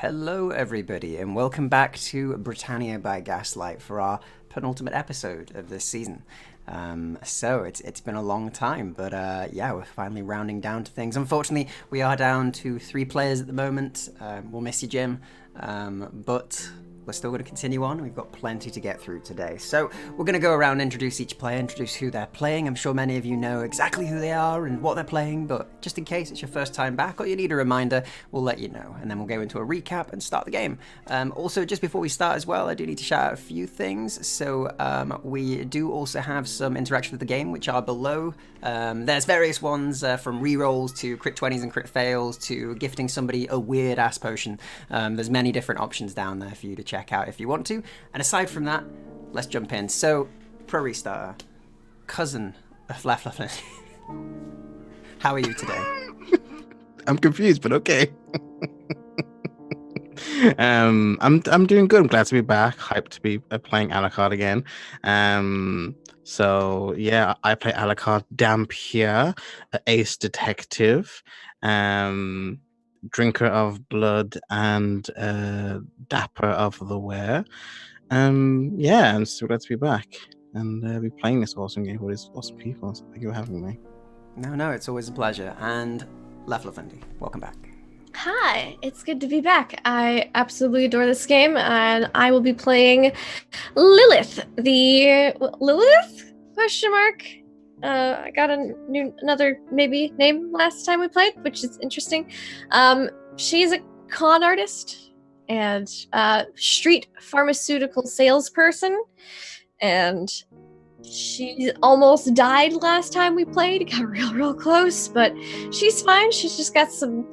Hello, everybody, and welcome back to Britannia by Gaslight for our penultimate episode of this season. So it's been a long time, but yeah, we're finally rounding down to things. Unfortunately, we are down to 3 players at the moment. We'll miss you, Jim, but we're still going to continue on. We've got plenty to get through today. So we're going to go around and introduce each player, introduce who they're playing. I'm sure many of you know exactly who they are and what they're playing, but just in case it's your first time back or you need a reminder, we'll let you know. And then we'll go into a recap and start the game. Also, just before we start as well, I do need to shout out a few things. So we do also have some interaction with the game, which are below. There's various ones from rerolls to crit 20s and crit fails to gifting somebody a weird ass potion. There's many different options down there for you to check out if you want to. And aside from that, let's jump in. So, pro restarter, cousin of Left. How are you today? I'm confused, but okay. I'm doing good. I'm glad to be back. Hyped to be playing Alucard again. So yeah, I play Alucard Dampier, ace detective, drinker of blood, and dapper of the wear. Yeah, I'm so glad to be back and be playing this awesome game with these awesome people. So thank you for having me. No, it's always a pleasure. And Left, welcome back. Hi, it's good to be back. I absolutely adore this game, and I will be playing Lilith. Lilith? Question mark. I got another maybe name last time we played, which is interesting. She's a con artist and street pharmaceutical salesperson, and she almost died last time we played. Got real close, but she's fine. She's just got some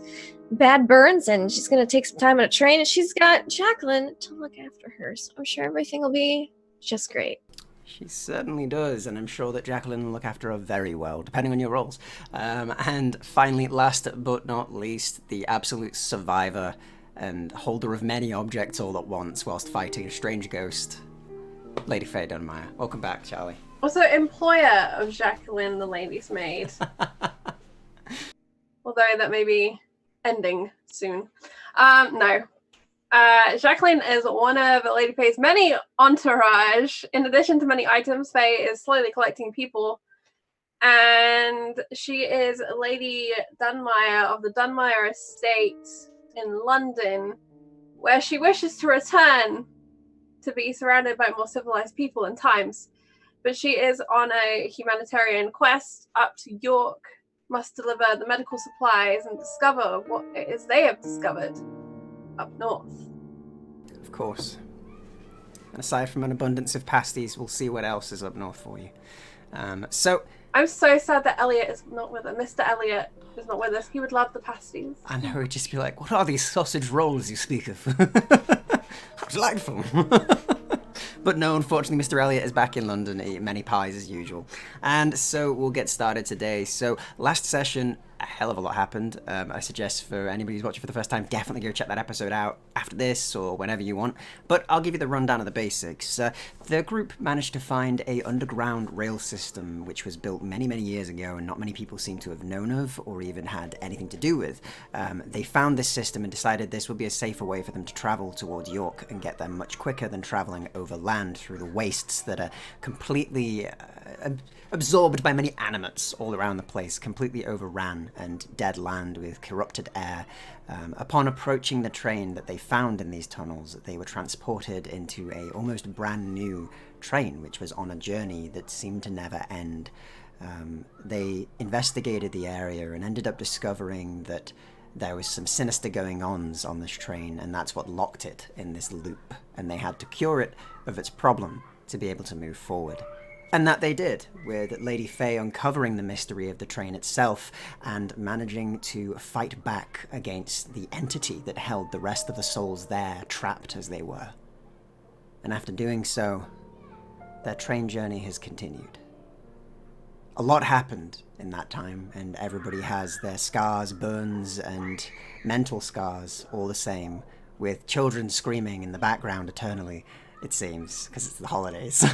bad burns, and she's gonna take some time on a train, and she's got Jacqueline to look after her, so I'm sure everything will be just great. She certainly does, and I'm sure that Jacqueline will look after her very well, depending on your roles. And finally, last but not least, the absolute survivor and holder of many objects all at once whilst fighting a strange ghost, Lady Faye Dunmire. Welcome back, Charlie. Also employer of Jacqueline, the lady's maid. Although that may be ending soon. No. Jacqueline is one of Lady Faye's many entourage. In addition to many items, Faye is slowly collecting people. And she is Lady Dunmire of the Dunmire Estate in London, where she wishes to return to be surrounded by more civilized people and times. But she is on a humanitarian quest up to York, must deliver the medical supplies and discover what it is they have discovered up north. Of course. And aside from an abundance of pasties, we'll see what else is up north for you. So I'm so sad that Elliot is not with us. Mr. Elliot is not with us. He would love the pasties. I know, he'd just be like, what are these sausage rolls you speak of? How delightful. But no, unfortunately, Mr. Elliot is back in London eating many pies as usual. And so we'll get started today. So last session, a hell of a lot happened. I suggest for anybody who's watching for the first time, definitely go check that episode out after this or whenever you want. But I'll give you the rundown of the basics. The group managed to find a underground rail system which was built many years ago and not many people seem to have known of or even had anything to do with. They found this system and decided this would be a safer way for them to travel towards York and get there much quicker than traveling over land through the wastes that are completely absorbed by many animates all around the place, completely overran and dead land with corrupted air. Upon approaching the train that they found in these tunnels, they were transported into a almost brand new train, which was on a journey that seemed to never end. They investigated the area and ended up discovering that there was some sinister going-ons on this train, and that's what locked it in this loop, and they had to cure it of its problem to be able to move forward. And that they did, with Lady Faye uncovering the mystery of the train itself and managing to fight back against the entity that held the rest of the souls there, trapped as they were. And after doing so, their train journey has continued. A lot happened in that time, and everybody has their scars, burns, and mental scars all the same, with children screaming in the background eternally, it seems, because it's the holidays.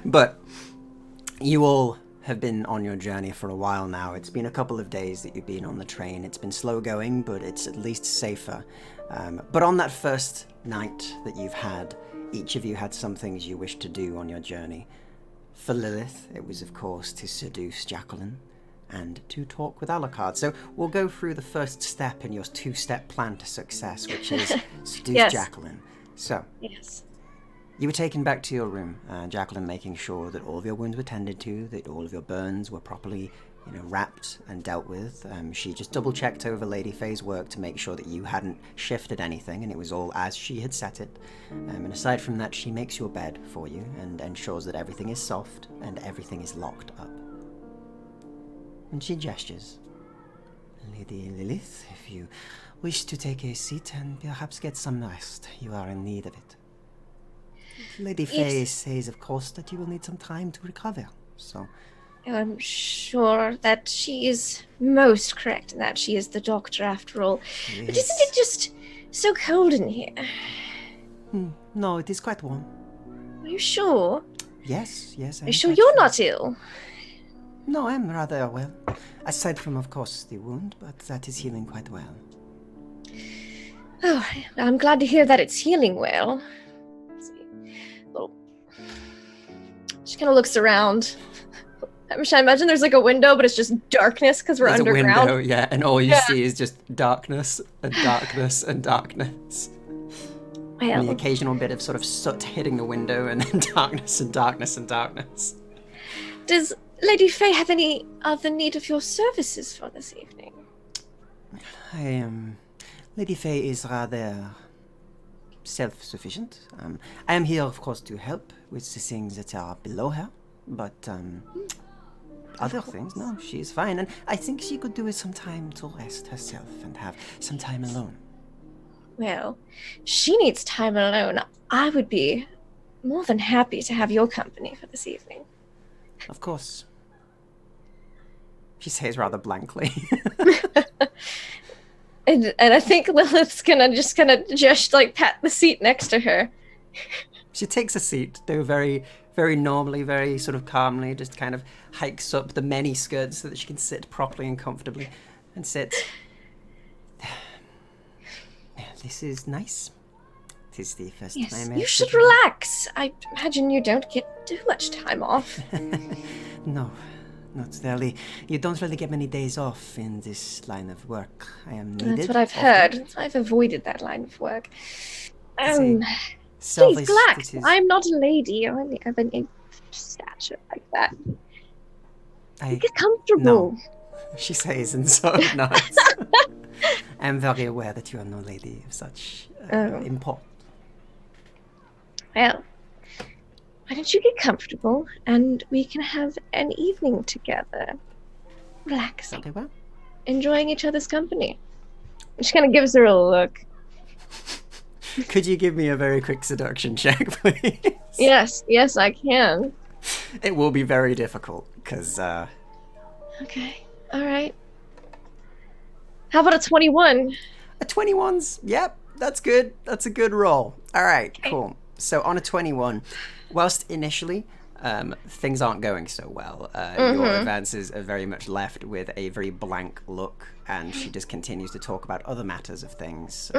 But you all have been on your journey for a while now. It's been a couple of days that you've been on the train. It's been slow going, but it's at least safer. But on that first night that you've had, each of you had some things you wished to do on your journey. For Lilith, it was, of course, to seduce Jacqueline and to talk with Alucard. So we'll go through the first step in your two-step plan to success, which is seduce Jacqueline. So, you were taken back to your room, Jacqueline making sure that all of your wounds were tended to, that all of your burns were properly, wrapped and dealt with. She just double-checked over Lady Faye's work to make sure that you hadn't shifted anything, and it was all as she had set it. And aside from that, she makes your bed for you and ensures that everything is soft and everything is locked up. And she gestures. Lady Lilith, if you wish to take a seat and perhaps get some rest, you are in need of it. Lady Faye says, of course, that you will need some time to recover, so... I'm sure that she is most correct in that she is the doctor after all. Yes. But isn't it just so cold in here? No, it is quite warm. Are you sure? Yes. Are you sure you're not ill? No, I'm rather well. Aside from, of course, the wound, but that is healing quite well. Oh, I'm glad to hear that it's healing well. Let's see. Well, she kind of looks around. I imagine there's like a window, but it's just darkness because we're underground. There's a window, yeah, and all you see is just darkness and darkness and darkness. Well, and the occasional bit of sort of soot hitting the window, and then darkness and darkness and darkness. Does Lady Faye have any other need of your services for this evening? Lady Faye is rather self-sufficient. I am here, of course, to help with the things that are below her, but other things, no, she is fine. And I think she could do with some time to rest herself and have some time alone. Well, she needs time alone. I would be more than happy to have your company for this evening. Of course. She says rather blankly. And I think Lilith's gonna just like pat the seat next to her. She takes a seat, though very, very normally, very sort of calmly, just kind of hikes up the many skirts so that she can sit properly and comfortably, and sits. This is nice. It is the first time. You should relax. I imagine you don't get too much time off. No, not really. You don't really get many days off in this line of work. I am needed. That's what I've heard. That's why I've avoided that line of work. Please relax. I'm not a lady. I only have an stature like that. Get comfortable. No, she says, and so nods. I am very aware that you are no lady of such import. Well, why don't you get comfortable and we can have an evening together, relaxing, Okay, well, enjoying each other's company. She kind of gives her a look. Could you give me a very quick seduction check, please? Yes, I can. It will be very difficult, because, Okay, alright. How about a 21? A 21's, yep, that's good. That's a good roll. Alright, cool. So on a 21, whilst initially things aren't going so well, your advances are very much left with a very blank look, and she just continues to talk about other matters of things.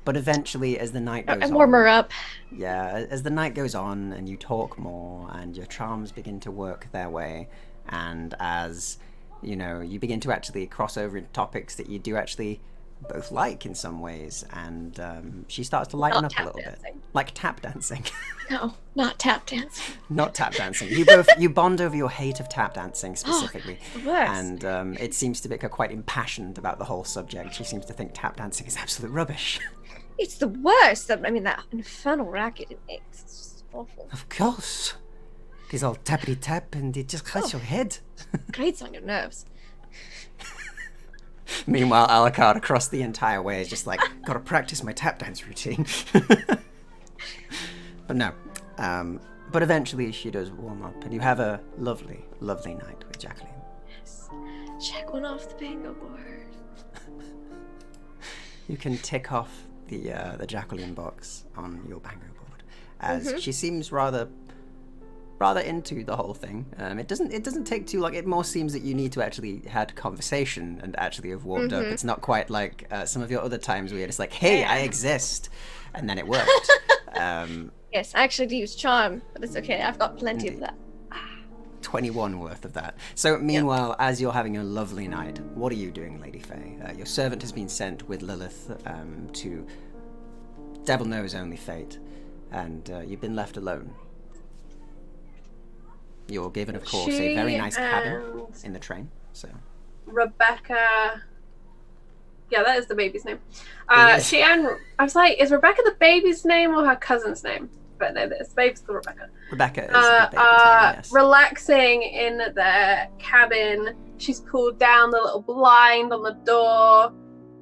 But eventually, as the night goes on... warm her up. Yeah, as the night goes on and you talk more and your charms begin to work their way, and as, you begin to actually cross over into topics that you do actually both like in some ways, and she starts to lighten up a little bit. Like tap dancing. No, not tap dancing. Not tap dancing. You bond over your hate of tap dancing specifically. The worst. And it seems to make her quite impassioned about the whole subject. She seems to think tap dancing is absolute rubbish. It's the worst. I mean, that infernal racket it makes. It's just awful. Of course. It's all tappity tap and it just hurts your head. Grates on your nerves. Meanwhile, Alucard across the entire way is just like, gotta practice my tap dance routine. But no. But eventually she does warm up and you have a lovely, lovely night with Jacqueline. Yes. Check one off the bingo board. You can tick off the Jacqueline box on your bingo board, as she seems rather rather into the whole thing. It doesn't take too long. It more seems that you need to actually had conversation and actually have warmed up. It's not quite like some of your other times where you're just like, hey, I exist, and then it worked. Yes, I actually do use charm, but it's okay. I've got plenty of that. 21 worth of that. So meanwhile, as you're having a lovely night, what are you doing, Lady Faye? Your servant has been sent with Lilith to devil knows only fate, and you've been left alone. You're given, of course, a very nice cabin in the train. So Rebecca, yeah, that is the baby's name. She and I was like, is Rebecca the baby's name or her cousin's name? But no, the baby's called Rebecca. Rebecca is the baby's name, yes. Relaxing in their cabin. She's pulled down the little blind on the door.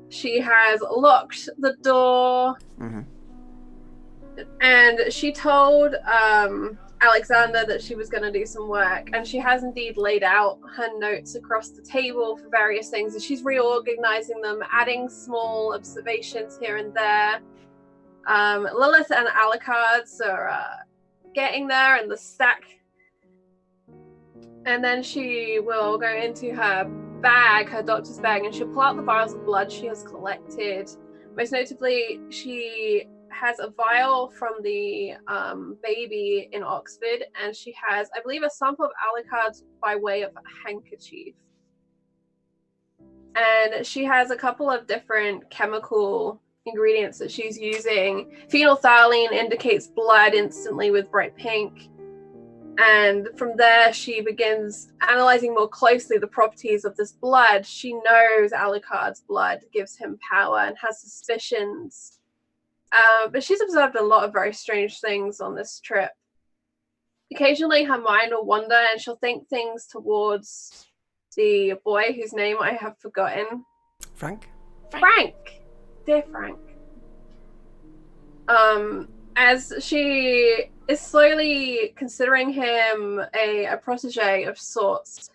She has locked the door. And she told Alexander that she was going to do some work, and she has indeed laid out her notes across the table for various things, and she's reorganizing them, adding small observations here and there. Lilith and Alucards are getting there in the stack, and then she will go into her bag, her doctor's bag, and she'll pull out the vials of blood she has collected. Most notably, she has a vial from the baby in Oxford, and she has, I believe, a sample of Alucard's by way of a handkerchief. And she has a couple of different chemical ingredients that she's using. Phenolphthalein indicates blood instantly with bright pink. And from there, she begins analyzing more closely the properties of this blood. She knows Alucard's blood gives him power and has suspicions. But she's observed a lot of very strange things on this trip. Occasionally, her mind will wander and she'll think things towards the boy whose name I have forgotten. Frank? Dear Frank. As she is slowly considering him a protege of sorts,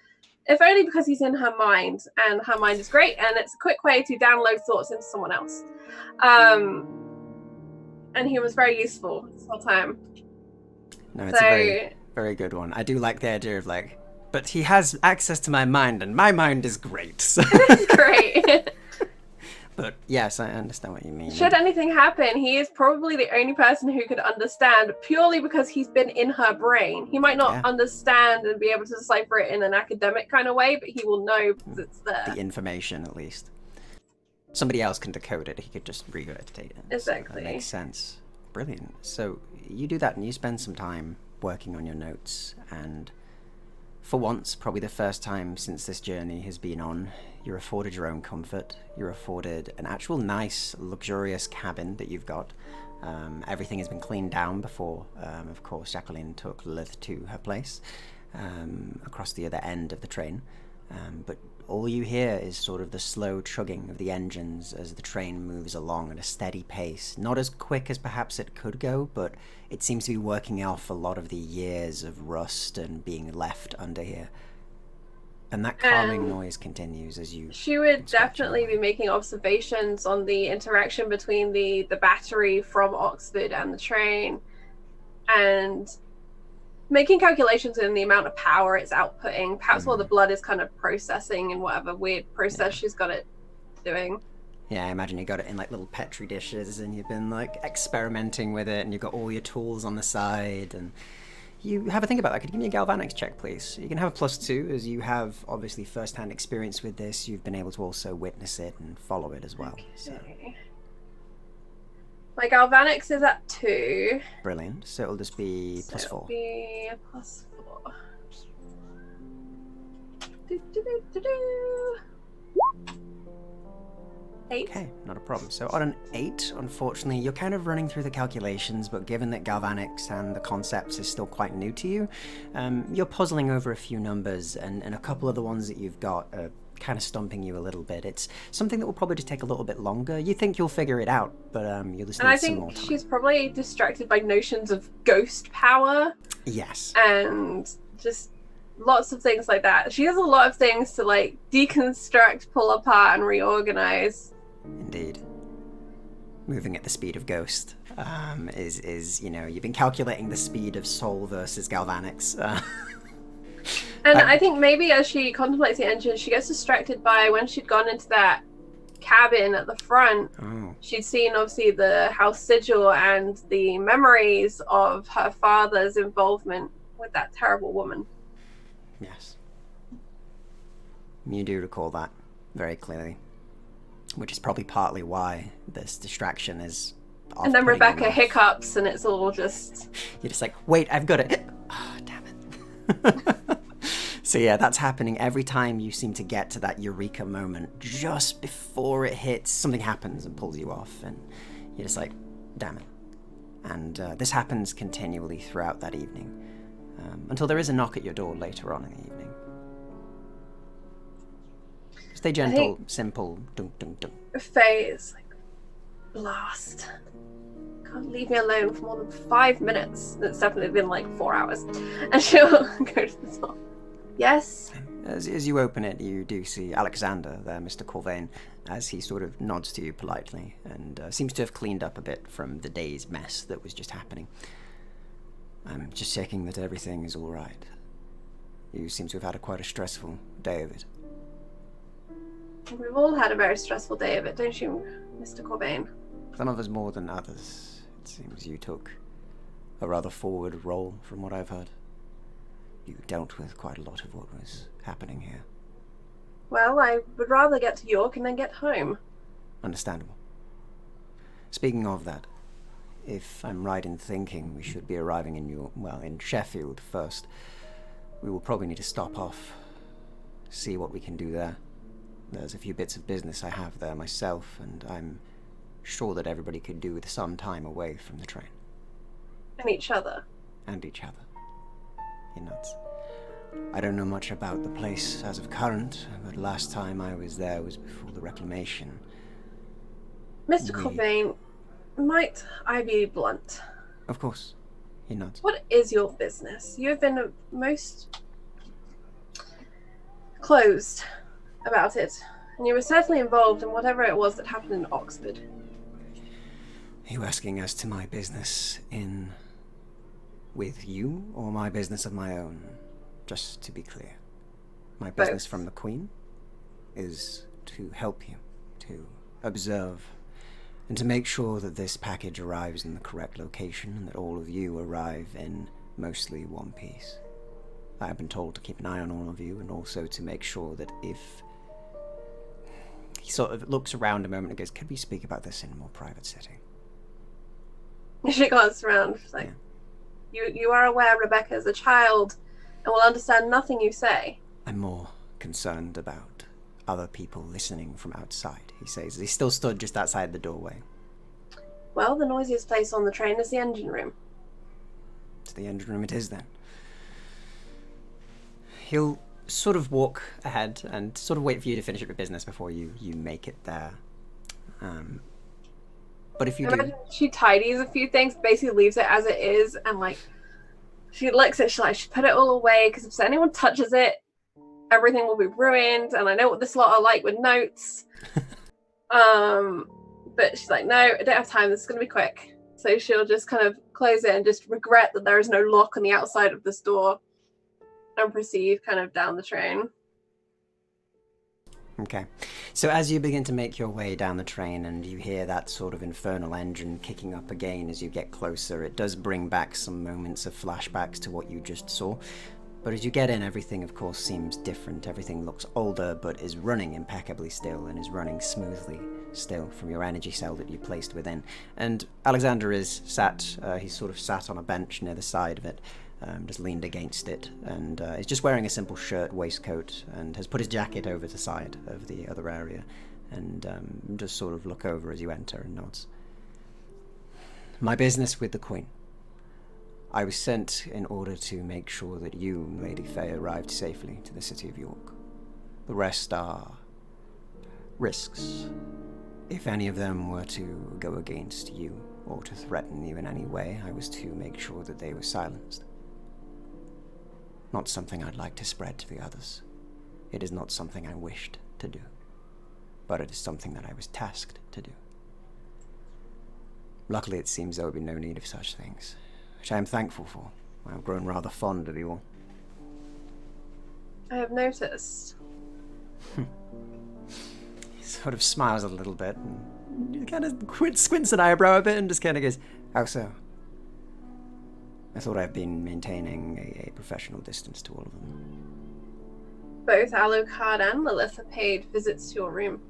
if only because he's in her mind, and her mind is great, and it's a quick way to download thoughts into someone else. And he was very useful this whole time. No, it's a very, very good one. I do like the idea of like, but he has access to my mind, and my mind is great. So. It's great. But yes, I understand what you mean. Should anything happen, he is probably the only person who could understand, purely because he's been in her brain. He might not understand and be able to decipher it in an academic kind of way, but he will know because it's there. The information, at least. Somebody else can decode it. He could just regurgitate it. Exactly. So that makes sense. Brilliant. So you do that and you spend some time working on your notes, and for once, probably the first time since this journey has been on, you're afforded your own comfort. You're afforded an actual nice, luxurious cabin that you've got. Everything has been cleaned down before, of course, Jacqueline took Lilith to her place across the other end of the train. But all you hear is sort of the slow chugging of the engines as the train moves along at a steady pace. Not as quick as perhaps it could go, but it seems to be working off a lot of the years of rust and being left under here. And that calming noise continues as you... She would definitely be making observations on the interaction between the battery from Oxford and the train, and making calculations in the amount of power it's outputting, perhaps while the blood is kind of processing in whatever weird process she's got it doing. Yeah, I imagine you got it in like little Petri dishes and you've been like experimenting with it and you've got all your tools on the side and you have a think about that. Could you give me a galvanics check, please? You can have a +2 as you have obviously first-hand experience with this. You've been able to also witness it and follow it as well. Okay. So. My galvanics is at 2. Brilliant. So it'll just be +4. It'll be +4. Do, do, do, do, do. 8. Okay, not a problem. So on an 8, unfortunately, you're kind of running through the calculations, but given that galvanics and the concepts is still quite new to you, you're puzzling over a few numbers, and a couple of the ones that you've got are kind of stumping you a little bit. It's something that will probably just take a little bit longer. You think you'll figure it out, but you'll just need some more time. And I think she's probably distracted by notions of ghost power. Yes. And just lots of things like that. She has a lot of things to like deconstruct, pull apart, and reorganize. Indeed. moving at the speed of ghost. Is you've been calculating the speed of soul versus galvanics. And I think maybe as she contemplates the engine, she gets distracted by when she'd gone into that cabin at the front. She'd seen obviously the house sigil and the memories of her father's involvement with that terrible woman. Yes. You do recall that very clearly, which is probably partly why this distraction is and then Rebecca hiccups and it's all just... You're just like, wait, I've got it. Oh, damn it. So yeah, that's happening every time you seem to get to that eureka moment. Just before it hits, something happens and pulls you off, and you're just like, damn it. And this happens continually throughout that evening, until there is a knock at your door later on in the evening. Stay gentle, simple, dunk, dunk, dunk. Faye is like, blast. Can't leave me alone for more than 5 minutes. It's definitely been like 4 hours. And she'll go to the door. Yes? As you open it, you do see Alexander there, Mr. Corvain, as he sort of nods to you politely and seems to have cleaned up a bit from the day's mess that was just happening. I'm just checking that everything is all right. You seem to have had quite a stressful day of it. We've all had a very stressful day of it, don't you, Mr. Corvain? Some of us more than others. It seems you took a rather forward role from what I've heard. You dealt with quite a lot of what was happening here. Well, I would rather get to York and then get home. Understandable. Speaking of that, if I'm right in thinking we should be arriving in Sheffield first, we will probably need to stop off, see what we can do there. There's a few bits of business I have there myself, and I'm sure that everybody could do with some time away from the train. And each other. And each other. You're nuts. I don't know much about the place as of current, but last time I was there was before the reclamation. Mr. Corvain, might I be blunt? Of course. You're nuts. What is your business? You have been most closed about it, and you were certainly involved in whatever it was that happened in Oxford. Are you asking as to my business with you, or my business of my own? Just to be clear. My business from the Queen is to help you, to observe, and to make sure that this package arrives in the correct location and that all of you arrive in mostly one piece. I have been told to keep an eye on all of you, and also to make sure that if... He sort of looks around a moment and goes, could we speak about this in a more private setting? She glanced around. She's like, you are aware Rebecca is a child and will understand nothing you say. I'm more concerned about other people listening from outside, he says. He still stood just outside the doorway. Well, the noisiest place on the train is the engine room. To the engine room it is, then. He'll sort of walk ahead and sort of wait for you to finish up your business before you make it there. But if you do... She tidies a few things, basically leaves it as it is, and like, she licks it, she put it all away, because if anyone touches it, everything will be ruined, and I know what this lot are like with notes. But she's like, no, I don't have time, this is going to be quick. So she'll just kind of close it and just regret that there is no lock on the outside of this door and proceed kind of down the train. Okay. So as you begin to make your way down the train and you hear that sort of infernal engine kicking up again as you get closer, it does bring back some moments of flashbacks to what you just saw. But as you get in, everything of course seems different. Everything looks older, but is running impeccably still and is running smoothly still from your energy cell that you placed within. And Alexander is sat, he's sort of sat on a bench near the side of it, just leaned against it, and is just wearing a simple shirt, waistcoat, and has put his jacket over the side of the other area, and just sort of look over as you enter and nods. My business with the Queen. I was sent in order to make sure that you, Lady Faye, arrived safely to the city of York. The rest are risks. If any of them were to go against you or to threaten you in any way, I was to make sure that they were silenced. Not something I'd like to spread to the others. It is not something I wished to do, but it is something that I was tasked to do. Luckily, it seems there would be no need of such things, which I am thankful for. I've grown rather fond of you all. I have noticed. He sort of smiles a little bit and kind of squints an eyebrow a bit and just kind of goes, "How so?" I thought I've been maintaining a professional distance to all of them. Both Alucard and Lilith have paid visits to your room.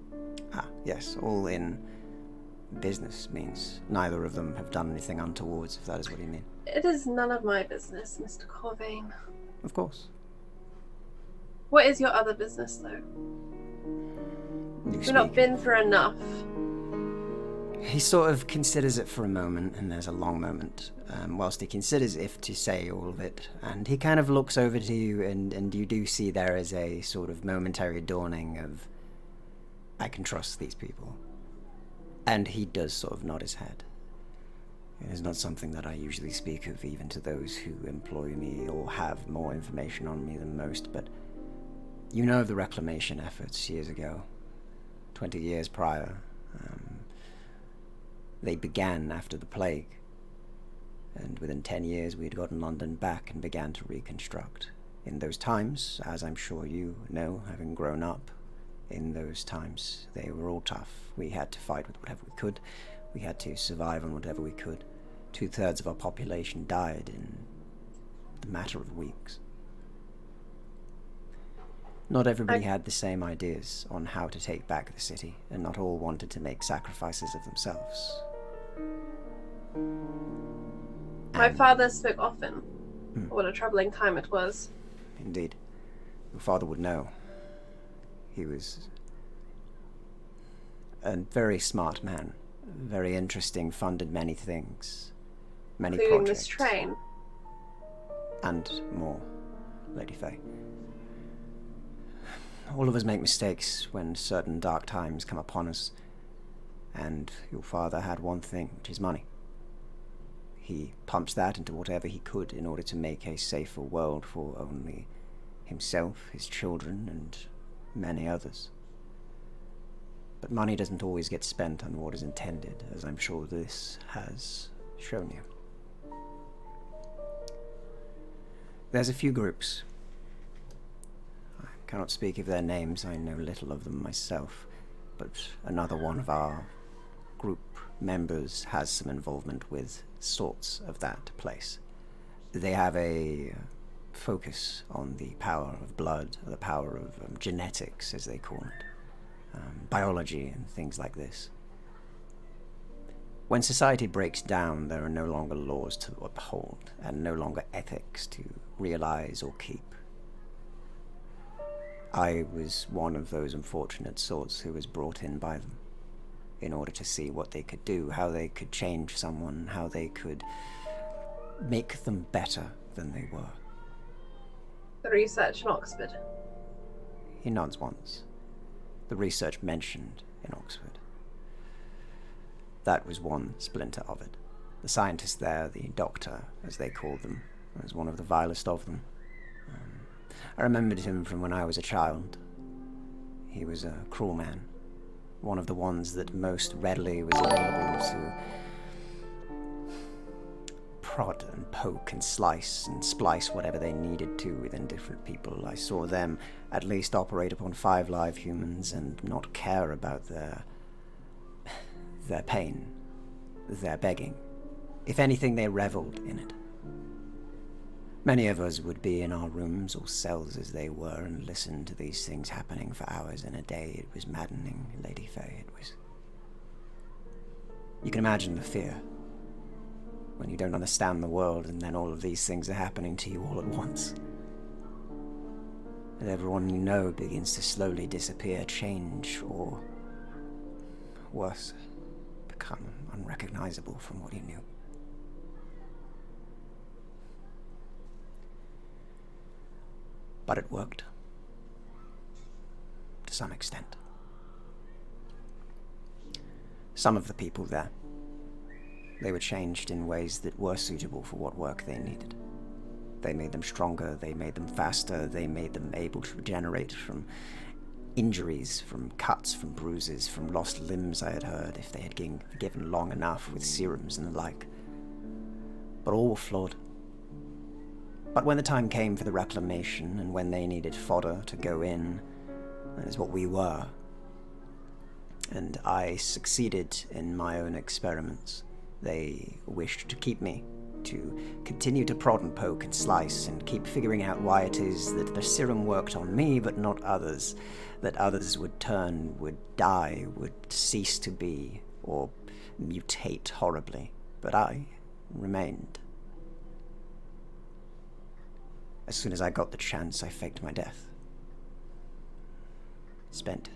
Ah, yes, all in business means neither of them have done anything untowards, if that is what you mean. It is none of my business, Mr. Corvain. Of course. What is your other business, though? We've not been through enough. He sort of considers it for a moment, and there's a long moment, whilst he considers if to say all of it, and he kind of looks over to you, and you do see there is a sort of momentary dawning of, I can trust these people. And he does sort of nod his head. It is not something that I usually speak of even to those who employ me or have more information on me than most, but you know of the reclamation efforts years ago, 20 years prior. They began after the plague, and within 10 years we had gotten London back and began to reconstruct. In those times, as I'm sure you know, having grown up, in those times they were all tough. We had to fight with whatever we could. We had to survive on whatever we could. 2/3 of our population died in the matter of weeks. Not everybody had the same ideas on how to take back the city, and not all wanted to make sacrifices of themselves. My father spoke often. What a troubling time it was. Indeed. Your father would know. He was a very smart man, very interesting, funded many things, many including projects. This train. And more, Lady Faye. All of us make mistakes when certain dark times come upon us, and your father had one thing, which is money. He pumps that into whatever he could in order to make a safer world for only himself, his children, and many others. But money doesn't always get spent on what is intended, as I'm sure this has shown you. There's a few groups. I cannot speak of their names, I know little of them myself, but another one of our group members has some involvement with sorts of that place. They have a focus on the power of blood, or the power of genetics, as they call it, biology and things like this. When society breaks down, there are no longer laws to uphold, and no longer ethics to realize or keep. I was one of those unfortunate sorts who was brought in by them, in order to see what they could do, how they could change someone, how they could make them better than they were. The research in Oxford. He nods once. The research mentioned in Oxford. That was one splinter of it. The scientist there, the doctor, as they called them, was one of the vilest of them. I remembered him from when I was a child. He was a cruel man. One of the ones that most readily was available to prod and poke and slice and splice whatever they needed to within different people. I saw them at least operate upon 5 live humans and not care about their pain, their begging. If anything, they reveled in it. Many of us would be in our rooms or cells as they were and listen to these things happening for hours in a day. It was maddening, Lady Faye. It was. You can imagine the fear when you don't understand the world and then all of these things are happening to you all at once. And everyone you know begins to slowly disappear, change, or worse, become unrecognizable from what you knew. But it worked. To some extent. Some of the people there, they were changed in ways that were suitable for what work they needed. They made them stronger, they made them faster, they made them able to regenerate from injuries, from cuts, from bruises, from lost limbs, I had heard, if they had been given long enough with serums and the like. But all were flawed. But when the time came for the reclamation, and when they needed fodder to go in, that is what we were. And I succeeded in my own experiments. They wished to keep me, to continue to prod and poke and slice, and keep figuring out why it is that the serum worked on me but not others, that others would turn, would die, would cease to be, or mutate horribly. But I remained. As soon as I got the chance, I faked my death. Spent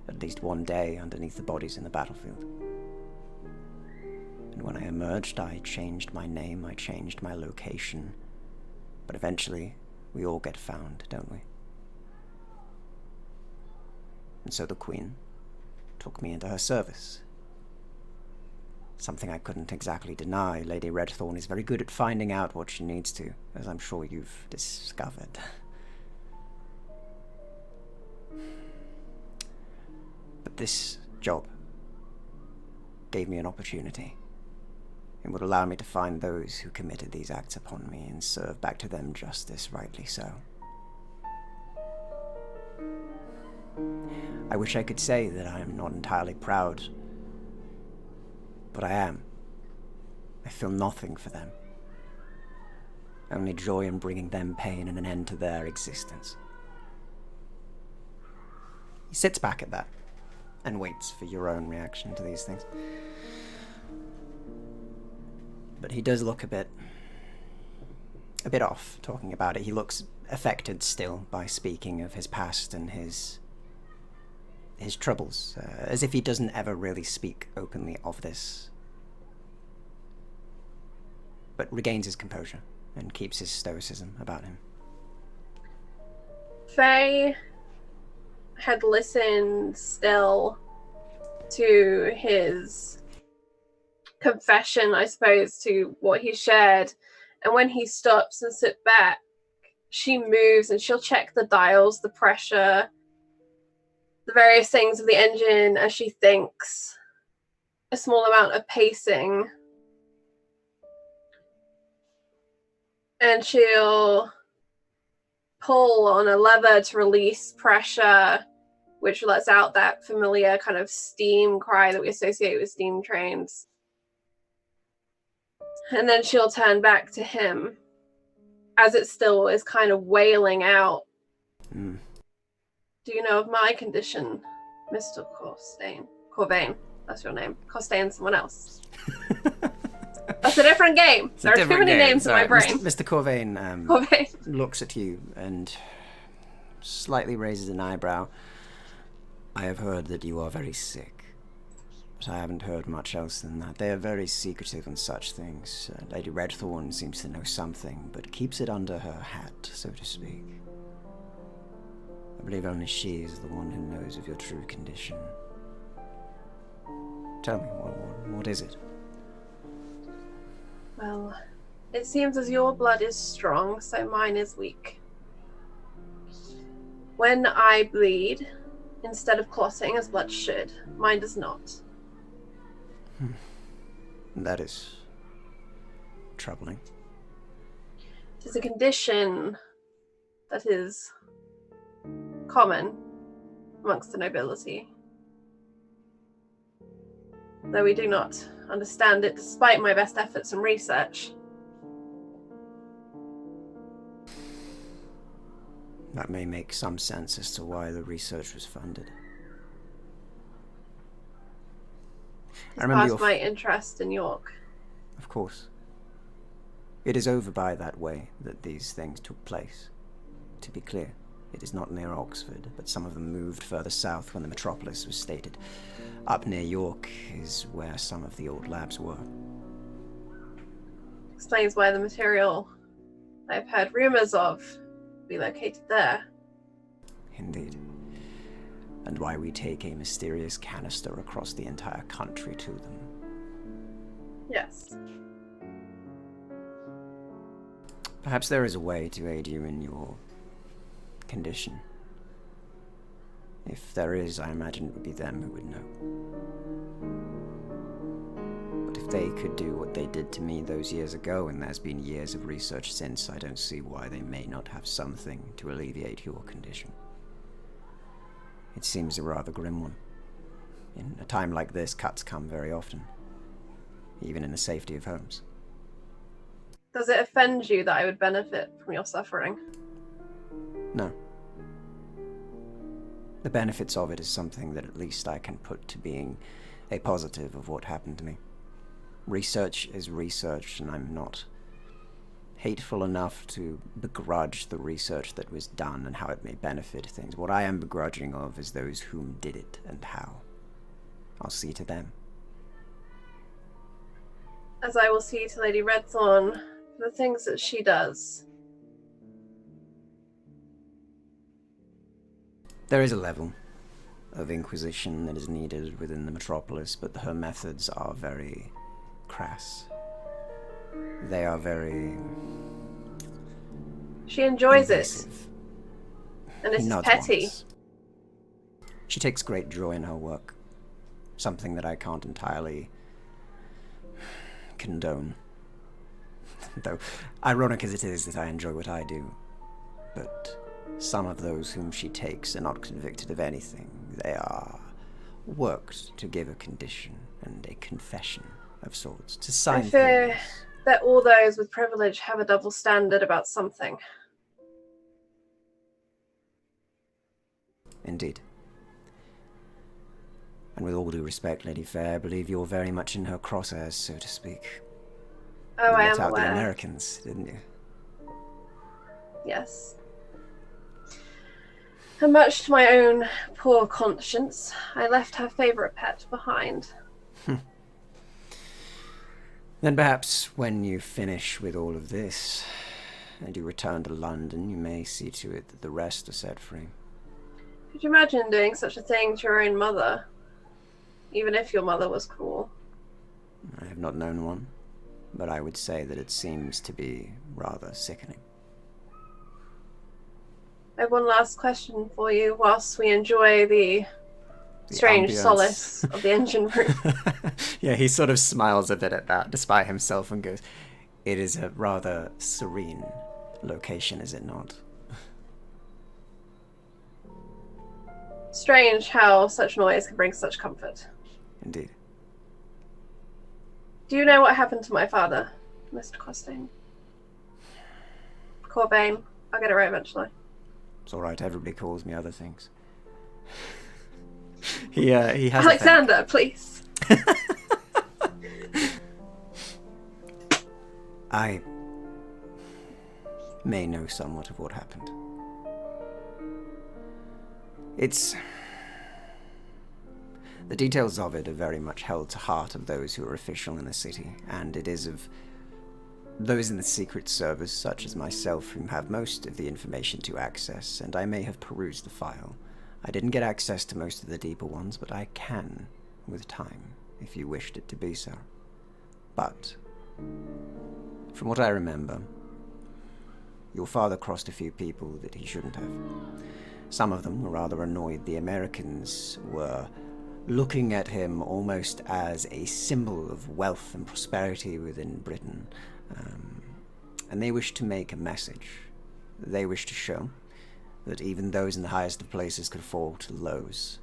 at least one day underneath the bodies in the battlefield. And when I emerged, I changed my name, I changed my location. But eventually, we all get found, don't we? And so the Queen took me into her service. Something I couldn't exactly deny. Lady Redthorn is very good at finding out what she needs to, as I'm sure you've discovered. But this job gave me an opportunity. It would allow me to find those who committed these acts upon me and serve back to them justice, rightly so. I wish I could say that I am not entirely proud, but I am. I feel nothing for them. Only joy in bringing them pain and an end to their existence. He sits back at that and waits for your own reaction to these things. But he does look a bit off talking about it. He looks affected still by speaking of his past and his troubles, as if he doesn't ever really speak openly of this, but regains his composure and keeps his stoicism about him. Faye had listened still to his confession, I suppose, to what he shared, and when he stops and sits back, she moves and she'll check the dials, the pressure, the various things of the engine as she thinks, a small amount of pacing, and she'll pull on a lever to release pressure, which lets out that familiar kind of steam cry that we associate with steam trains. And then she'll turn back to him as it still is kind of wailing out. Mm. Do you know of my condition, Mr. Corvain? That's your name. Corvain, someone else. That's a different game. There are too many names in my brain. Mr. Corvain, Corvain looks at you and slightly raises an eyebrow. I have heard that you are very sick. But I haven't heard much else than that. They are very secretive on such things. Lady Redthorn seems to know something, but keeps it under her hat, so to speak. I believe only she is the one who knows of your true condition. Tell me, what is it? Well, it seems as your blood is strong, so mine is weak. When I bleed, instead of clotting as blood should, mine does not. That is troubling. It is a condition that is common amongst the nobility. Though we do not understand it despite my best efforts and research. That may make some sense as to why the research was funded. I remember Past my interest in York. Of course. It is over by that way that these things took place. To be clear, it is not near Oxford, but some of them moved further south when the metropolis was stated. Up near York is where some of the old labs were. Explains why the material I've heard rumors of be located there. Indeed. And why we take a mysterious canister across the entire country to them. Yes. Perhaps there is a way to aid you in your condition. If there is, I imagine it would be them who would know. But if they could do what they did to me those years ago, and there's been years of research since, I don't see why they may not have something to alleviate your condition. It seems a rather grim one. In a time like this, cuts come very often, even in the safety of homes. Does it offend you that I would benefit from your suffering? No. The benefits of it is something that at least I can put to being a positive of what happened to me. Research is research, and I'm not hateful enough to begrudge the research that was done and how it may benefit things. What I am begrudging of is those whom did it and how. I'll see to them. As I will see to Lady Redthorn for the things that she does. There is a level of inquisition that is needed within the metropolis, but her methods are very crass. They are very... She enjoys invasive. it. And it's Not petty. once. She takes great joy in her work. Something that I can't entirely condone. Though, ironic as it is that I enjoy what I do. But some of those whom she takes are not convicted of anything. They are worked to give a condition and a confession of sorts, to sign I fear things. that all those with privilege have a double standard about something. Indeed. And with all due respect, Lady Fair, I believe you're very much in her crosshairs, so to speak. Oh, You I let am out aware. the Americans, didn't you? Yes. And much to my own poor conscience, I left her favourite pet behind. Then perhaps when you finish with all of this, and you return to London, you may see to it that the rest are set free. Could you imagine doing such a thing to your own mother? Even if your mother was cruel. I have not known one, but I would say that it seems to be rather sickening. I have one last question for you whilst we enjoy the strange ambience. solace of the engine room. Yeah, he sort of smiles a bit at that, despite himself, and goes, "It is a rather serene location, is it not?" Strange how such noise can bring such comfort. Indeed. Do you know what happened to my father, Mr. Costain? Corbain. I'll get it right eventually. It's all right. Everybody calls me other things. He has Alexander, please. I may know somewhat of what happened. The details of it are very much held to heart of those who are official in the city, and it is of those in the Secret Service, such as myself, whom have most of the information to access, and I may have perused the file. I didn't get access to most of the deeper ones, but I can, with time, if you wished it to be so. But, from what I remember, your father crossed a few people that he shouldn't have. Some of them were rather annoyed the Americans were looking at him almost as a symbol of wealth and prosperity within Britain. And they wished to make a message. They wished to show that even those in the highest of places could fall to the lows,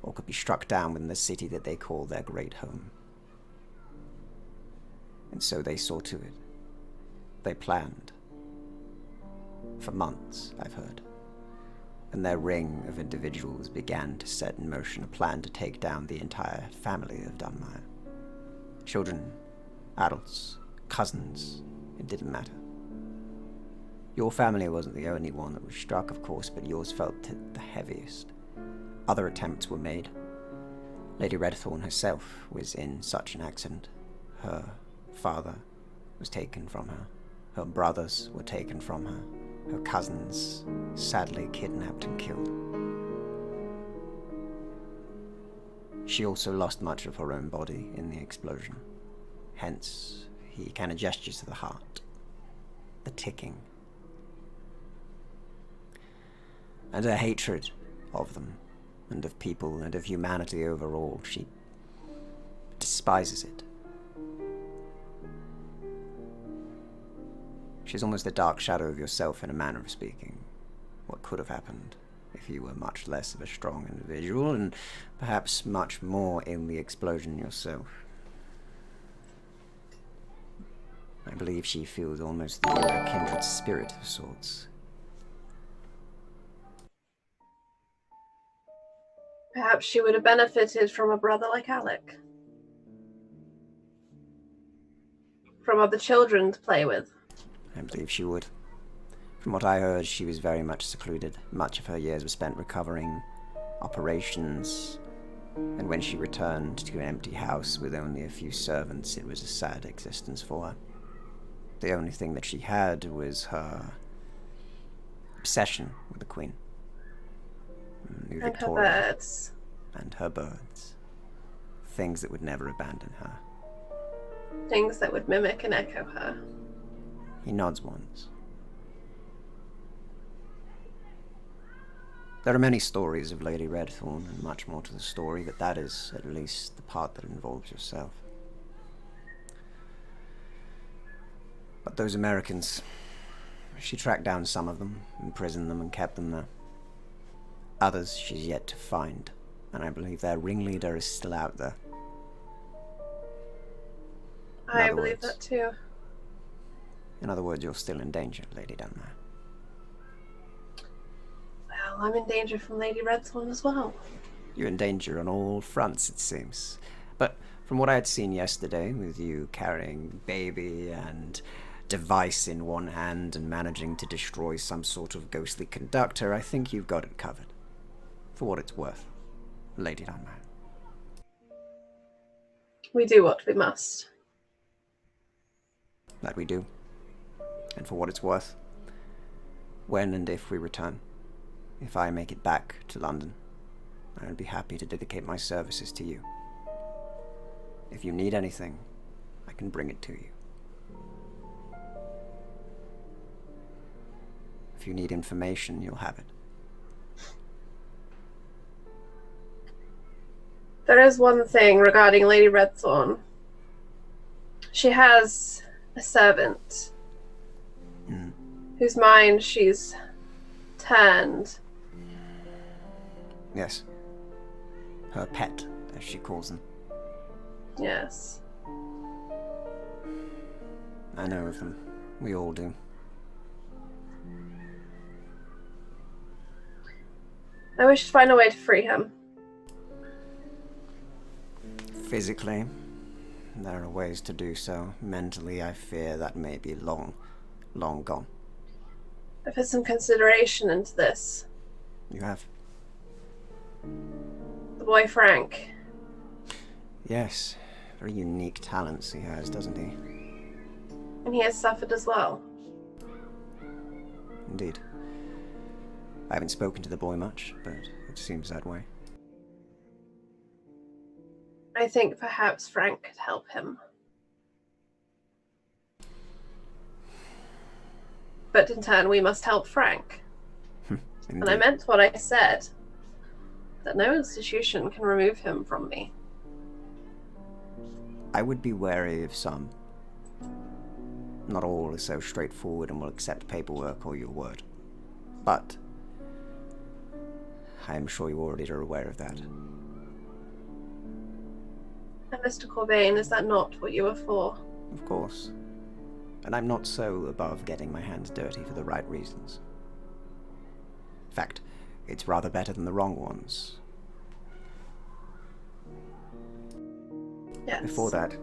or could be struck down within the city that they call their great home. And so they saw to it. They planned. For months, I've heard. And their ring of individuals began to set in motion a plan to take down the entire family of Dunmire. Children, adults, cousins, it didn't matter. Your family wasn't the only one that was struck, of course, but yours felt it the heaviest. Other attempts were made. Lady Redthorn herself was in such an accident. Her father was taken from her. Her brothers were taken from her. Her cousins sadly kidnapped and killed. She also lost much of her own body in the explosion. Hence, he kind of gestures to the heart. The ticking. And her hatred of them and of people, and of humanity overall. She despises it. She's almost the dark shadow of yourself, in a manner of speaking. What could have happened if you were much less of a strong individual, and perhaps much more in the explosion yourself. I believe she feels almost the kindred spirit of sorts. Perhaps she would have benefited from a brother like Alec. From other children to play with. I believe she would. From what I heard, she was very much secluded. Much of her years were spent recovering operations, and when she returned to an empty house with only a few servants, it was a sad existence for her. The only thing that she had was her obsession with the Queen. And Victoria. her birds. And her birds. Things that would never abandon her. Things that would mimic and echo her. He nods once. There are many stories of Lady Redthorn, and much more to the story, but that is at least the part that involves yourself. But those Americans, she tracked down some of them, imprisoned them, and kept them there. Others she's yet to find, and I believe their ringleader is still out there. I believe that too. In other words, you're still in danger, Lady Dunmore. Well, I'm in danger from Lady Redthorn as well. You're in danger on all fronts, it seems. But from what I had seen yesterday, with you carrying baby and device in one hand and managing to destroy some sort of ghostly conductor, I think you've got it covered. For what it's worth, Lady Dunmore. We do what we must. That we do. And for what it's worth, when and if we return, if I make it back to London, I would be happy to dedicate my services to you. If you need anything, I can bring it to you. If you need information, you'll have it. There is one thing regarding Lady Redthorn. She has a servant whose mind she's turned. Yes. Her pet, as she calls them. Yes. I know of them. We all do. I wish to find a way to free him. Physically, there are ways to do so. Mentally, I fear that may be long gone. I've put some consideration into this. You have? The boy Frank. Yes. Very unique talents he has, doesn't he? And he has suffered as well. Indeed. I haven't spoken to the boy much, but it seems that way. I think perhaps Frank could help him. But in turn, we must help Frank. And I meant what I said. That no institution can remove him from me. I would be wary of some. Not all are so straightforward and will accept paperwork or your word. But I am sure you already are aware of that. And Mr. Corbain, is that not what you are for? Of course. And I'm not so above getting my hands dirty for the right reasons. In fact, it's rather better than the wrong ones. Yes. Before that,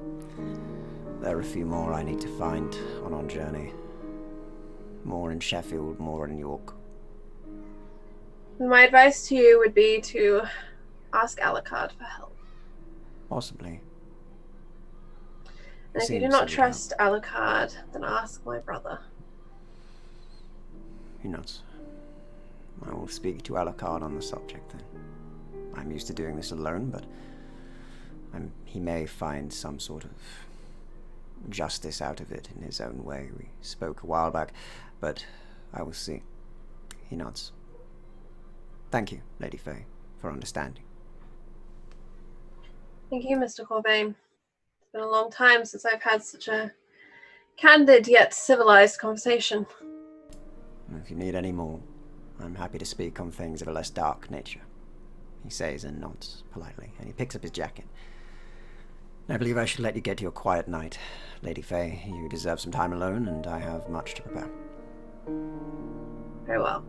there are a few more I need to find on our journey. More in Sheffield, more in York. My advice to you would be to ask Alucard for help. Possibly. And if you do not trust Alucard, then ask my brother. He nods. I will speak to Alucard on the subject then. I'm used to doing this alone, but he may find some sort of justice out of it in his own way. We spoke a while back, but I will see. He nods. Thank you, Lady Faye, for understanding. Thank you, Mr. Corbain. It's been a long time since I've had such a candid yet civilized conversation. If you need any more, I'm happy to speak on things of a less dark nature, he says and nods politely, and he picks up his jacket. I believe I should let you get to your quiet night, Lady Faye. You deserve some time alone, and I have much to prepare. Very well.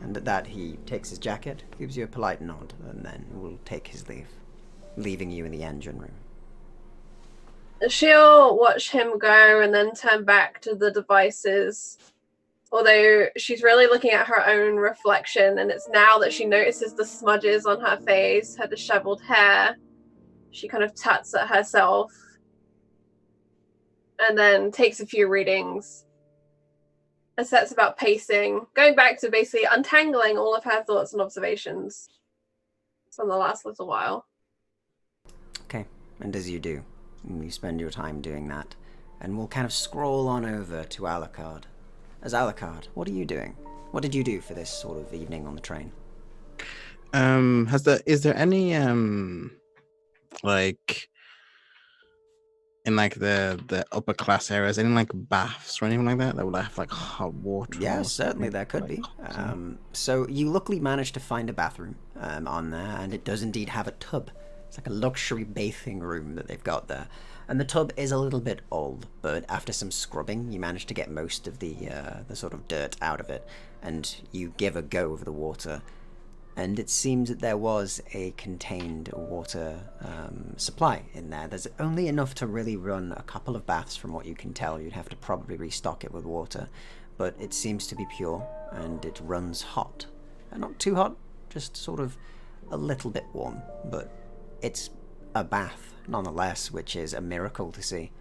And at that, he takes his jacket, gives you a polite nod, and then will take his leave, leaving you in the engine room. She'll watch him go and then turn back to the devices. Although she's really looking at her own reflection, and it's now that she notices the smudges on her face, her disheveled hair. She kind of tuts at herself and then takes a few readings and sets about pacing, going back to basically untangling all of her thoughts and observations from the last little while. Okay, and as you do, you spend your time doing that, and we'll kind of scroll on over to Alucard. As Alucard, what are you doing? What did you do for this sort of evening on the train? Is there any like in like the upper class areas, any like baths or anything like that would have like hot water? Yeah, certainly there could be. So you luckily managed to find a bathroom on there, and it does indeed have a tub. It's like a luxury bathing room that they've got there. And the tub is a little bit old, but after some scrubbing, you manage to get most of the sort of dirt out of it, and you give a go of the water. And it seems that there was a contained water supply in there. There's only enough to really run a couple of baths from what you can tell. You'd have to probably restock it with water, but it seems to be pure, and it runs hot. And not too hot, just sort of a little bit warm, but it's a bath nonetheless, which is a miracle to see.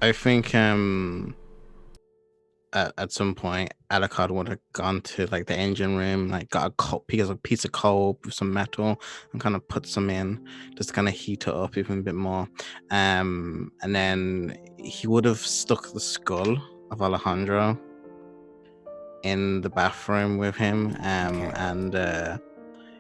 I think at some point Alucard would have gone to like the engine room, like got a piece of coal with some metal and kind of put some in, just kind of heat it up even a bit more. And then he would have stuck the skull of Alejandro in the bathroom with him. And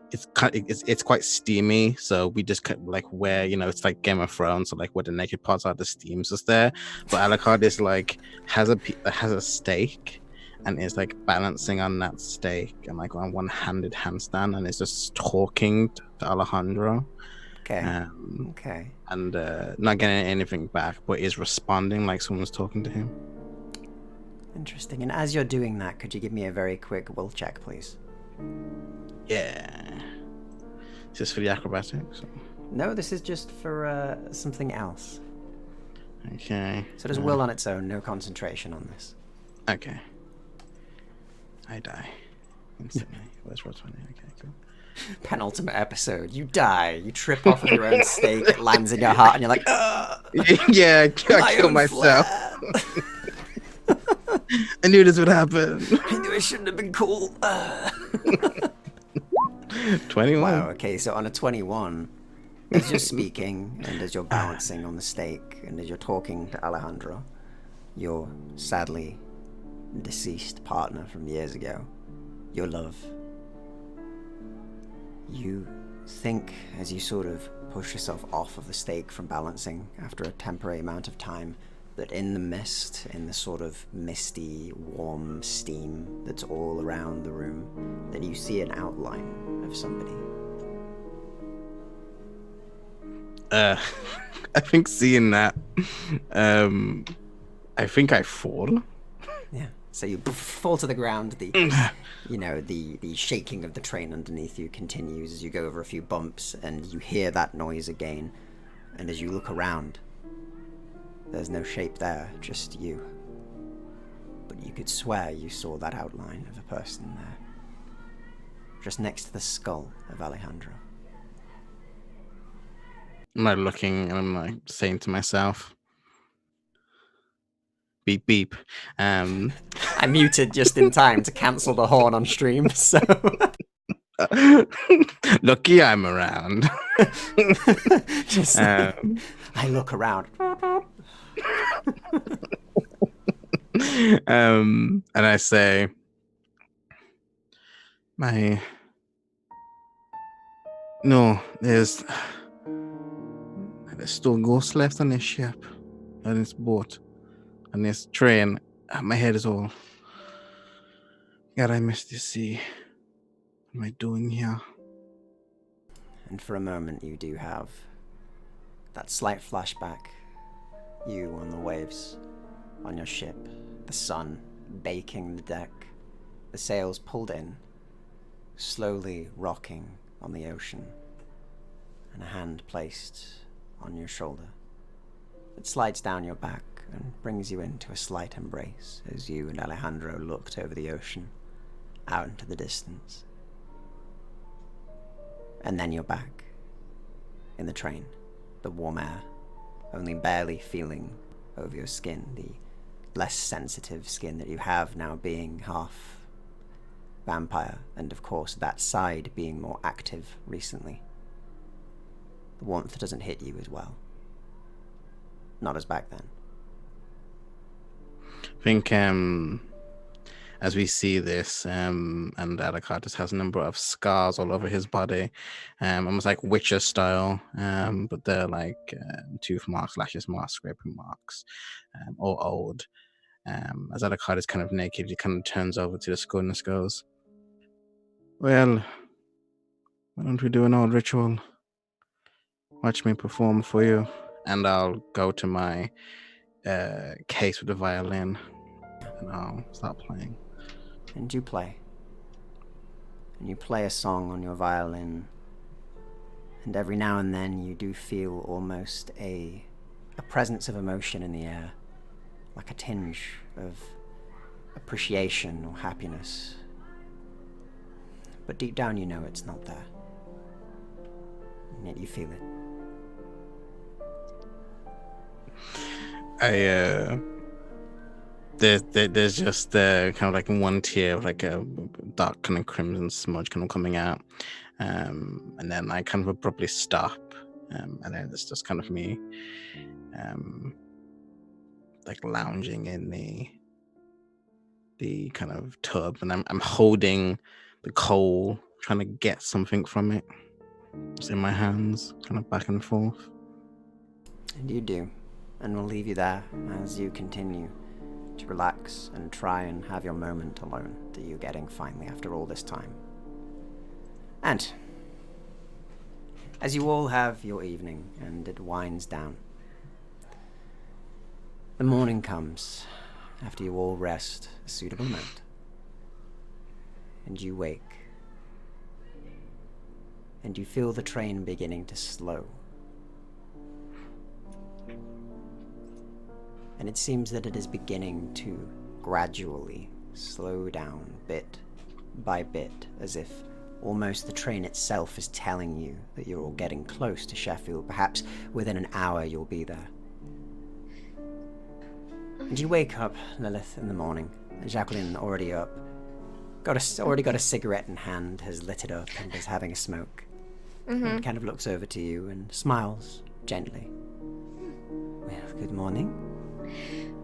it's quite steamy, so we just like where, you know, it's like Game of Thrones, so like where the naked parts are, the steam's just there. But Alucard is like has a stake and is like balancing on that stake and like on one-handed handstand, and is just talking to Alejandro. Okay. And not getting anything back, but is responding like someone's talking to him. Interesting. And as you're doing that, could you give me a very quick will check, please? Yeah. Is this for the acrobatics? No, this is just for something else. Okay. So there's will on its own, no concentration on this. Okay. I die instantly. Where's roll 20? Okay, cool. Penultimate episode. You die. You trip off of your own stake. It lands in your heart, and you're like, ugh. Yeah, I killed myself. I knew this would happen. I knew it shouldn't have been cool. 21. Wow, okay, so on a 21, as you're speaking, and as you're balancing on the stake, and as you're talking to Alejandro, your sadly deceased partner from years ago, your love, you think, as you sort of push yourself off of the stake from balancing after a temporary amount of time, that in the mist, in the sort of misty, warm steam that's all around the room, that you see an outline of somebody. I think seeing that, I think I fall. Yeah. So you fall to the ground. The shaking of the train underneath you continues as you go over a few bumps, and you hear that noise again. And as you look around, there's no shape there, just you. But you could swear you saw that outline of a person there, just next to the skull of Alejandro. I'm like looking and I'm like saying to myself, beep beep. I muted just in time to cancel the horn on stream, so lucky I'm around. just I look around. And I say, my No, there's still ghosts left on this ship, on this boat, on this train. My head is all. God, I miss this sea. What am I doing here? And for a moment, you do have that slight flashback. You on the waves, on your ship, the sun baking the deck, the sails pulled in, slowly rocking on the ocean, and a hand placed on your shoulder. It slides down your back and brings you into a slight embrace as you and Alejandro looked over the ocean, out into the distance. And then you're back in the train, the warm air, only barely feeling over your skin, the less sensitive skin that you have now being half vampire, and of course that side being more active recently. The warmth doesn't hit you as well. Not as back then. I think as we see this, and Alucard just has a number of scars all over his body, almost like Witcher style, but they're like tooth marks, lashes marks, scraping marks, all old. As Alucard is kind of naked, he kind of turns over to the skull and goes, "Well, why don't we do an old ritual? Watch me perform for you." And I'll go to my case with the violin, and I'll start playing. And you play. And you play a song on your violin. And every now and then you do feel almost a presence of emotion in the air. Like a tinge of appreciation or happiness. But deep down you know it's not there. And yet you feel it. There's just kind of like one tear of like a dark kind of crimson smudge kind of coming out, and then I kind of abruptly stop, and then it's just kind of me like lounging in the kind of tub, and I'm holding the coal, trying to get something from it. It's in my hands, kind of back and forth. And you do. And we'll leave you there as you continue to relax and try and have your moment alone that you're getting finally after all this time. And as you all have your evening and it winds down, the morning comes after you all rest a suitable amount, and you wake, and you feel the train beginning to slow. And it seems that it is beginning to gradually slow down bit by bit, as if almost the train itself is telling you that you're all getting close to Sheffield. Perhaps within an hour you'll be there. And you wake up, Lilith, in the morning, and Jacqueline already up. Already got a cigarette in hand, has lit it up and is having a smoke. And kind of looks over to you and smiles gently. Well, good morning.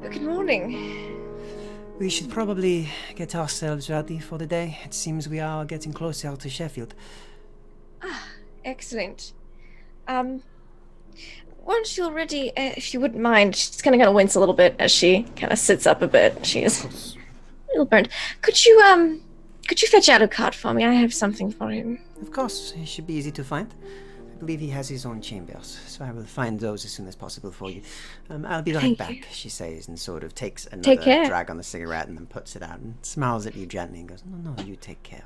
Good morning. We should probably get ourselves ready for the day. It seems we are getting closer to Sheffield. Ah, excellent. Once you're ready, if you wouldn't mind, she's gonna kind of wince a little bit as she kind of sits up a bit. She is a little burned. Could you fetch Alucard for me? I have something for him. Of course, he should be easy to find. I believe he has his own chambers, so I will find those as soon as possible for you. I'll be right Thank back, you. she says, and sort of takes Take another care. drag on the cigarette and then puts it out and smiles at you gently and goes, No, you take care.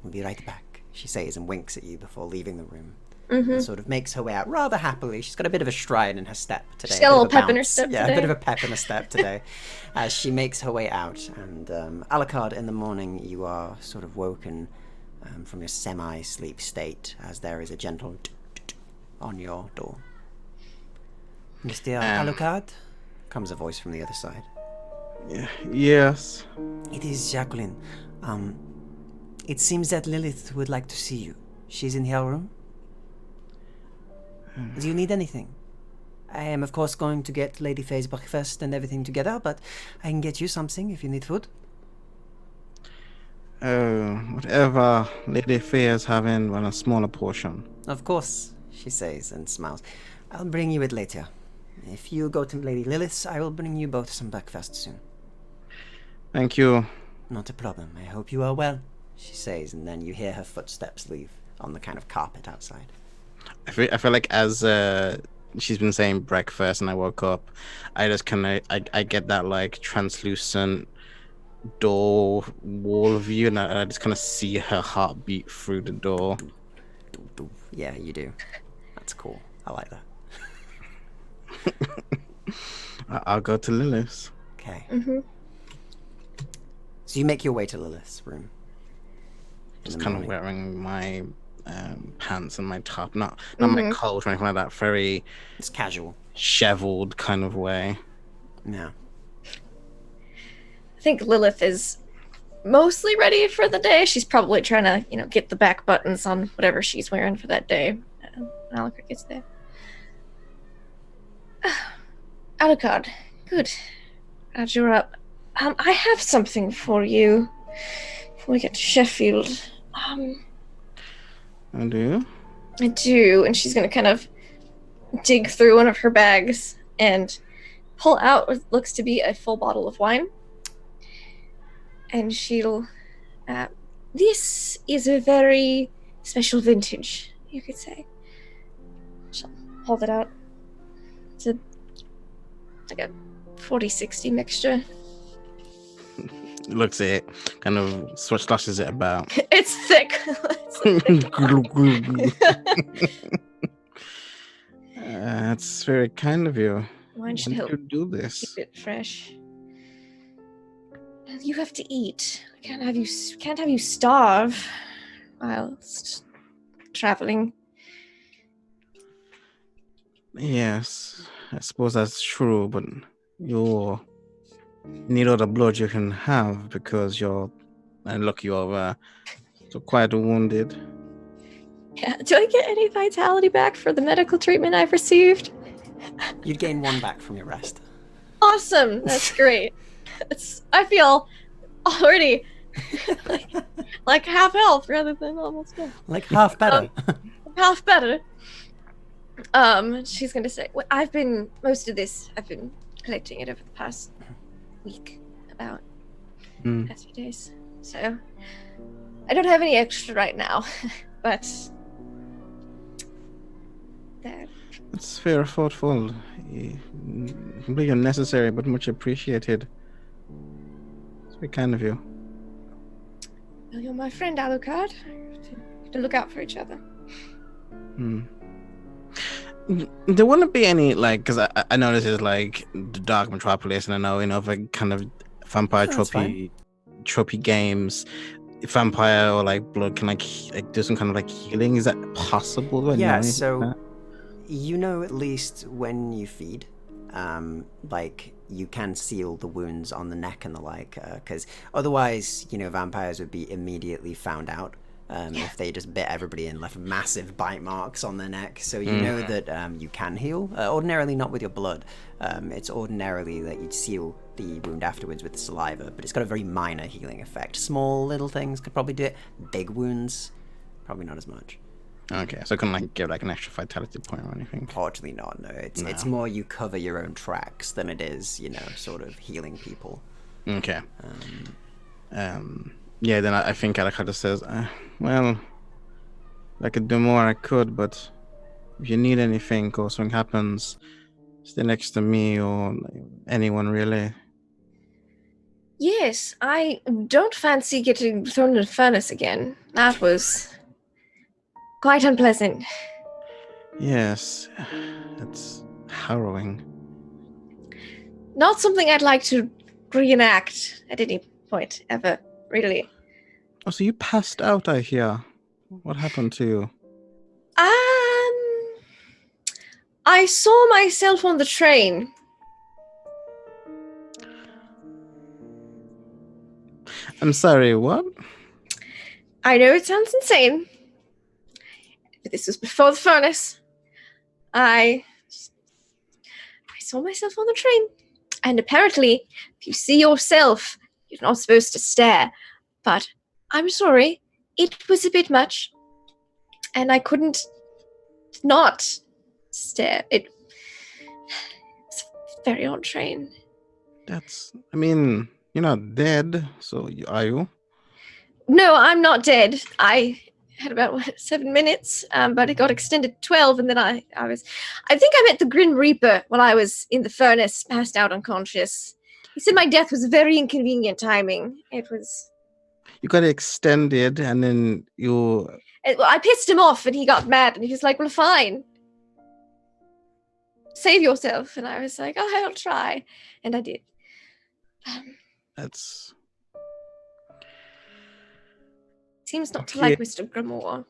We'll be right back, she says, and winks at you before leaving the room. And sort of makes her way out rather happily. She's got a bit of a stride in her step today. She's got a little bit of pep in her bounce. step Yeah, today. a bit of a pep in her step today. As she makes her way out. And Alucard, in the morning, you are sort of woken from your semi-sleep state as there is a gentle on your door. Mr. Alucard? Comes a voice from the other side. Yes. It is Jacqueline. It seems that Lilith would like to see you. She's in her room. Do you need anything? I am, of course, going to get Lady Faye's breakfast and everything together, but I can get you something if you need food. Whatever Lady Fair is having, well, a smaller portion. Of course, she says and smiles. I'll bring you it later. If you go to Lady Lilith's, I will bring you both some breakfast soon. Thank you. Not a problem. I hope you are well, she says, and then you hear her footsteps leave on the kind of carpet outside. I feel like as she's been saying breakfast and I woke up, I just kind of I get that like translucent door wall view, and I just kind of see her heartbeat through the door. Yeah, you do. That's cool. I like that. I'll go to Lilith's. Okay. Mm-hmm. So you make your way to Lilith's room. Just kind of wearing my pants and my top, not my coat or anything like that. Very It's casual. Shoveled kind of way. Yeah. I think Lilith is mostly ready for the day. She's probably trying to, get the back buttons on whatever she's wearing for that day. Alucard gets there. Alucard, good. Glad you're up. I have something for you before we get to Sheffield. Oh, do you? I do, and she's gonna kind of dig through one of her bags and pull out what looks to be a full bottle of wine. And she'll... this is a very special vintage, you could say. She'll hold it out. It's like a 40-60 mixture. Looks at it, kind of slashes it about. It's thick. That's very kind of you. Wine should Why help did you do this? keep it fresh. You have to eat. I can't have you starve whilst traveling. Yes, I suppose that's true, but you need all the blood you can have because you're, and look you over, so quite wounded. Yeah. Do I get any vitality back for the medical treatment I've received? You'd gain 1 back from your rest. Awesome. That's great. I feel already like half health rather than almost dead. Like half better. Half better. She's gonna say, most of this, I've been collecting it over the past week, about past few days. So, I don't have any extra right now, but there. It's very thoughtful. Completely unnecessary, but much appreciated. It's very kind of you. Well, you're my friend, Alucard. We have to look out for each other. There wouldn't be any, like, because I know this is like the Dark Metropolis, and I know, for kind of vampire tropey games, vampire or like blood can like do some kind of like healing. Is that possible? Yeah, so you know at least when you feed, like you can seal the wounds on the neck and the like, because otherwise, vampires would be immediately found out. If they just bit everybody and left massive bite marks on their neck. So you know that you can heal. Ordinarily not with your blood. It's ordinarily that you'd seal the wound afterwards with the saliva, but it's got a very minor healing effect. Small little things could probably do it. Big wounds, probably not as much. Okay, so it couldn't like give like an extra vitality point or anything? Unfortunately not, no. It's more you cover your own tracks than it is, sort of healing people. Okay. Yeah, then I think Alucard just says, well, I could do more, I could, but if you need anything or something happens, stay next to me or anyone really. Yes, I don't fancy getting thrown in the furnace again. That was quite unpleasant. Yes, it's harrowing. Not something I'd like to reenact at any point, ever, really. Oh, so you passed out, I hear. What happened to you? I saw myself on the train. I'm sorry, what? I know it sounds insane, but this was before the furnace. I saw myself on the train, and apparently, if you see yourself, you're not supposed to stare, but I'm sorry. It was a bit much. And I couldn't not stare. It was a very odd train. You're not dead, so are you? No, I'm not dead. I had about 7 minutes, but it got extended to 12, and then I think I met the Grim Reaper while I was in the furnace, passed out unconscious. He said my death was very inconvenient timing. It was... You got extended, and then you... Well, I pissed him off, and he got mad, and he was like, well, fine. Save yourself. And I was like, oh, I'll try. And I did. That's... Seems not to Okay. like Mr. Grimoire.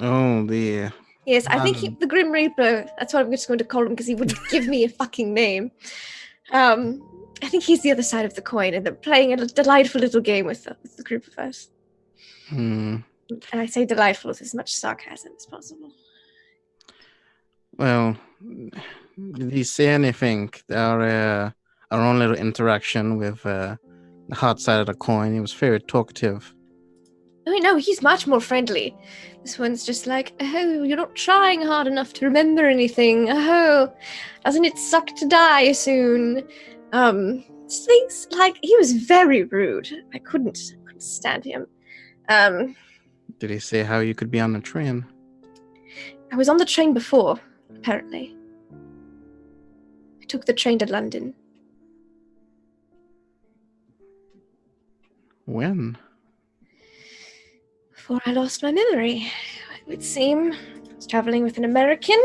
Oh, the... Yes, I think the Grim Reaper, that's what I'm just going to call him because he wouldn't give me a fucking name. I think he's the other side of the coin, and they're playing a delightful little game with the group of us. Hmm. And I say delightful with as much sarcasm as possible. Well, did he say anything? Our own little interaction with the hot side of the coin. He was very talkative. Oh, no, he's much more friendly. This one's just like, oh, you're not trying hard enough to remember anything. Oh, doesn't it suck to die soon? Things like, he was very rude. I couldn't stand him. Did he say how you could be on the train? I was on the train before, apparently. I took the train to London. When? Before I lost my memory, it would seem. I was traveling with an American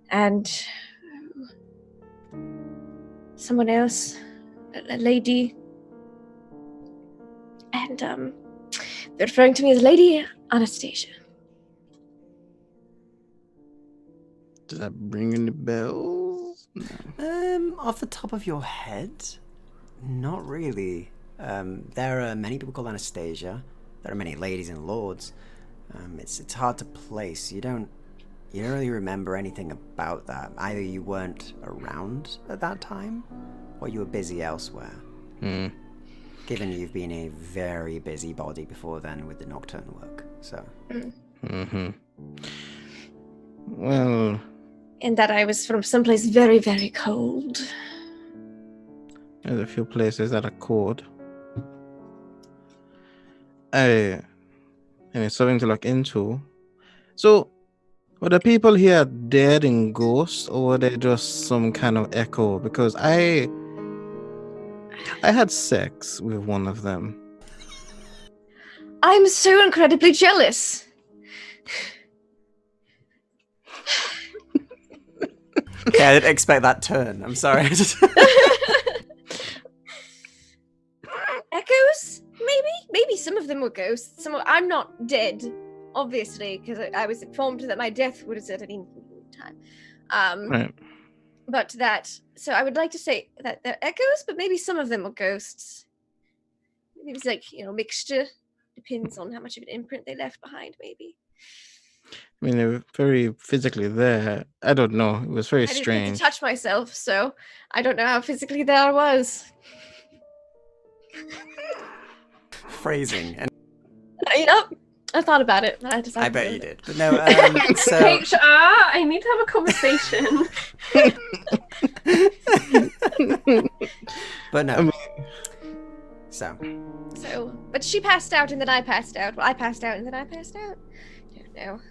and someone else, a lady, and they're referring to me as Lady Anastasia. Does that ring any bells? No. Off the top of your head, not really. There are many people called Anastasia. There are many ladies and lords. It's hard to place. You don't really remember anything about that. Either you weren't around at that time, or you were busy elsewhere. Given you've been a very busy body before then with the nocturne work, so. Mm-hmm. Well. And that I was from someplace very, very cold. There's a few places that are cold. And it's something to look into. So, were the people here dead in ghosts, or were they just some kind of echo? Because I had sex with one of them. I'm so incredibly jealous. Okay, I didn't expect that turn. I'm sorry. Echoes? Maybe some of them were ghosts. I'm not dead, obviously, because I was informed that my death was at an inconvenient time. Right. But so I would like to say that they're echoes, but maybe some of them are ghosts. Maybe it's like, mixture. Depends on how much of an imprint they left behind, maybe. I mean, they were very physically there. I don't know. It was very I didn't get strange. to touch myself, so I don't know how physically there I was. Phrasing. And Yep, I thought about it. But I decided. I bet to you do it. did. But no, so... HR, I need to have a conversation. But no. I mean- So, but she passed out and then I passed out. Well, I passed out and then I passed out. Don't know.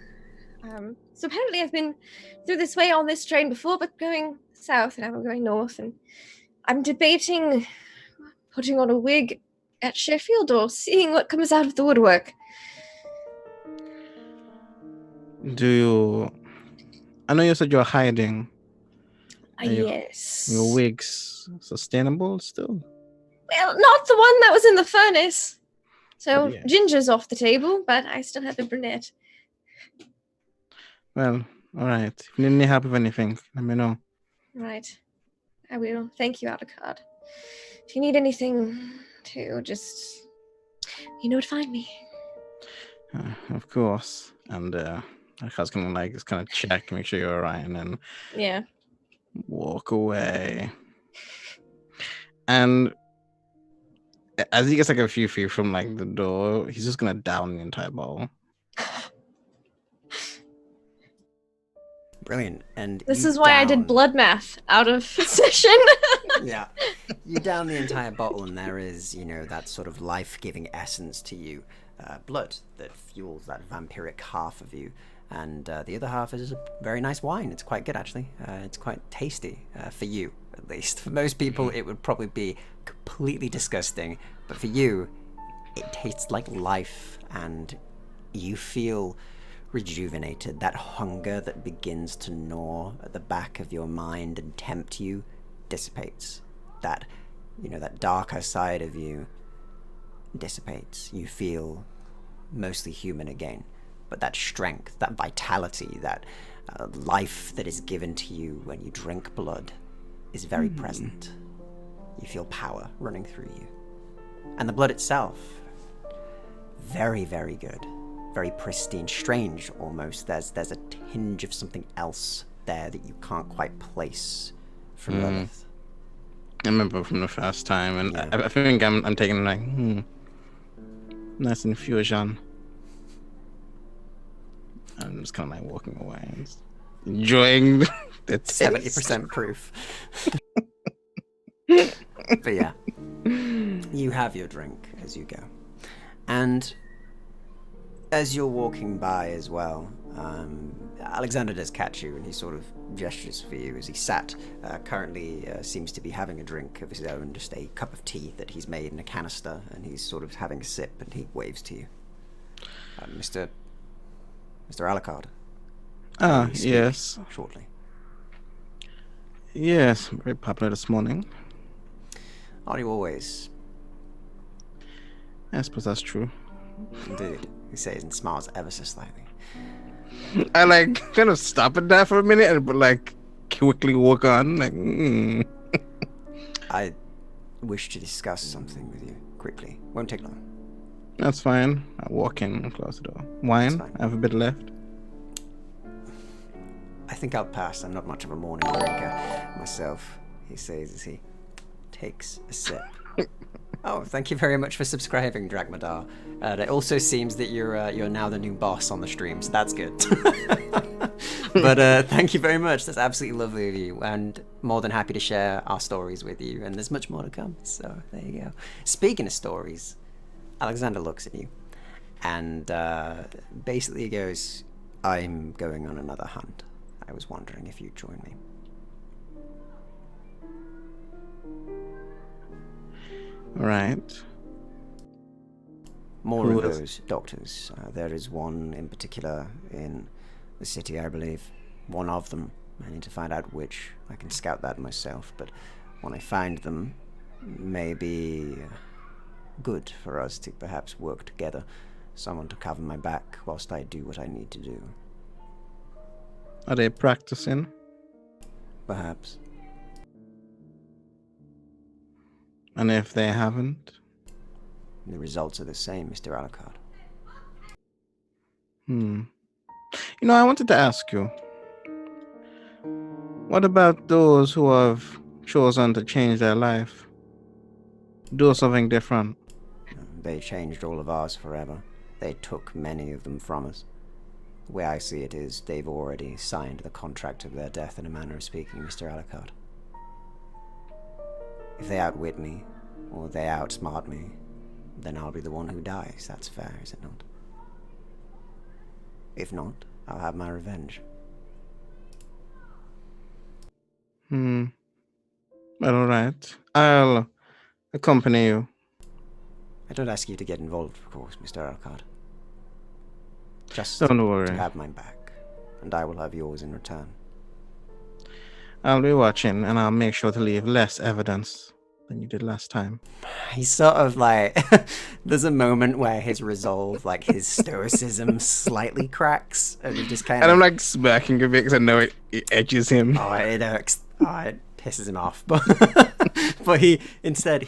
So apparently I've been through this way on this train before, but going south, and now I'm going north, and I'm debating putting on a wig at Sheffield or seeing what comes out of the woodwork. I know you said you're hiding. Yes. Your wig's sustainable still? Well, not the one that was in the furnace. So But yeah. Ginger's off the table, but I still have the brunette. Well, all right. If you need any help with anything, let me know. Right. I will. Thank you, Alucard. If you need anything to just... You know where to find me. Of course. And I was gonna just kind of check, make sure you're all right, and then Yeah. walk away. And as he gets like a few feet from like the door, he's just gonna down the entire bottle. Brilliant. And This you is why I did down- blood math out of session. Yeah. You down the entire bottle, and there is, that sort of life-giving essence to you. Blood that fuels that vampiric half of you. And the other half is a very nice wine. It's quite good, actually. It's quite tasty, for you, at least. For most people, it would probably be completely disgusting. But for you, it tastes like life, and you feel rejuvenated. That hunger that begins to gnaw at the back of your mind and tempt you dissipates. That darker side of you dissipates. You feel mostly human again. But that strength, that vitality, that life that is given to you when you drink blood is very present. You feel power running through you. And the blood itself, very, very good. Very pristine, strange almost. There's a tinge of something else there that you can't quite place from Lilith. I remember from the first time, and Yeah. I think I'm taking like, nice infusion. I'm just kind of like walking away and just enjoying the taste. 70% proof. But yeah, you have your drink as you go. And as you're walking by as well, Alexander does catch you, and he sort of gestures for you as he sat. Currently seems to be having a drink of his own, just a cup of tea that he's made in a canister, and he's sort of having a sip, and he waves to you. Mr. Alucard. Ah, Will you speak yes. Shortly. Yes, very popular this morning. Are you always? I suppose that's true. Indeed. He says and smiles ever so slightly. I like kind of stop at that for a minute and but like quickly walk on. Like, I wish to discuss something with you quickly. Won't take long. That's fine. I walk in and close the door. Wine? fine. I have a bit left. I think I'll pass. I'm not much of a morning drinker myself, he says as he takes a sip. Oh, thank you very much for subscribing, Dragmadar. It also seems that you're now the new boss on the stream, so that's good. But thank you very much. That's absolutely lovely of you, and more than happy to share our stories with you. And there's much more to come. So there you go. Speaking of stories, Alexander looks at you, and basically goes, "I'm going on another hunt. I was wondering if you'd join me." Right. More Who of is- those doctors. There is one in particular in the city, I believe. One of them. I need to find out which. I can scout that myself, but when I find them, may be good for us to perhaps work together. Someone to cover my back whilst I do what I need to do. Are they practicing? Perhaps. And if they haven't? The results are the same, Mr. Alucard. I wanted to ask you. What about those who have chosen to change their life? Do something different? They changed all of ours forever. They took many of them from us. The way I see it is, they've already signed the contract of their death in a manner of speaking, Mr. Alucard. If they outwit me, or they outsmart me, then I'll be the one who dies. That's fair, is it not? If not, I'll have my revenge. Well, alright. I'll accompany you. I don't ask you to get involved, of course, Mr. Alucard. Just Don't worry. to have my back, and I will have yours in return. I'll be watching, and I'll make sure to leave less evidence than you did last time. He's sort of like, there's a moment where his resolve, like his stoicism slightly cracks, and he just kind And of... I'm like smirking a bit because I know it edges him. Oh, it irks. Oh, it pisses him off. But but he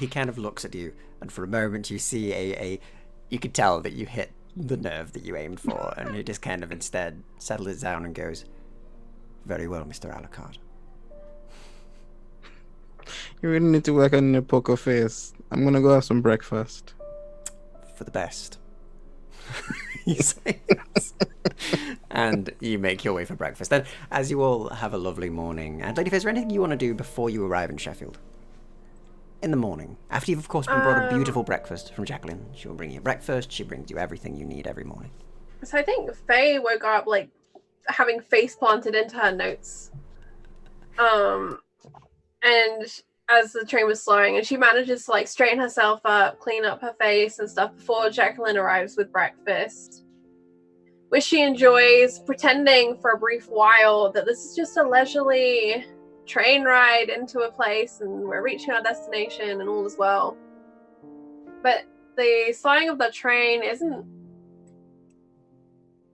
kind of looks at you, and for a moment you see you could tell that you hit the nerve that you aimed for, and he just kind of instead settles it down and goes, "Very well, Mr. Alucard." You really need to work on your poker face. I'm gonna go have some breakfast. For the best. You say yes. And you make your way for breakfast. Then, as you all have a lovely morning, and Lady, is there anything you want to do before you arrive in Sheffield? In the morning, after you've of course been brought a beautiful breakfast from Jacqueline. She'll bring you breakfast. She brings you everything you need every morning. So I think Faye woke up like having face planted into her notes. And as the train was slowing, and she manages to like straighten herself up, clean up her face and stuff before Jacqueline arrives with breakfast, which she enjoys, pretending for a brief while that this is just a leisurely train ride into a place and we're reaching our destination and all is well. But the slowing of the train isn't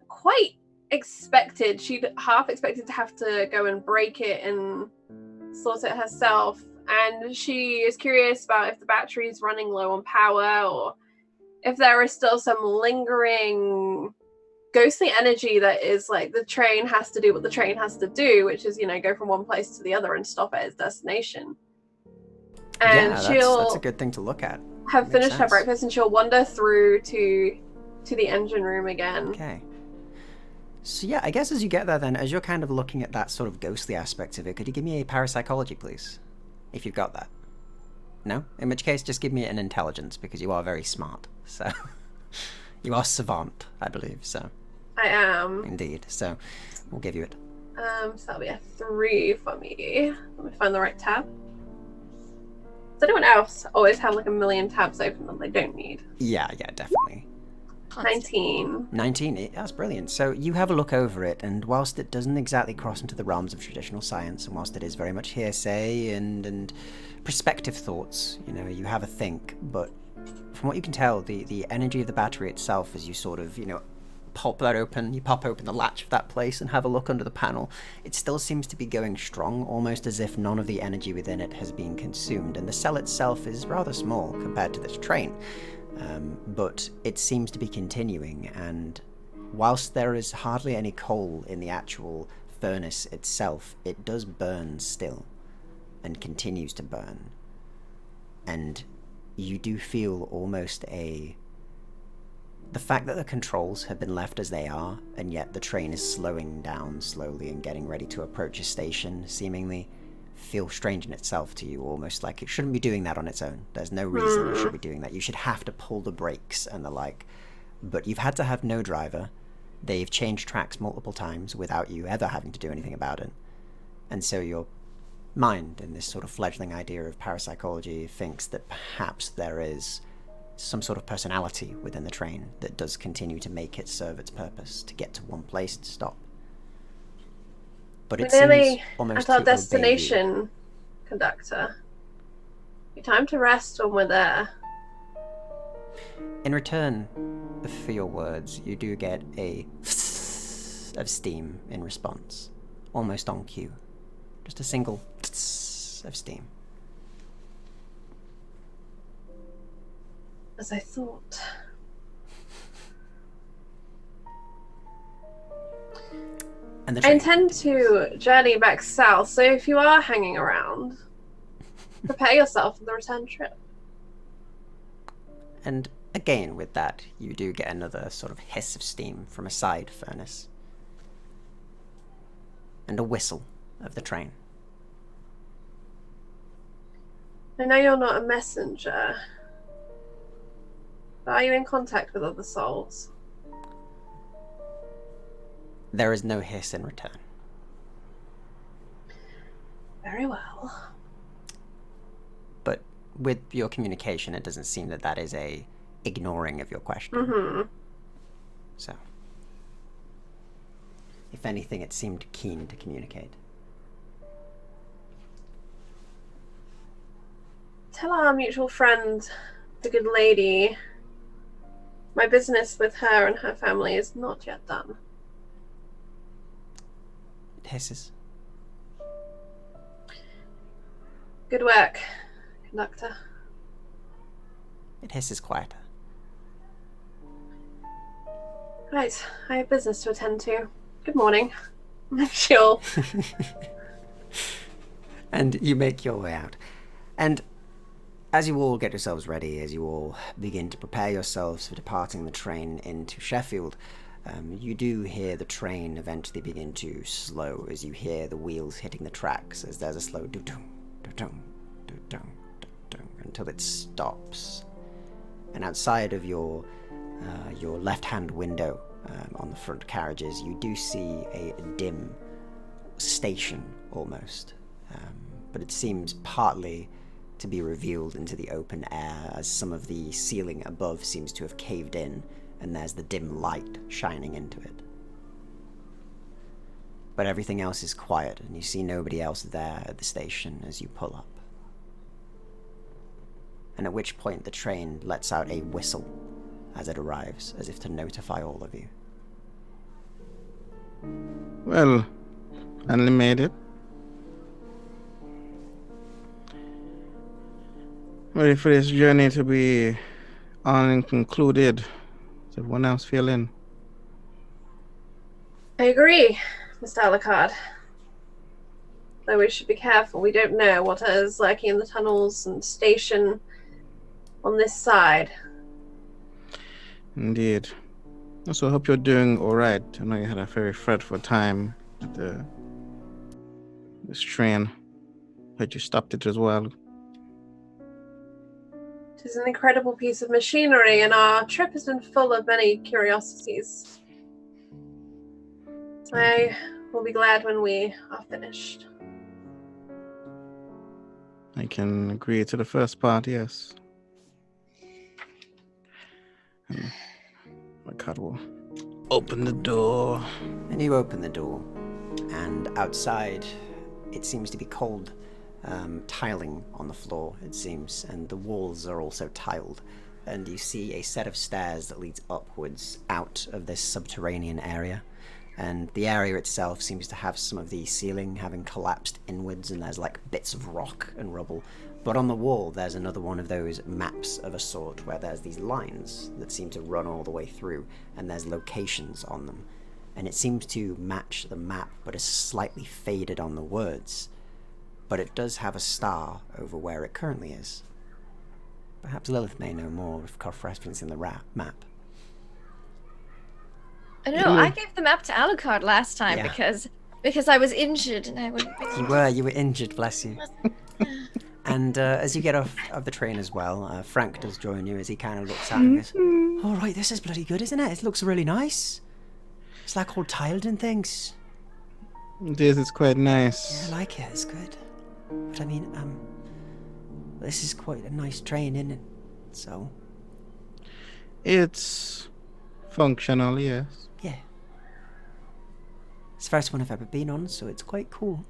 quite expected. She'd half expected to have to go and break it and sort it herself, and she is curious about if the battery is running low on power or if there is still some lingering ghostly energy that is like the train has to do what the train has to do, which is, you know, go from one place to the other and stop at its destination. And yeah, that's a good thing to look at. Have finished her breakfast and she'll wander through to the engine room again. Okay. So yeah, I guess as you get there then, as you're kind of looking at that sort of ghostly aspect of it, could you give me a parapsychology, please? If you've got that. No? In which case, just give me an intelligence, because you are very smart. So, you are savant, I believe, so. I am. Indeed, so we'll give you it. So that'll be a 3 for me. Let me find the right tab. Does anyone else always have like a million tabs open that they don't need? Yeah, definitely. 19. 19, that's brilliant. So you have a look over it, and whilst it doesn't exactly cross into the realms of traditional science, and whilst it is very much hearsay and prospective thoughts, you know, you have a think, but from what you can tell, the energy of the battery itself, as you sort of, you know, pop open the latch of that place and have a look under the panel, it still seems to be going strong, almost as if none of the energy within it has been consumed, and the cell itself is rather small compared to this train. But it seems to be continuing, and whilst there is hardly any coal in the actual furnace itself, it does burn still, and continues to burn. And you do feel almost the fact that the controls have been left as they are, and yet the train is slowing down slowly and getting ready to approach a station, seemingly feel strange in itself to you, almost like it shouldn't be doing that on its own. There's no reason it should be doing that. You should have to pull the brakes and the like. But you've had to have no driver. They've changed tracks multiple times without you ever having to do anything about it. And so your mind, in this sort of fledgling idea of parapsychology, thinks that perhaps there is some sort of personality within the train that does continue to make it serve its purpose, to get to one place to stop. But it seems almost at our destination, conductor. Your time to rest when we're there. In return for your words, you do get a of steam in response, almost on cue. Just a single of steam. As I thought. And I intend to journey back south, so if you are hanging around, prepare yourself for the return trip. And again, with that, you do get another sort of hiss of steam from a side furnace. And a whistle of the train. I know you're not a messenger, but are you in contact with other souls? There is no hiss in return. Very well. But with your communication, it doesn't seem that that is a ignoring of your question. Mm-hmm. So, if anything, it seemed keen to communicate. Tell our mutual friend, the good lady, my business with her and her family is not yet done. It hisses. Good work, conductor. It hisses quieter. Right, I have business to attend to. Good morning. She'll... And you make your way out. And as you all get yourselves ready, as you all begin to prepare yourselves for departing the train into Sheffield, you do hear the train eventually begin to slow as you hear the wheels hitting the tracks as there's a slow do-dum, do-dum, do-dum, do-dum, until it stops. And outside of your left-hand window on the front carriages, you do see a dim station almost, but it seems partly to be revealed into the open air as some of the ceiling above seems to have caved in and there's the dim light shining into it. But everything else is quiet and you see nobody else there at the station as you pull up. And at which point the train lets out a whistle as it arrives, as if to notify all of you. Well, finally made it. Ready for this journey to be on and concluded. Is everyone else feeling? I agree, Mr. Alucard. Though we should be careful. We don't know what is lurking in the tunnels and station on this side. Indeed. Also, I hope you're doing all right. I know you had a very fretful time at this train. But you stopped it as well. It is an incredible piece of machinery, and our trip has been full of many curiosities. I will be glad when we are finished. I can agree to the first part, yes. My cat will open the door. And you open the door, and outside it seems to be cold. Tiling on the floor, it seems, and the walls are also tiled. And you see a set of stairs that leads upwards out of this subterranean area. And the area itself seems to have some of the ceiling having collapsed inwards, and there's like bits of rock and rubble. But on the wall, there's another one of those maps of a sort where there's these lines that seem to run all the way through, and there's locations on them. And it seems to match the map, but is slightly faded on the words. But it does have a star over where it currently is. Perhaps Lilith may know more with cross-referencing the map. I don't know. I gave the map to Alucard last time because I was injured and I would. You were injured, bless you. And as you get off of the train as well, Frank does join you as he kind of looks at it and goes, "All right, this is bloody good, isn't it? It looks really nice. It's like all tiled and things." It is. It's quite nice. Yeah, I like it. It's good. But I mean, this is quite a nice train, isn't it? So. It's functional, yes. Yeah. It's the first one I've ever been on, so it's quite cool.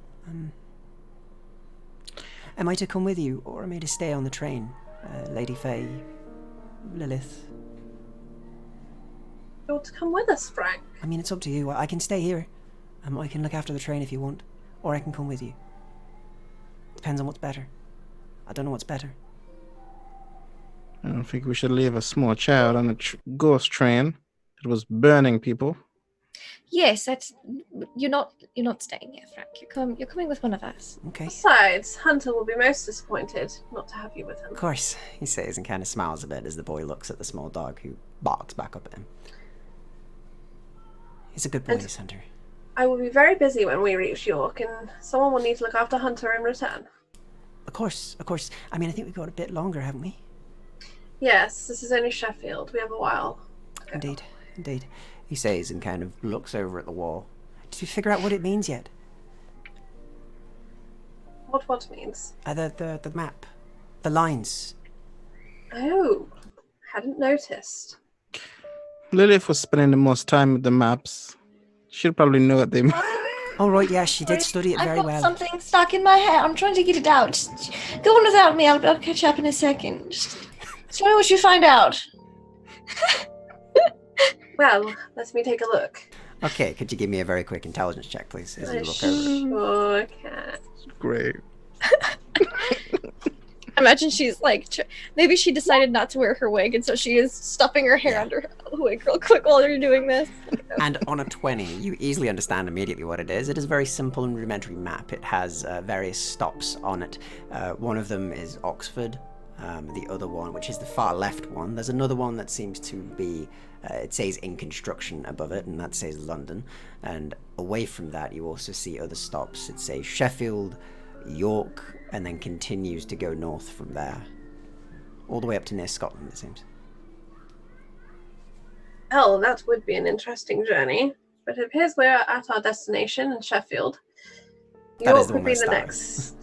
Am I to come with you, or am I to stay on the train? Lady Faye, Lilith. You want to come with us, Frank? I mean, it's up to you. I can stay here. I can look after the train if you want, or I can come with you. Depends on what's better. I don't know what's better. I don't think we should leave a small child on a ghost train. It was burning people. Yes, that's you're not staying here, Frank. You're coming with one of us. Okay. Besides, Hunter will be most disappointed not to have you with him. Of course, he says and kind of smiles a bit as the boy looks at the small dog who barks back up at him. He's a good boy, this Hunter. I will be very busy when we reach York, and someone will need to look after Hunter in return. Of course. I mean, I think we've got a bit longer, haven't we? Yes, this is only Sheffield. We have a while. Indeed. He says and kind of looks over at the wall. Did you figure out what it means yet? What means? The map. The lines. Oh, hadn't noticed. Lilith was spending the most time with the maps. She'll probably know what they mean. Oh, right, yeah, she did study it very well. I've got something stuck in my hair. I'm trying to get it out. Just go on without me. I'll catch up in a second. Just tell me what you find out. Well, let me take a look. Okay, could you give me a very quick intelligence check, please, as you look over it? Sure can. Great. imagine she's like, maybe she decided not to wear her wig, and so she is stuffing her hair under her wig real quick while you're doing this. And on a 20, you easily understand immediately what it is. It is a very simple and rudimentary map. It has various stops on it. One of them is Oxford. The other one, which is the far left one, there's another one that seems to be, it says in construction above it, and that says London. And away from that, you also see other stops. It says Sheffield, York, and then continues to go north from there. All the way up to near Scotland, it seems. Well, that would be an interesting journey. But it appears we're at our destination in Sheffield. York would be the next.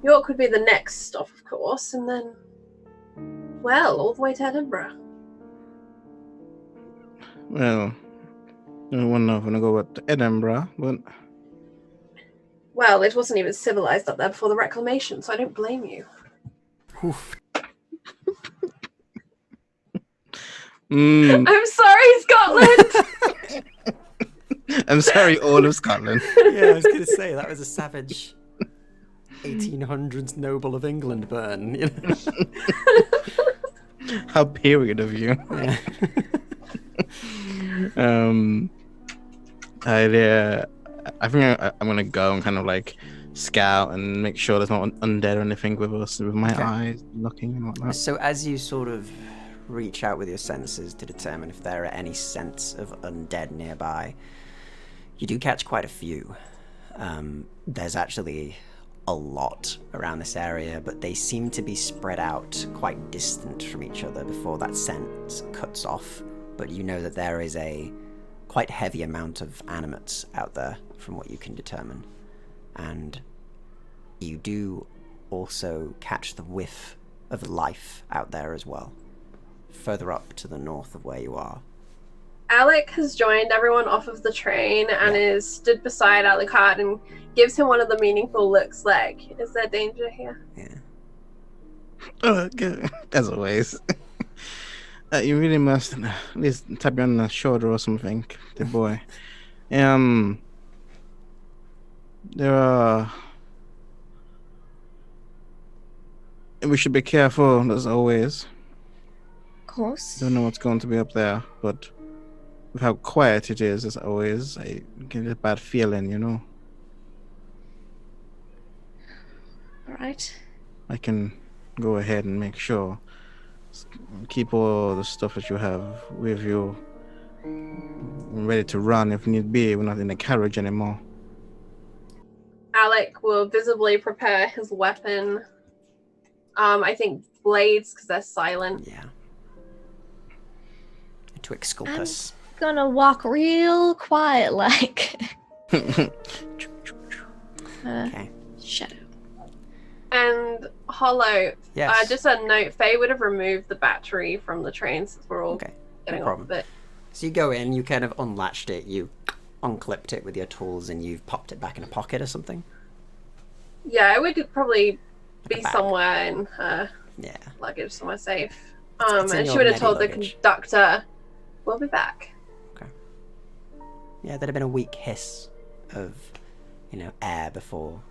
York would be the next stop, of course, and then, well, all the way to Edinburgh. Well, I don't know if I'm gonna go to Edinburgh, but Well, it wasn't even civilized up there before the Reclamation, so I don't blame you. Oof. I'm sorry, Scotland! I'm sorry, all of Scotland. Yeah, I was going to say, that was a savage 1800s noble of England burn. You know? How period of you. Yeah. I think I'm gonna go and kind of like scout and make sure there's not undead or anything with us, with my eyes looking and whatnot. So as you sort of reach out with your senses to determine if there are any scents of undead nearby, you do catch quite a few. There's actually a lot around this area, but they seem to be spread out quite distant from each other before that scent cuts off. But you know that there is a quite heavy amount of animates out there from what you can determine. And you do also catch the whiff of life out there as well, further up to the north of where you are. Alec has joined everyone off of the train and is stood beside Alucard and gives him one of the meaningful looks like, is there danger here? Yeah. Good. As always. You really must at least tap you on the shoulder or something, the boy. There are... We should be careful, as always. Of course. Don't know what's going to be up there, but with how quiet it is, as always, I get a bad feeling, you know? Alright. I can go ahead and make sure. Keep all the stuff that you have with you ready to run if need be. We're not in the carriage anymore. Alec will visibly prepare his weapon. I think blades, because they're silent. Yeah. To exculpus. I'm gonna walk real quiet like. Okay. Shadow. And Hollow, Yes. just a note, Faye would have removed the battery from the train since we're all Okay. getting No off of it. So you go in, you kind of unlatched it, you unclipped it with your tools, and you've popped it back in a pocket or something. Yeah, it would probably be Like a bag. somewhere in her Yeah. luggage, somewhere safe. It's in And she your would have medi told the luggage. conductor, we'll be back. Yeah, there'd have been a weak hiss of, air before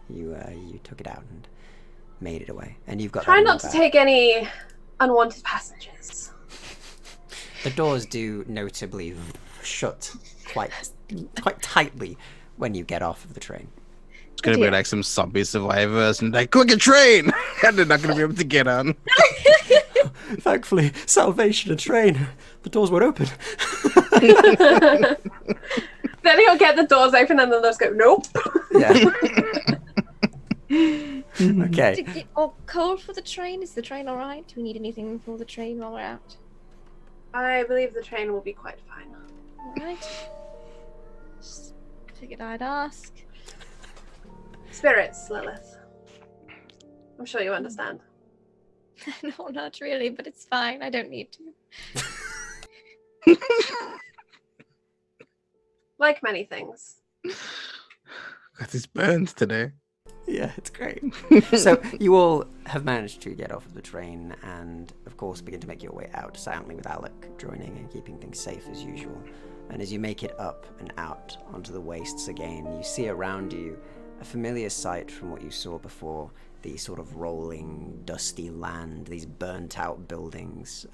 you took it out and made it away. And you've got Try that in not your to bag. take any unwanted passengers. The doors do notably shut quite tightly when you get off of the train. It's gonna be like some zombie survivors and like, quick, a train! And they're not gonna be able to get on. Thankfully, salvation, a train. The doors were open. Then he'll get the doors open and then they'll just go, nope. Yeah. Okay. Code for the train? Is the train alright? Do we need anything for the train while we're out? I believe the train will be quite fine. Alright. Just figured I'd ask. Spirits, Lilith. I'm sure you understand. No, not really, but it's fine. I don't need to. Like many things. Got these burns today. Yeah, it's great. So you all have managed to get off of the train and, of course, begin to make your way out silently with Alec joining and keeping things safe as usual. And as you make it up and out onto the wastes again, you see around you a familiar sight from what you saw before. the sort of rolling, dusty land, these burnt-out buildings.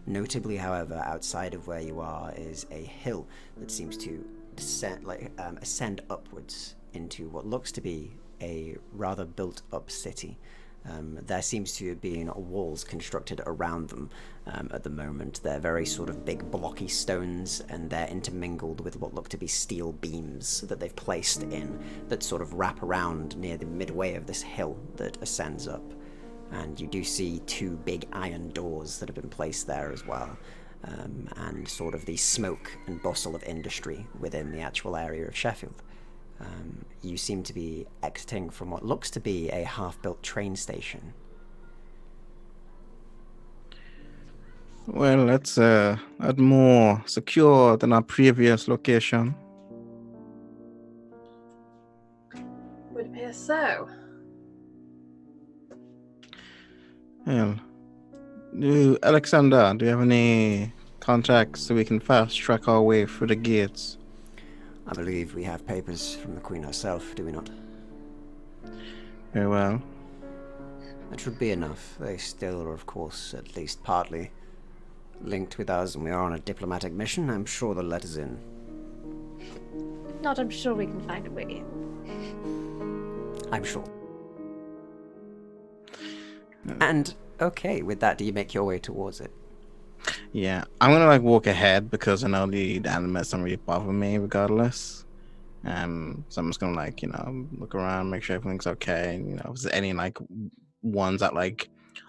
Notably, however, outside of where you are is a hill that seems to ascend upwards into what looks to be a rather built-up city. There seems to have been walls constructed around them at the moment. They're very sort of big blocky stones, and they're intermingled with what look to be steel beams that they've placed in that sort of wrap around near the midway of this hill that ascends up. And you do see two big iron doors that have been placed there as well, and sort of the smoke and bustle of industry within the actual area of Sheffield. You seem to be exiting from what looks to be a half-built train station. Well, that's more secure than our previous location. Would appear so. Well, Alexander, do you have any contacts so we can fast track our way through the gates? I believe we have papers from the Queen herself, do we not? Very well. That should be enough. They still are, of course, at least partly linked with us, and we are on a diplomatic mission. I'm sure they'll let us in. If not, I'm sure we can find a way. I'm sure. And, okay, with that, do you make your way towards it? Yeah, I'm gonna walk ahead because I know the animals don't really bother me regardless. So I'm just gonna look around, make sure everything's okay. And, if there's any ones that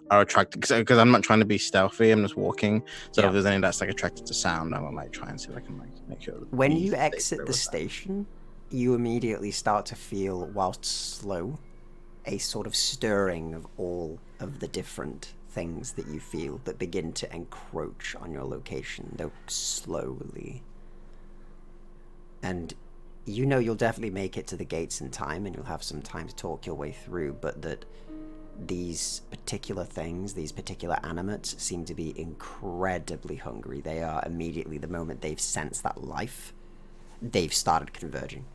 are attracted, because I'm not trying to be stealthy. I'm just walking. So if there's any that's attracted to sound, I'm gonna try and see if I can make sure. When you exit the station, you immediately start to feel, whilst slow, a sort of stirring of all of the different things that you feel that begin to encroach on your location, though slowly. And you'll definitely make it to the gates in time, and you'll have some time to talk your way through, but that these particular things, these particular animates, seem to be incredibly hungry. They are immediately, the moment they've sensed that life, they've started converging.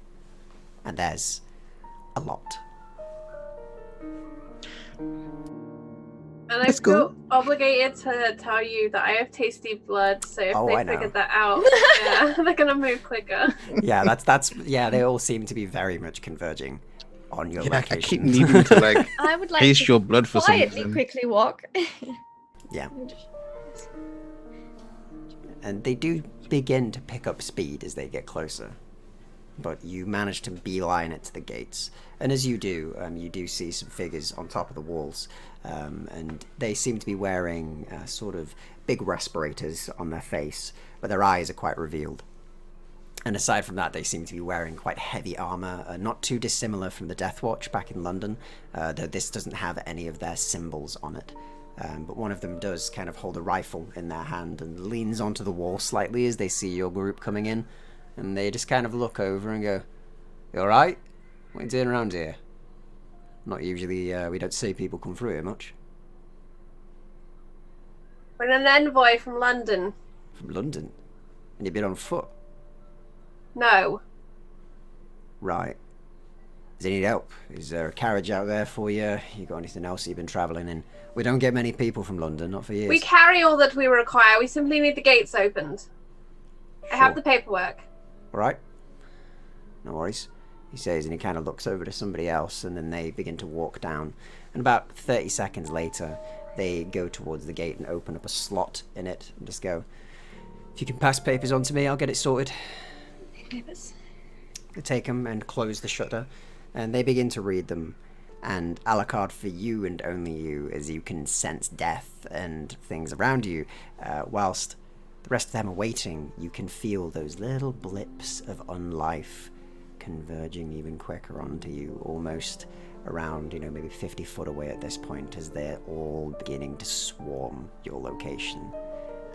And there's a lot. And I feel obligated to tell you that I have tasty blood, so if they figured that out, they're gonna move quicker. Yeah, that's they all seem to be very much converging on your location. I keep needing to I would like taste to your blood for quietly something. quickly walk. Yeah. And they do begin to pick up speed as they get closer. But you manage to beeline it to the gates. And as you do see some figures on top of the walls. And they seem to be wearing sort of big respirators on their face, but their eyes are quite revealed. And aside from that, they seem to be wearing quite heavy armor, not too dissimilar from the Death Watch back in London, though this doesn't have any of their symbols on it. But one of them does kind of hold a rifle in their hand and leans onto the wall slightly as they see your group coming in. And they just kind of look over and go, "You alright? What are you doing around here? Not usually, we don't see people come through here much." We're an envoy from London. From London? And you've been on foot? No. Right. Does he need help? Is there a carriage out there for you? You got anything else you've been travelling in? We don't get many people from London, not for years. We carry all that we require. We simply need the gates opened. Sure. I have the paperwork. Alright. No worries. He says, and he kind of looks over to somebody else, and then they begin to walk down. And about 30 seconds later, they go towards the gate and open up a slot in it and just go, "If you can pass papers on to me, I'll get it sorted." Papers. They take them and close the shutter, and they begin to read them. And a la carte for you and only you, as you can sense death and things around you, whilst the rest of them are waiting, you can feel those little blips of unlife converging even quicker onto you, almost around, maybe 50 foot away at this point, as they're all beginning to swarm your location.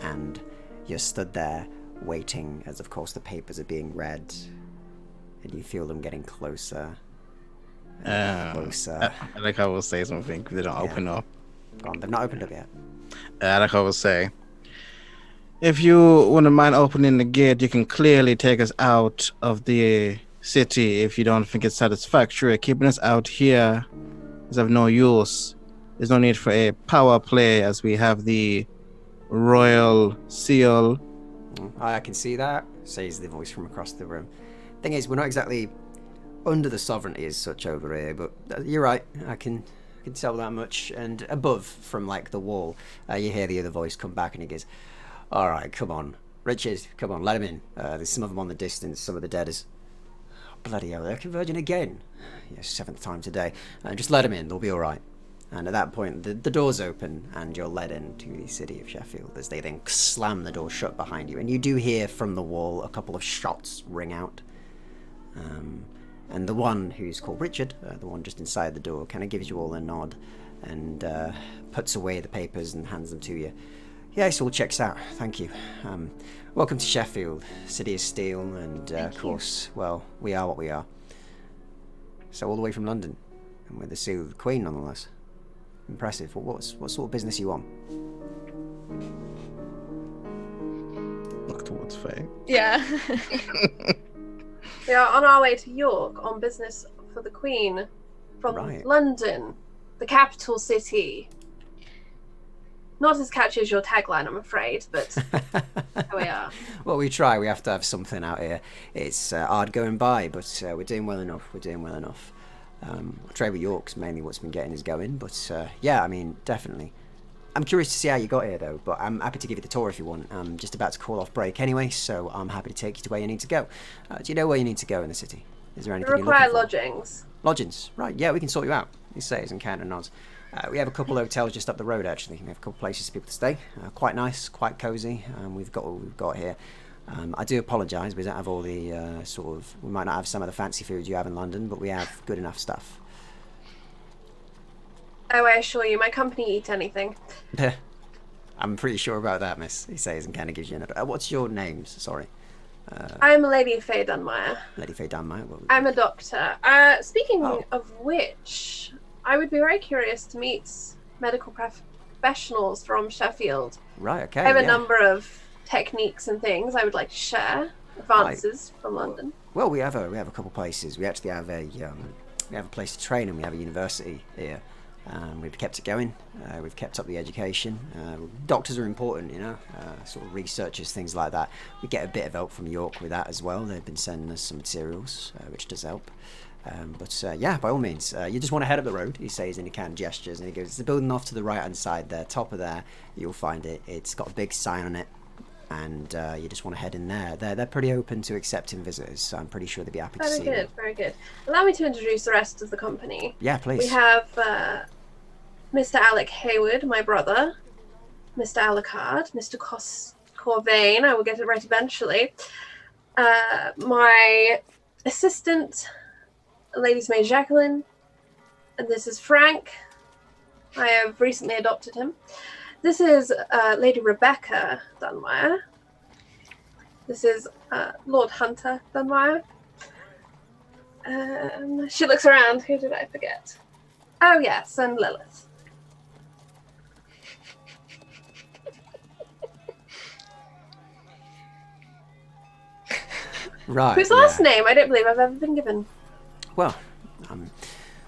And you're stood there waiting as, of course, the papers are being read, and you feel them getting closer and closer. I will say something because they don't open up. Go on, they've not opened up yet. I will say, if you wouldn't mind opening the gate, you can clearly take us out of the city if you don't think it's satisfactory. Keeping us out here is of no use. There's no need for a power play as we have the royal seal. I can see that, says the voice from across the room. Thing is, we're not exactly under the sovereignty as such over here, but you're right, I can tell that much. And above, from like the wall, you hear the other voice come back and he goes, all right, come on. Richard, come on, let him in. There's some of them on the distance, some of the deaders. Bloody hell, they're converging again. Yeah, 7th time today. Just let him in, they'll be all right. And at that point, the doors open and you're led into the city of Sheffield as they then slam the door shut behind you. And you do hear from the wall a couple of shots ring out. And the one who's called Richard, the one just inside the door, kind of gives you all a nod and puts away the papers and hands them to you. Yes, all checks out. Thank you. Welcome to Sheffield, City of Steel, and of course, well, we are what we are. So all the way from London, and with the seal of the Queen, nonetheless. Impressive. What sort of business are you on? Look towards Faye. Yeah. We are on our way to York on business for the Queen from London, the capital city. Not as catchy as your tagline, I'm afraid, but here we are. Well, we try. We have to have something out here. It's hard going by, but we're doing well enough. Trade with York's mainly what's been getting us going, but yeah, I mean, definitely. I'm curious to see how you got here, though, but I'm happy to give you the tour if you want. I'm just about to call off break anyway, so I'm happy to take you to where you need to go. Do you know where you need to go in the city? Is there anything We you're looking require for? lodgings. Lodgings, right, yeah, we can sort you out. He says and counter nods. We have a couple of hotels just up the road, actually. We have a couple of places for people to stay. Quite nice, quite cosy. We've got what we've got here. I do apologise, we don't have all the we might not have some of the fancy foods you have in London, but we have good enough stuff. Oh, I assure you, my company eat anything. I'm pretty sure about that, miss, he says and kind of gives you another. What's your name? Sorry. I'm Lady Faye Dunmire. Lady Faye Dunmire. I'm a doctor. Speaking of which, I would be very curious to meet medical professionals from Sheffield. Right, okay. I have a number of techniques and things I would like to share. Advances from London. Well, we have a couple places. We actually have a place to train, and we have a university here. We've kept it going. We've kept up the education. Doctors are important, you know, sort of researchers, things like that. We get a bit of help from York with that as well. They've been sending us some materials, which does help. Yeah, by all means, you just want to head up the road, he says, and he kind of gestures, and he goes, the building off to the right-hand side there, top of there, you'll find it. It's got a big sign on it, and you just want to head in there. They're pretty open to accepting visitors, so I'm pretty sure they'd be happy to see you. Very good. Allow me to introduce the rest of the company. Yeah, please. We have Mr. Alec Hayward, my brother, Mr. Alucard, Mr. Corvain, I will get it right eventually, my assistant, Lady's Maid Jacqueline, and this is Frank. I have recently adopted him. This is Lady Rebecca Dunmire. This is Lord Hunter Dunmire. She looks around. Who did I forget? Oh, yes, and Lilith. Right. Whose last name I don't believe I've ever been given. Well,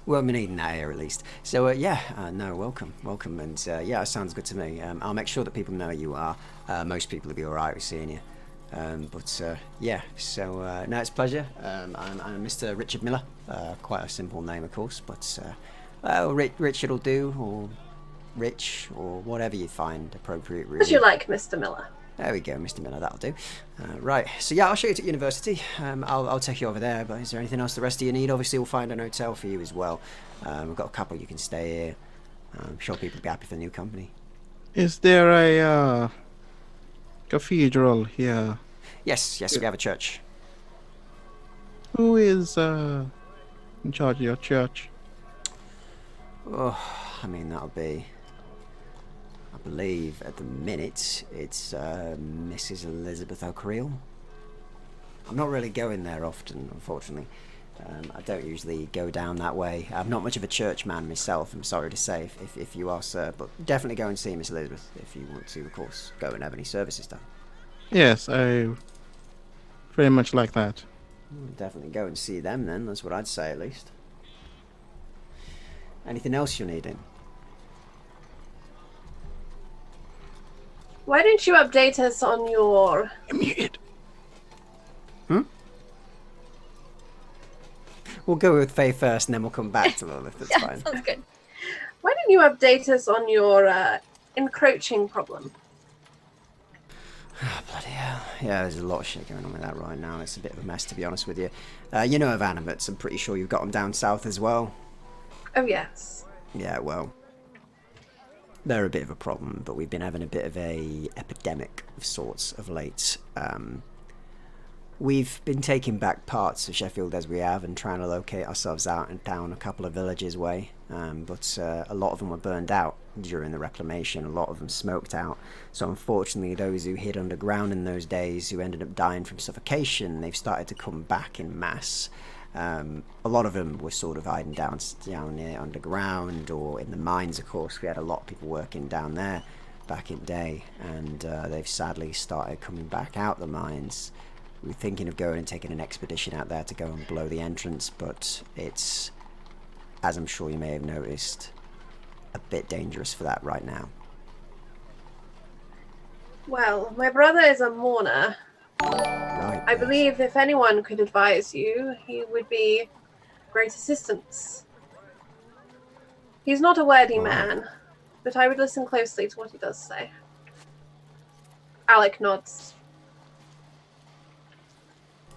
we're needing that here at least. So welcome, and yeah, it sounds good to me. I'll make sure that people know who you are. Most people will be all right with seeing you. Yeah, so no, it's a pleasure. I'm Mr. Richard Miller. Quite a simple name, of course, but Richard will do, or Rich, or whatever you find appropriate. Really. As you like, Mr. Miller. There we go, Mr. Miller, that'll do. Right, so yeah, I'll show you to university. I'll take you over there, but is there anything else the rest of you need? Obviously, we'll find an hotel for you as well. We've got a couple you can stay here. I'm sure people will be happy for the new company. Is there a cathedral here? Yes, we have a church. Who is in charge of your church? Oh, I mean, that'll be... I believe at the minute it's Mrs. Elizabeth O'Creel. I'm not really going there often, unfortunately. I don't usually go down that way. I'm not much of a church man myself, I'm sorry to say, if you are, sir. But definitely go and see Miss Elizabeth if you want to, of course, go and have any services done. Yes, I very much like that. Definitely go and see them then, that's what I'd say at least. Anything else you're needing? Why don't you update us on your... You're muted. We'll go with Faye first, and then we'll come back to Lilith. That's Yeah, fine. sounds good. Why don't you update us on your encroaching problem? Oh, bloody hell. Yeah, there's a lot of shit going on with that right now. It's a bit of a mess, to be honest with you. You know of animates. I'm pretty sure you've got them down south as well. Oh, yes. Yeah, well, they're a bit of a problem, but we've been having a bit of a epidemic of sorts of late. We've been taking back parts of Sheffield as we have and trying to locate ourselves out and down a couple of villages away, but a lot of them were burned out during the reclamation. A lot of them smoked out. So unfortunately, those who hid underground in those days, who ended up dying from suffocation, they've started to come back in mass. A lot of them were sort of hiding down near underground or in the mines, of course. We had a lot of people working down there back in the day, and they've sadly started coming back out the mines. We were thinking of going and taking an expedition out there to go and blow the entrance, but it's, as I'm sure you may have noticed, a bit dangerous for that right now. Well, my brother is a mourner. Right. I believe if anyone could advise you, he would be great assistance. He's not a wordy man, but I would listen closely to what he does say. Alec nods.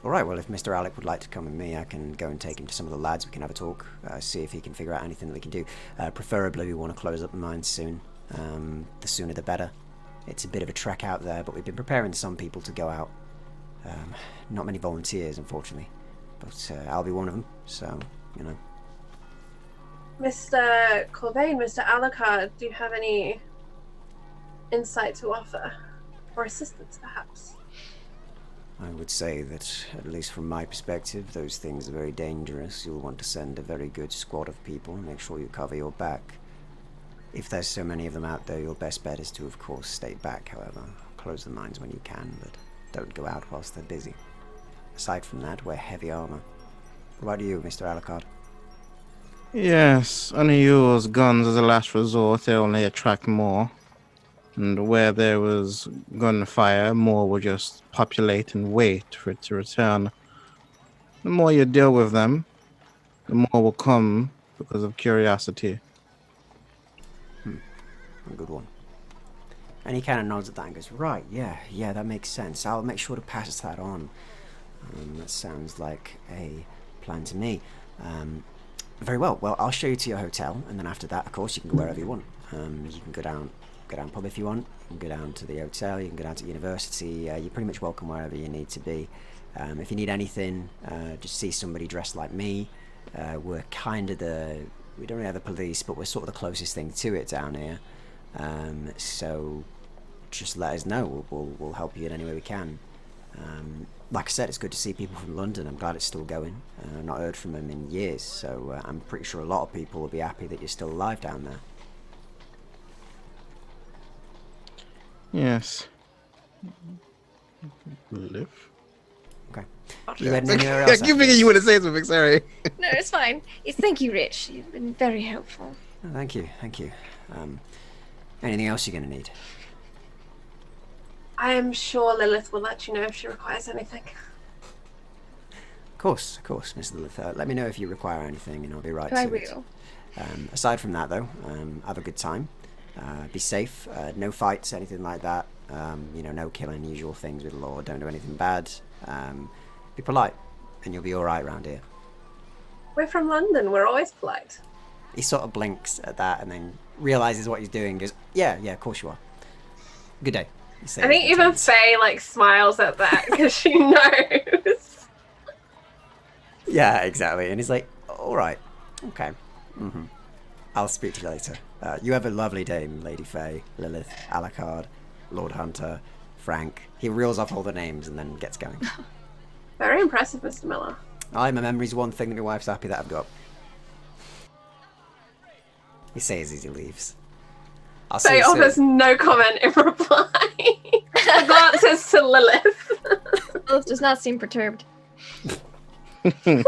All right, well, if Mr. Alec would like to come with me, I can go and take him to some of the lads. We can have a talk, see if he can figure out anything that we can do. Preferably, we want to close up the mines soon. The sooner the better. It's a bit of a trek out there, but we've been preparing some people to go out. Not many volunteers, unfortunately, but I'll be one of them, so, you know. Mr. Corvain, Mr. Alucard, do you have any insight to offer? Or assistance, perhaps? I would say that, at least from my perspective, those things are very dangerous. You'll want to send a very good squad of people, make sure you cover your back. If there's so many of them out there, your best bet is to, of course, stay back, however. Close the mines when you can, but don't go out whilst they're busy. Aside from that, wear heavy armor. What about you, Mr. Alucard? Yes, only use guns as a last resort. They only attract more. And where there was gunfire, more will just populate and wait for it to return. The more you deal with them, the more will come because of curiosity. A good one. And he kind of nods at that and goes, right, yeah, that makes sense. I'll make sure to pass that on. That sounds like a plan to me. Very well. Well, I'll show you to your hotel, and then after that, of course, you can go wherever you want. You can go down pub if you want. You can go down to the hotel. You can go down to university. You're pretty much welcome wherever you need to be. If you need anything, just see somebody dressed like me. We're kind of we don't really have the police, but we're sort of the closest thing to it down here. So just let us know. We'll help you in any way we can. Like I said, it's good to see people from London. I'm glad it's still going. I've not heard from them in years, so I'm pretty sure a lot of people will be happy that you're still alive down there. Yes. Live? Okay. You heading anywhere else? I keep thinking you would have said something, sorry. No, it's fine. Thank you, Rich. You've been very helpful. Oh, thank you. Anything else you're going to need? I am sure Lilith will let you know if she requires anything. Of course, Miss Lilith. Let me know if you require anything, and I'll be right I to it. will. Aside from that, though, have a good time. Be safe. No fights, anything like that. No killing, usual things with the law. Don't do anything bad. Be polite, and you'll be all right around here. We're from London. We're always polite. He sort of blinks at that, and then realizes what he's doing. Goes, yeah, of course you are. Good day. I think even Faye smiles at that because she knows. Yeah, exactly. And he's like, all right, okay. I'll speak to you later. You have a lovely day, Lady Faye, Lilith, Alucard, Lord Hunter, Frank. He reels off all the names and then gets going. Very impressive, Mr. Miller. My memory's one thing that my wife's happy that I've got. He says as he leaves. I'll see Faye you soon. offers no comment in reply. The glances to Lilith. Lilith does not seem perturbed. Okay.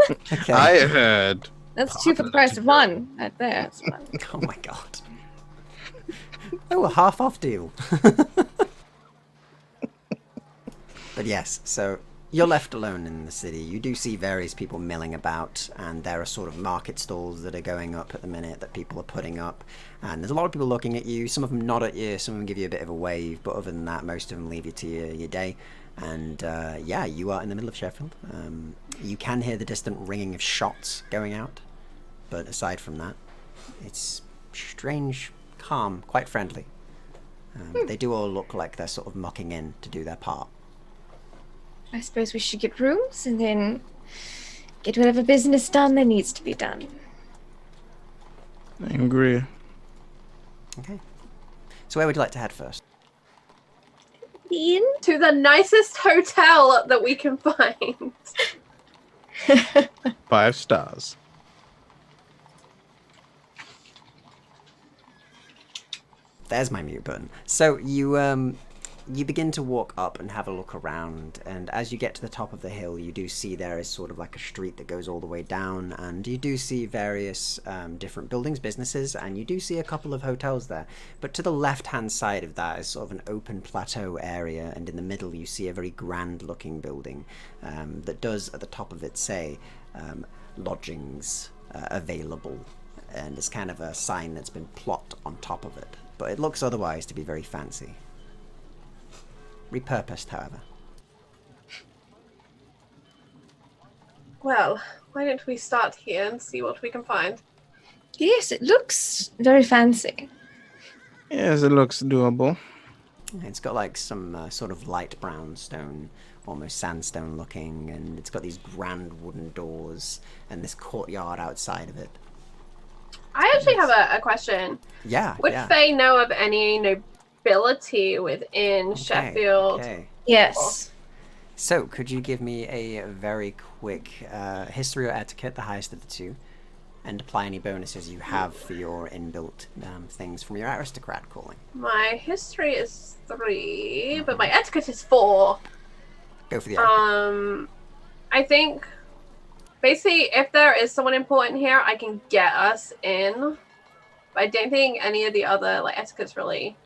I heard That's 2 for the price of 1 right there. That's fun. Oh my god. Oh, a half-off deal. But yes, so you're left alone in the city. You do see various people milling about, and there are sort of market stalls that are going up at the minute that people are putting up. And there's a lot of people looking at you. Some of them nod at you, some of them give you a bit of a wave, but other than that, most of them leave you to your day. And yeah, you are in the middle of Sheffield. You can hear the distant ringing of shots going out, but aside from that, it's strange, calm, quite friendly. They do all look like they're sort of mucking in to do their part. I suppose we should get rooms and then get whatever business done that needs to be done. I agree. Okay. So where would you like to head first? Ian? To the nicest hotel that we can find. 5 stars. There's my mute button. So you begin to walk up and have a look around, and as you get to the top of the hill, you do see there is sort of like a street that goes all the way down, and you do see various different buildings, businesses, and you do see a couple of hotels there. But to the left-hand side of that is sort of an open plateau area, and in the middle you see a very grand-looking building that does, at the top of it, say lodgings available, and it's kind of a sign that's been plopped on top of it. But it looks otherwise to be very fancy. Repurposed, however. Well, why don't we start here and see what we can find? Yes, it looks very fancy. Yes, it looks doable. It's got like some sort of light brown stone, almost sandstone looking, and it's got these grand wooden doors and this courtyard outside of it. I actually have a question. Yeah, Would yeah. Faye know of any nobility within Sheffield? Okay. Yes. So, could you give me a very quick history or etiquette, the highest of the two, and apply any bonuses you have for your inbuilt things from your aristocrat calling? My history is 3, but my etiquette is 4. Go for the etiquette. I think basically if there is someone important here, I can get us in. But I don't think any of the other etiquettes really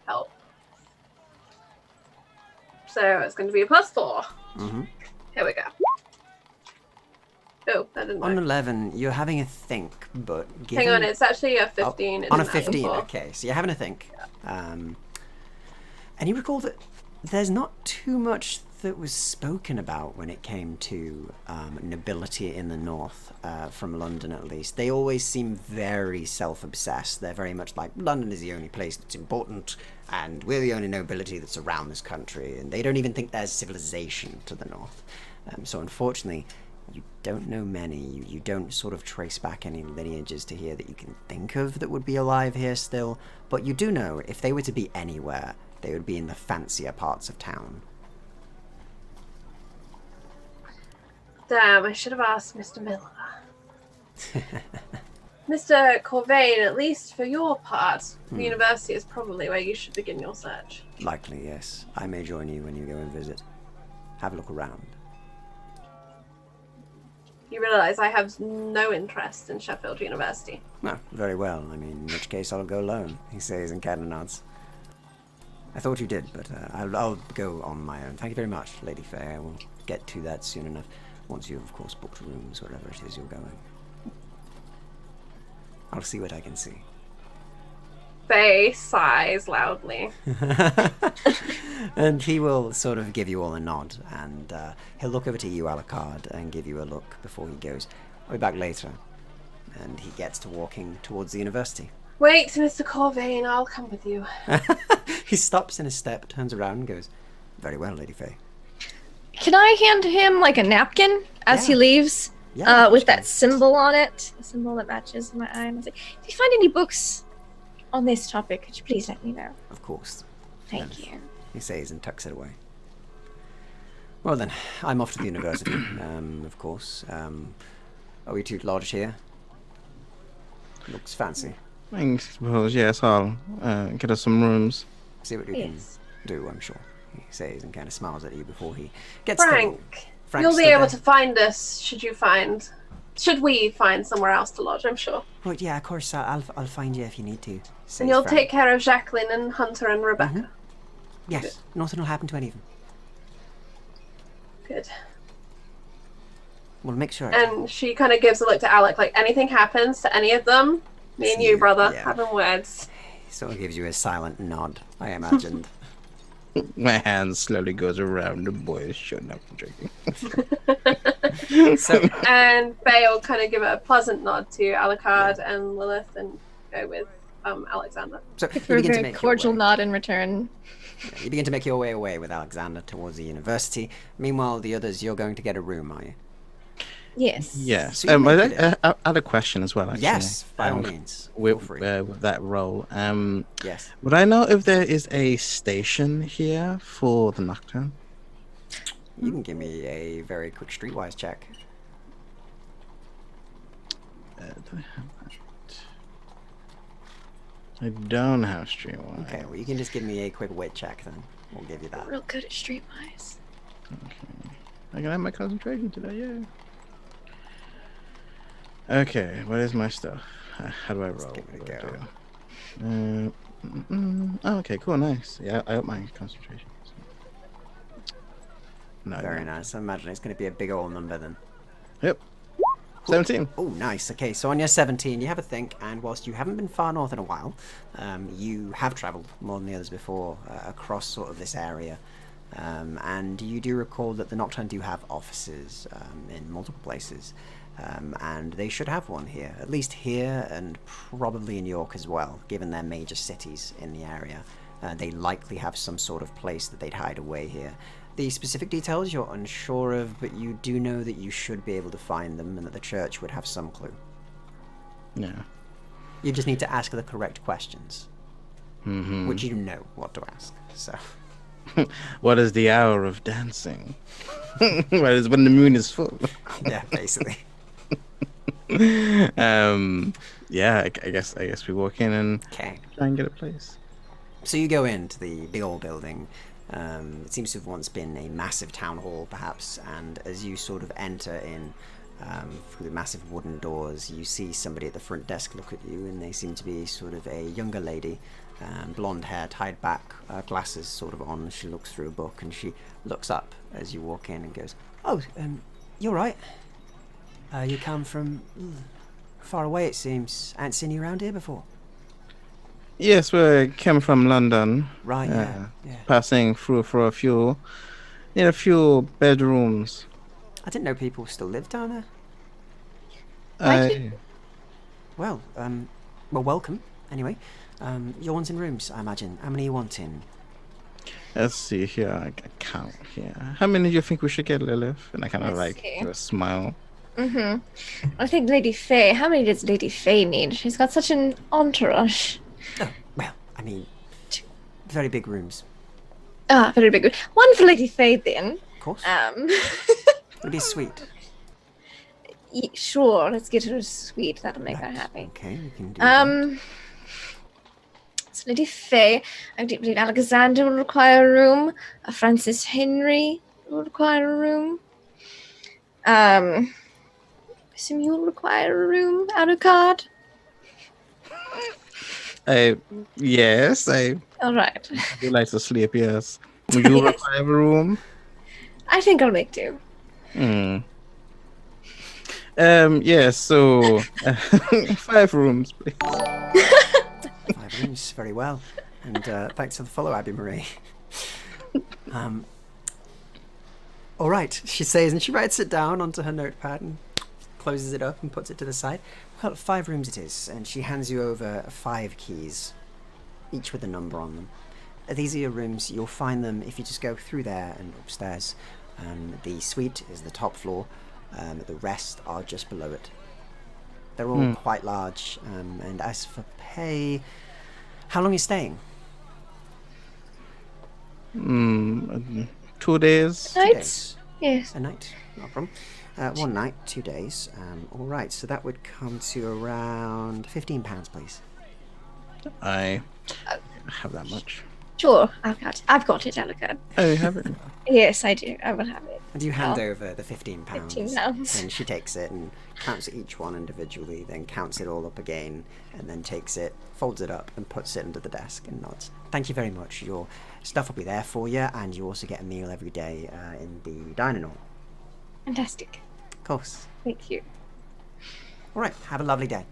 help. So it's going to be a +4. Mm-hmm. Here we go. Oh, that didn't On work. 11, you're having a think, but Hang on, it's actually a 15. It on a didn't add 15, 4. okay. So you're having a think. And you recall that there's not too much that was spoken about when it came to nobility in the north, from London at least. They always seem very self-obsessed. They're very much like, London is the only place that's important, and we're the only nobility that's around this country, and they don't even think there's civilization to the north. So unfortunately, you don't know many. You don't sort of trace back any lineages to here that you can think of that would be alive here still, but you do know if they were to be anywhere, they would be in the fancier parts of town. Damn, I should have asked Mr. Miller. Mr. Corvain, at least for your part, the university is probably where you should begin your search. Likely, yes. I may join you when you go and visit. Have a look around. You realise I have no interest in Sheffield University. No, very well. I mean, in which case I'll go alone, he says and kind of nods. I thought you did, but I'll go on my own. Thank you very much, Lady Faye. I will get to that soon enough, once you've, of course, booked rooms wherever it is you're going. I'll see what I can see. Faye sighs loudly. And he will sort of give you all a nod, and he'll look over to you, Alucard, and give you a look before he goes, I'll be back later. And he gets to walking towards the university. Wait, Mr. Corvain, I'll come with you. He stops in a step, turns around, and goes, very well, Lady Faye. Can I hand him like a napkin as he Yeah. leaves? Yeah, With that symbol on it, the symbol that matches my eye. And I was like, if you find any books on this topic, could you please let me know? Of course, Thank you. he says and tucks it away. Well then, I'm off to the university, of course. Are we too large here? Looks fancy. I suppose, yes, I'll get us some rooms. See what you Yes. can do, I'm sure. He says and kind of smiles at you before he gets Frank, Frank's you'll be still able there. to find us should you find should we find somewhere else to lodge, I'm sure. Well, yeah, of course. I'll find you if you need to. And you'll take care of Jacqueline and Hunter and Rebecca. Yes, Good. nothing will happen to any of them. Good. We'll make sure. And she kind of gives a look to Alec, like, anything happens to any of them, me and you, brother, having words. Sort of gives you a silent nod, I imagined. My hand slowly goes around the boy. Shutting up and drinking. And Faye will kind of give a pleasant nod to Alucard and Lilith and go with Alexander. So you For a begin to very make cordial your way. nod in return. Yeah, you begin to make your way away with Alexander towards the university. Meanwhile, the others, you're going to get a room, are you? Yes. Yes. So you make it I had a question as well. Actually. Yes, by all means. Feel free. With that role. Yes. Would I know if there is a station here for the Nocturne? You can give me a very quick streetwise check. Do I have that? I don't have Streetwise. Okay, well, you can just give me a quick wit check then. We'll give you that. Real good at streetwise. Okay. I can have my concentration today, yeah. Okay, what is my stuff? How do I roll? give it a What do I go. do? Oh, okay, cool, nice. Yeah, I up my concentration. No, Very nice. I imagine it's going to be a big old number then. Yep. 17. Oh, nice. Okay, so on your 17, you have a think, and whilst you haven't been far north in a while, you have travelled more than the others before across sort of this area. And you do recall that the Nocturne do have offices in multiple places, and they should have one here, at least here and probably in York as well, given their major cities in the area. They likely have some sort of place that they'd hide away here. The specific details you're unsure of, but you do know that you should be able to find them and that the church would have some clue. Yeah. You just need to ask the correct questions, Mm-hmm. which you know what to ask. So, What is the hour of dancing? What is when the moon is full? yeah, basically. Yeah, I guess we walk in and Okay. try and get a place. So you go into the big old building. It seems to have once been a massive town hall, perhaps, and as you sort of enter in through the massive wooden doors, you see somebody at the front desk look at you, and they seem to be sort of a younger lady, blonde hair, tied back, glasses sort of on. She looks through a book, and she looks up as you walk in and goes, "Oh, you're right. You come from far away, it seems. I ain't seen you around here before." Yes, we came from London. Right, yeah. Passing through for a few bedrooms. I didn't know people still lived down there. Well, welcome, anyway. You're wanting rooms, I imagine. How many are you wanting? Let's see here. I count here. How many do you think we should get, Lilith? And I kind of Let's like see. do a smile. Mm-hmm. I think Lady Faye. How many does Lady Faye need? She's got such an entourage. Oh, well, I mean, very big rooms, Ah, very big. One for Lady Faye, then. of course. It'll be sweet. Sure, let's get her a suite. That'll make her happy. Okay, we can do that. So Lady Faye, I believe Alexander will require a room. Francis Henry will require a room. I assume you'll require a room, Alucard? Yes, I All right. do like to sleep, yes. Would you Yes. require a room? I think I'll make do. Yeah, so 5 rooms, please. 5 rooms, very well. And thanks for the follow, Abby Marie. All right, she says, and she writes it down onto her notepad and closes it up and puts it to the side. Well, 5 rooms it is, and she hands you over 5 keys, each with a number on them. These are your rooms. You'll find them if you just go through there and upstairs. The suite is the top floor. The rest are just below it. They're all quite large. And as for pay, how long are you staying? 2 days. Two Nights? days. Yes. A night, no problem. 1 night, 2 days. All right, so that would come to around £15, please. I have that much. Sure, I've got it, Alucard. Oh, you have it? Yes, I do. I will have it. And you hand Oh. over the £15. £15. And she takes it and counts each one individually, then counts it all up again, and then takes it, folds it up, and puts it under the desk and nods. Thank you very much. Your stuff will be there for you, and you also get a meal every day in the dining hall. Fantastic. Of course. Thank you. All right. Have a lovely day.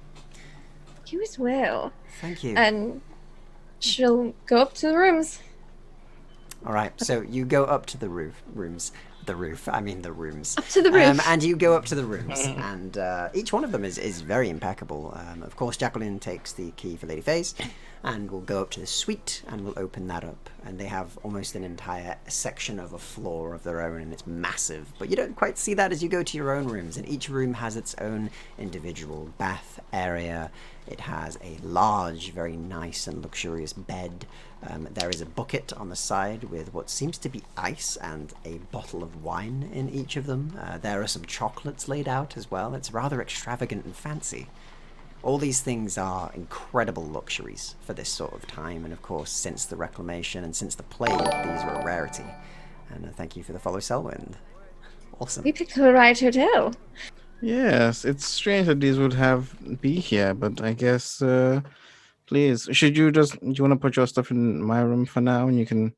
You as well. Thank you. And she'll go up to the rooms. All right. So you go up to the rooms. The roof. I mean the rooms. Up to the roof. And you go up to the rooms, and each one of them is very impeccable. Of course, Jacqueline takes the key for Lady Faze, and we'll go up to the suite, and we'll open that up. And they have almost an entire section of a floor of their own, and it's massive. But you don't quite see that as you go to your own rooms, and each room has its own individual bath area. It has a large, very nice and luxurious bed. There is a bucket on the side with what seems to be ice and a bottle of wine in each of them. There are some chocolates laid out as well. It's rather extravagant and fancy. All these things are incredible luxuries for this sort of time, and of course, since the Reclamation and since the Plague, these are a rarity. And thank you for the follow, Selwind. Awesome. We picked the right hotel. Yes, it's strange that these would be here, but I guess please, do you want to put your stuff in my room for now, and you can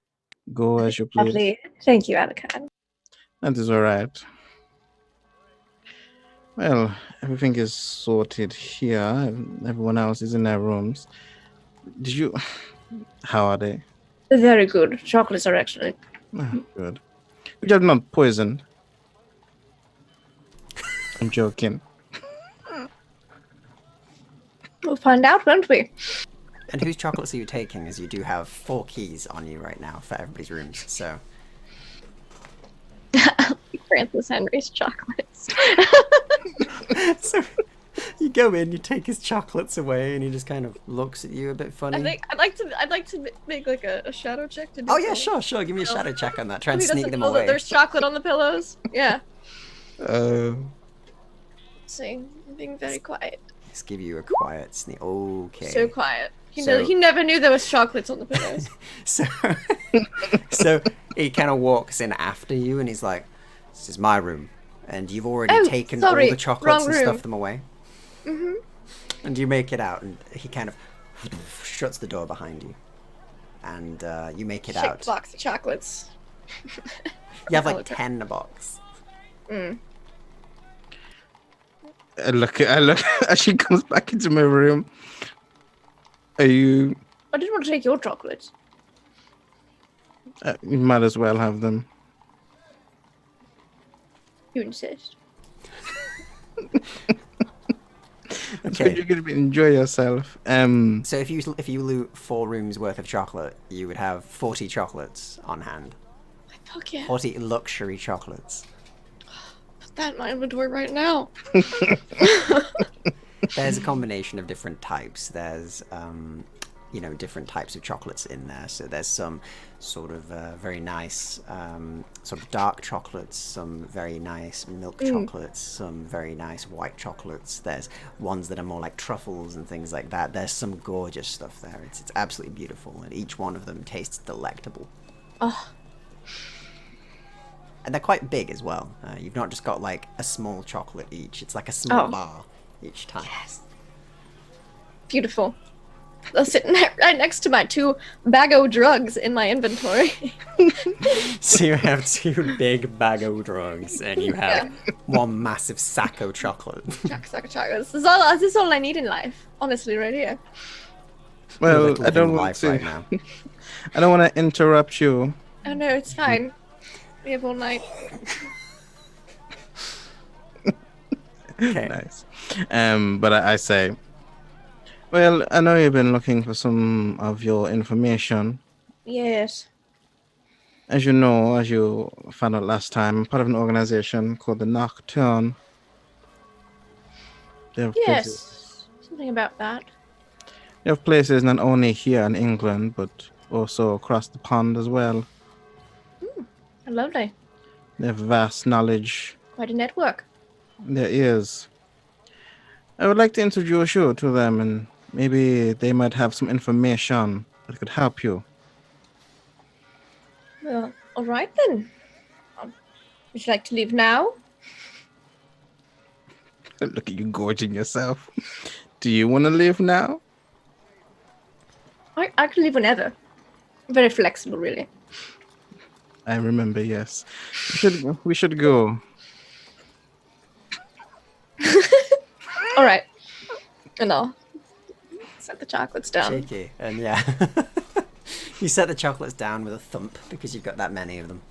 go as you please? Lovely. Thank you, Alucard. That is all right. Well, everything is sorted here. Everyone else is in their rooms. How are they? They're very good. Chocolates are excellent. Oh, good. You have not poisoned. I'm joking. We'll find out, won't we? And whose chocolates are you taking, as you do have 4 keys on you right now for everybody's rooms, so... Francis Henry's chocolates. So you go in, you take his chocolates away, and he just kind of looks at you a bit funny. I'd like to make like a shadow check to do Oh yeah, sure. Give me a shadow check on that. Try and He sneak doesn't them know that away. there's chocolate on the pillows. Yeah. See, I'm being very quiet. Let's give you a quiet sneak. Okay. So quiet. He So- never knew there was chocolates on the pillows. So he kind of walks in after you, and he's like, "This is my room, and you've already Oh, taken sorry, all the chocolates wrong and room. stuffed them away." Mm-hmm. And you make it out, and he kind of shuts the door behind you, and you make it Shake out. the box of chocolates. You have like Okay. 10 in a box. Mm. I look as she comes back into my room. Are you? I didn't want to take your chocolates. You might as well have them. You insist. That's what you're gonna enjoy yourself. So if you loot 4 rooms worth of chocolate, you would have 40 chocolates on hand. Fuck yeah. 40 luxury chocolates. Put that in my inventory right now. There's a combination of different types. There's different types of chocolates in there. So there's some sort of very nice sort of dark chocolates, some very nice milk chocolates, some very nice white chocolates. There's ones that are more like truffles and things like that. There's some gorgeous stuff there. It's absolutely beautiful, and each one of them tastes delectable. Oh, And they're quite big as well. You've not just got like a small chocolate each. It's like a small Oh. bar each time. yes. Beautiful. They'll sit right next to my 2 bag-o drugs in my inventory. So you have 2 big bag of drugs, and you have 1 massive sack of chocolate. Sack of chocolates. This is all I need in life. Honestly, right here. You're, Well, like, I don't living want life to. right now. I don't want to interrupt you. Oh no, it's fine. We have all night. Okay. Nice. But I say, well, I know you've been looking for some of your information. Yes. As you know, as you found out last time, I'm part of an organization called the Nocturne. They have places, Yes. Something about that. they have places not only here in England, but also across the pond as well. Lovely. They have vast knowledge. Quite a network. There is. I would like to introduce you to them, and maybe they might have some information that could help you. Well, all right then. Would you like to leave now? Look at you gorging yourself. Do you want to leave now? I can leave whenever. Very flexible, really. I remember, yes. We should go. All right. And I'll set the chocolates down. Cheeky, and yeah. You set the chocolates down with a thump because you've got that many of them.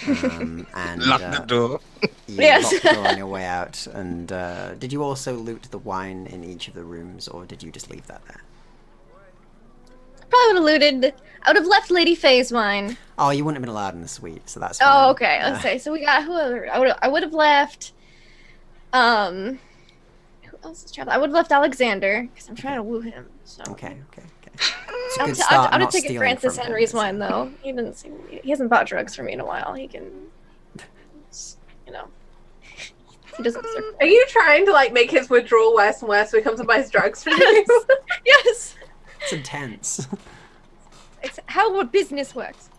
And Lock the door. you Yes. lock the door on your way out. And did you also loot the wine in each of the rooms, or did you just leave that there? Probably would have looted. I would have left Lady Faye's wine. Oh, you wouldn't have been allowed in the suite, so that's fine. Oh, okay. Let's say. So we got whoever. I would have left. Who else is traveling? I would have left Alexander because I'm trying to woo him. So. Okay. It's a good start. I would not have taken stealing Francis from him, Henry's is it? wine though. He hasn't bought drugs for me in a while. He can, he doesn't deserve. Are you trying to like make his withdrawal worse and worse so he comes and buys drugs from you? Yes. It's intense. It's how business works.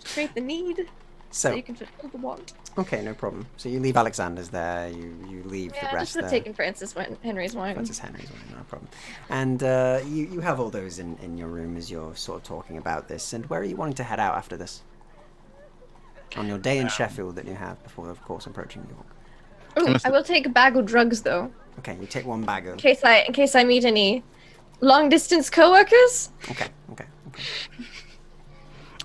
Create the need so So, you can fulfill the want. okay, no problem. So you leave Alexander's there, you leave Yeah, the I rest just would have there. taken Henry's wine. Francis Henry's one, no problem. And you have all those in your room as you're sort of talking about this. And where are you wanting to head out after this? On your day in Sheffield that you have before, of course, approaching York. Ooh, I will take a bag of drugs though, Okay, you take one bag of... in case I meet any long distance coworkers. Okay.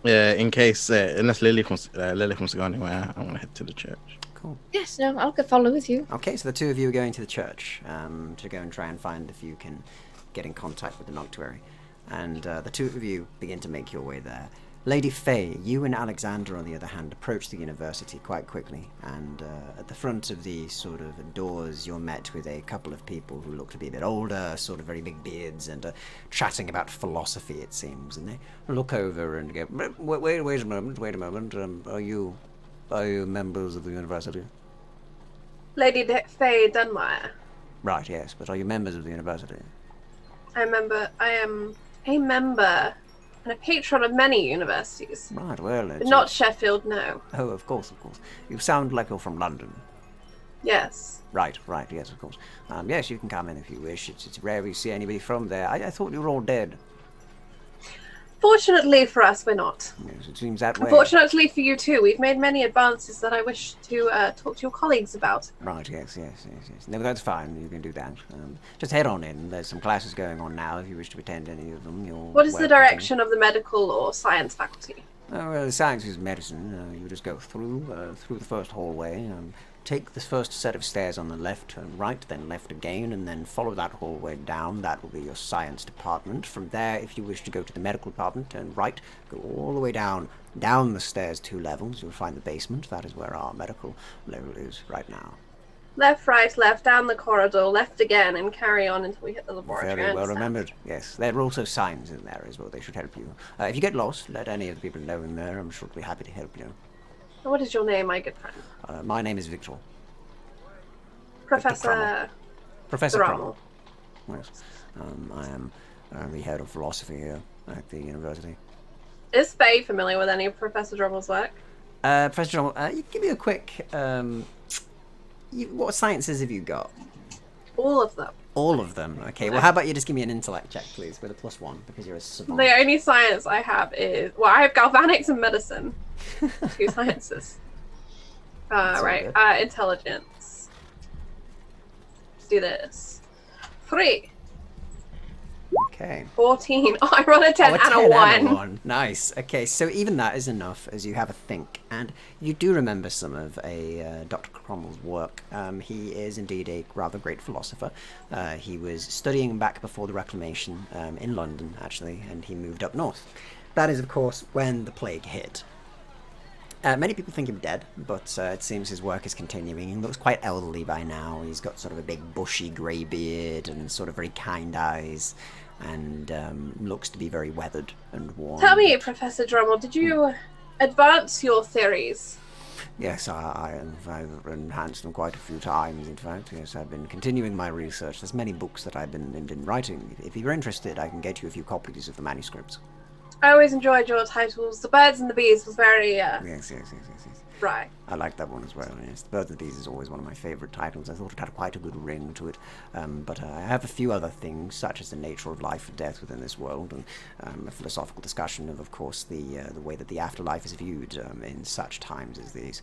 In case, unless Lily wants to go anywhere, I want to head to the church. Cool. Yes, no, I'll follow with you. Okay, so the two of you are going to the church to go and try and find if you can get in contact with the Noctuary. And the two of you begin to make your way there. Lady Faye, you and Alexander, on the other hand, approach the university quite quickly. And at the front of the sort of doors, you're met with a couple of people who look to be a bit older, sort of very big beards, and chatting about philosophy, it seems. And they look over and go, wait a moment. Are you members of the university? Lady Faye Dunmire. Right, yes, but are you members of the university? I am a member and a patron of many universities. Right, well... But not Sheffield, no. Oh, of course. You sound like you're from London. Yes. Right, yes, of course. Yes, you can come in if you wish. It's rare we see anybody from there. I thought you were all dead. Fortunately for us, we're not. Yes, it seems that way. Unfortunately for you too, we've made many advances that I wish to talk to your colleagues about. Right, yes. No, that's fine. You can do that. Just head on in. There's some classes going on now. If you wish to attend any of them, you're What is the welcome to. direction of the medical or science faculty? Oh, well, science is medicine. You just go through the first hallway. Take the first set of stairs on the left, and right, then left again, and then follow that hallway down. That will be your science department. From there, if you wish to go to the medical department, turn right, go all the way down the stairs 2 levels. You'll find the basement. That is where our medical level is right now. Left, right, left, down the corridor, left again, and carry on until we hit the laboratory. Very well I understand. remembered. Yes, there are also signs in there as well. They should help you. If you get lost, let any of the people know in there. I'm sure they'll be happy to help you. What is your name, my good friend? My name is Victor. Professor Cromwell. Rommel. Yes. I am the head of philosophy here at the university. Is Faye familiar with any of Professor Drommel's work? Professor Drummond, you give me a quick... what sciences have you got? All of them. All of them. Okay, well, how about you just give me an intellect check, please, with a +1, because you're a savant. The only science I have is... Well, I have galvanics and medicine. 2 sciences. all Right. good. Intelligence. Let's do this. 3. Okay. 14. Oh, I rolled a 10 and a 10 1. and a 1. Nice. Okay, so even that is enough as you have a think. And you do remember some of Dr. Cromwell's work. He is indeed a rather great philosopher. He was studying back before the Reclamation in London, actually, and he moved up north. That is, of course, when the plague hit. Many people think him dead, but it seems his work is continuing. He looks quite elderly by now. He's got sort of a big bushy grey beard and sort of very kind eyes, and looks to be very weathered and worn. Tell me, Professor Drummel, did you advance your theories? Yes, I've enhanced them quite a few times, in fact. Yes, I've been continuing my research. There's many books that I've been writing. If you're interested, I can get you a few copies of the manuscripts. I always enjoyed your titles. The Birds and the Bees was very Yes. right. I like that one as well. Yes, The Birds and the Bees is always one of my favourite titles. I thought it had quite a good ring to it. But I have a few other things, such as the nature of life and death within this world, and a philosophical discussion of course, the way that the afterlife is viewed in such times as these.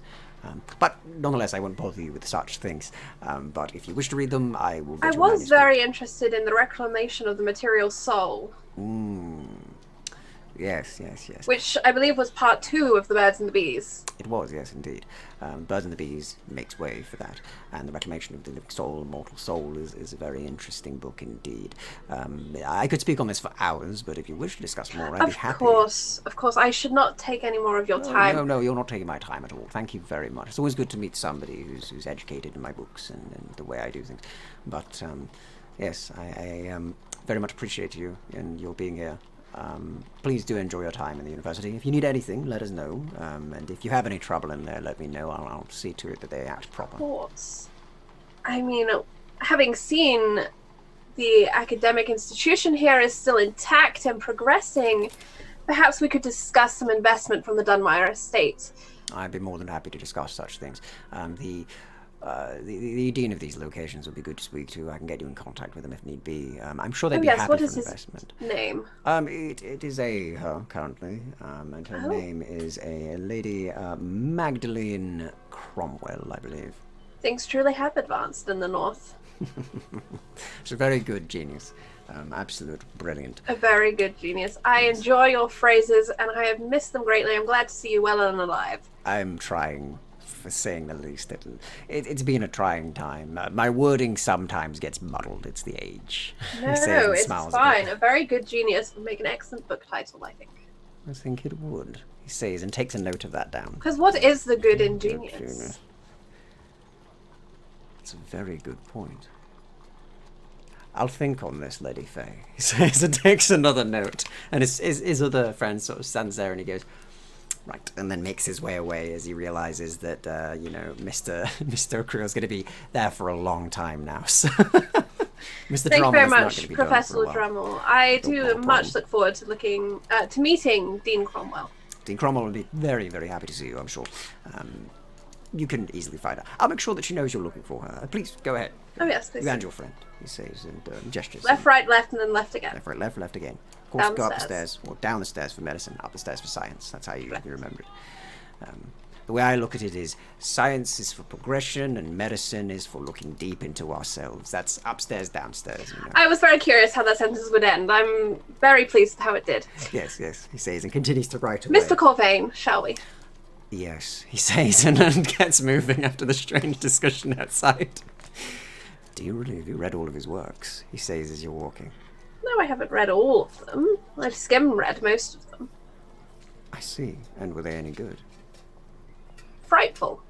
But nonetheless, I won't bother you with such things. But if you wish to read them, I will get I your was manuscript. very interested in the reclamation of the material soul, Yes. which I believe was part 2 of the Birds and the Bees. It was, yes, indeed. Birds and the Bees makes way for that, and the Reclamation of the Living Soul, Mortal Soul, is a very interesting book indeed. I could speak on this for hours, but if you wish to discuss more, I'd be happy. Of course, I should not take any more of your time. No, you're not taking my time at all. Thank you very much. It's always good to meet somebody who's educated in my books and the way I do things. But, yes, I very much appreciate you and your being here. Please do enjoy your time in the university. If you need anything, let us know. And if you have any trouble in there, let me know. I'll see to it that they act proper. Of course. I mean, having seen the academic institution here is still intact and progressing, perhaps we could discuss some investment from the Dunmire estate. I'd be more than happy to discuss such things. The dean of these locations would be good to speak to. I can get you in contact with them if need be. I'm sure they'd be happy what for is his investment. name? It is her currently, and her name is a lady Magdalene Cromwell, I believe. Things truly have advanced in the north. She's a very good genius. Absolute brilliant. A very good genius. I enjoy your phrases, and I have missed them greatly. I'm glad to see you well and alive. I'm trying, for saying the least. It's been a trying time. My wording sometimes gets muddled. It's the age. No, He says and it's smiles fine. again. A very good genius would make an excellent book title, I think. I think it would. He says and takes a note of that down. Because what is the good in Good genius? genius. It's a very good point. I'll think on this, Lady Faye. He says and takes another note. And his other friend sort of stands there and he goes, right, and then makes his way away as he realizes that, Mr. Crew's going to be there for a long time now. So Mr. Thank you Drummond very is not much, going to be done Professor for a while. Drummond. I do No much problem. look forward to meeting Dean Cromwell. Dean Cromwell will be very, very happy to see you, I'm sure. You can easily find her. I'll make sure that she knows you're looking for her. Please, go ahead. Oh yes, please. You and your friend, he says, and gestures. Left, right, left, and then left again. Left, right, left, left again. Of course, Down the go up the stairs. stairs, or down the stairs for medicine, up the stairs for science. That's how you remember it. The way I look at it is science is for progression and medicine is for looking deep into ourselves. That's upstairs, downstairs, you know. I was very curious how that sentence would end. I'm very pleased with how it did. Yes, he says, and continues to write away. Mr. Corvain, shall we? Yes, he says, and then gets moving after the strange discussion outside. Do you really? Have you read all of his works? He says as you're walking. No, I haven't read all of them. I've skim-read most of them. I see. And were they any good? Frightful.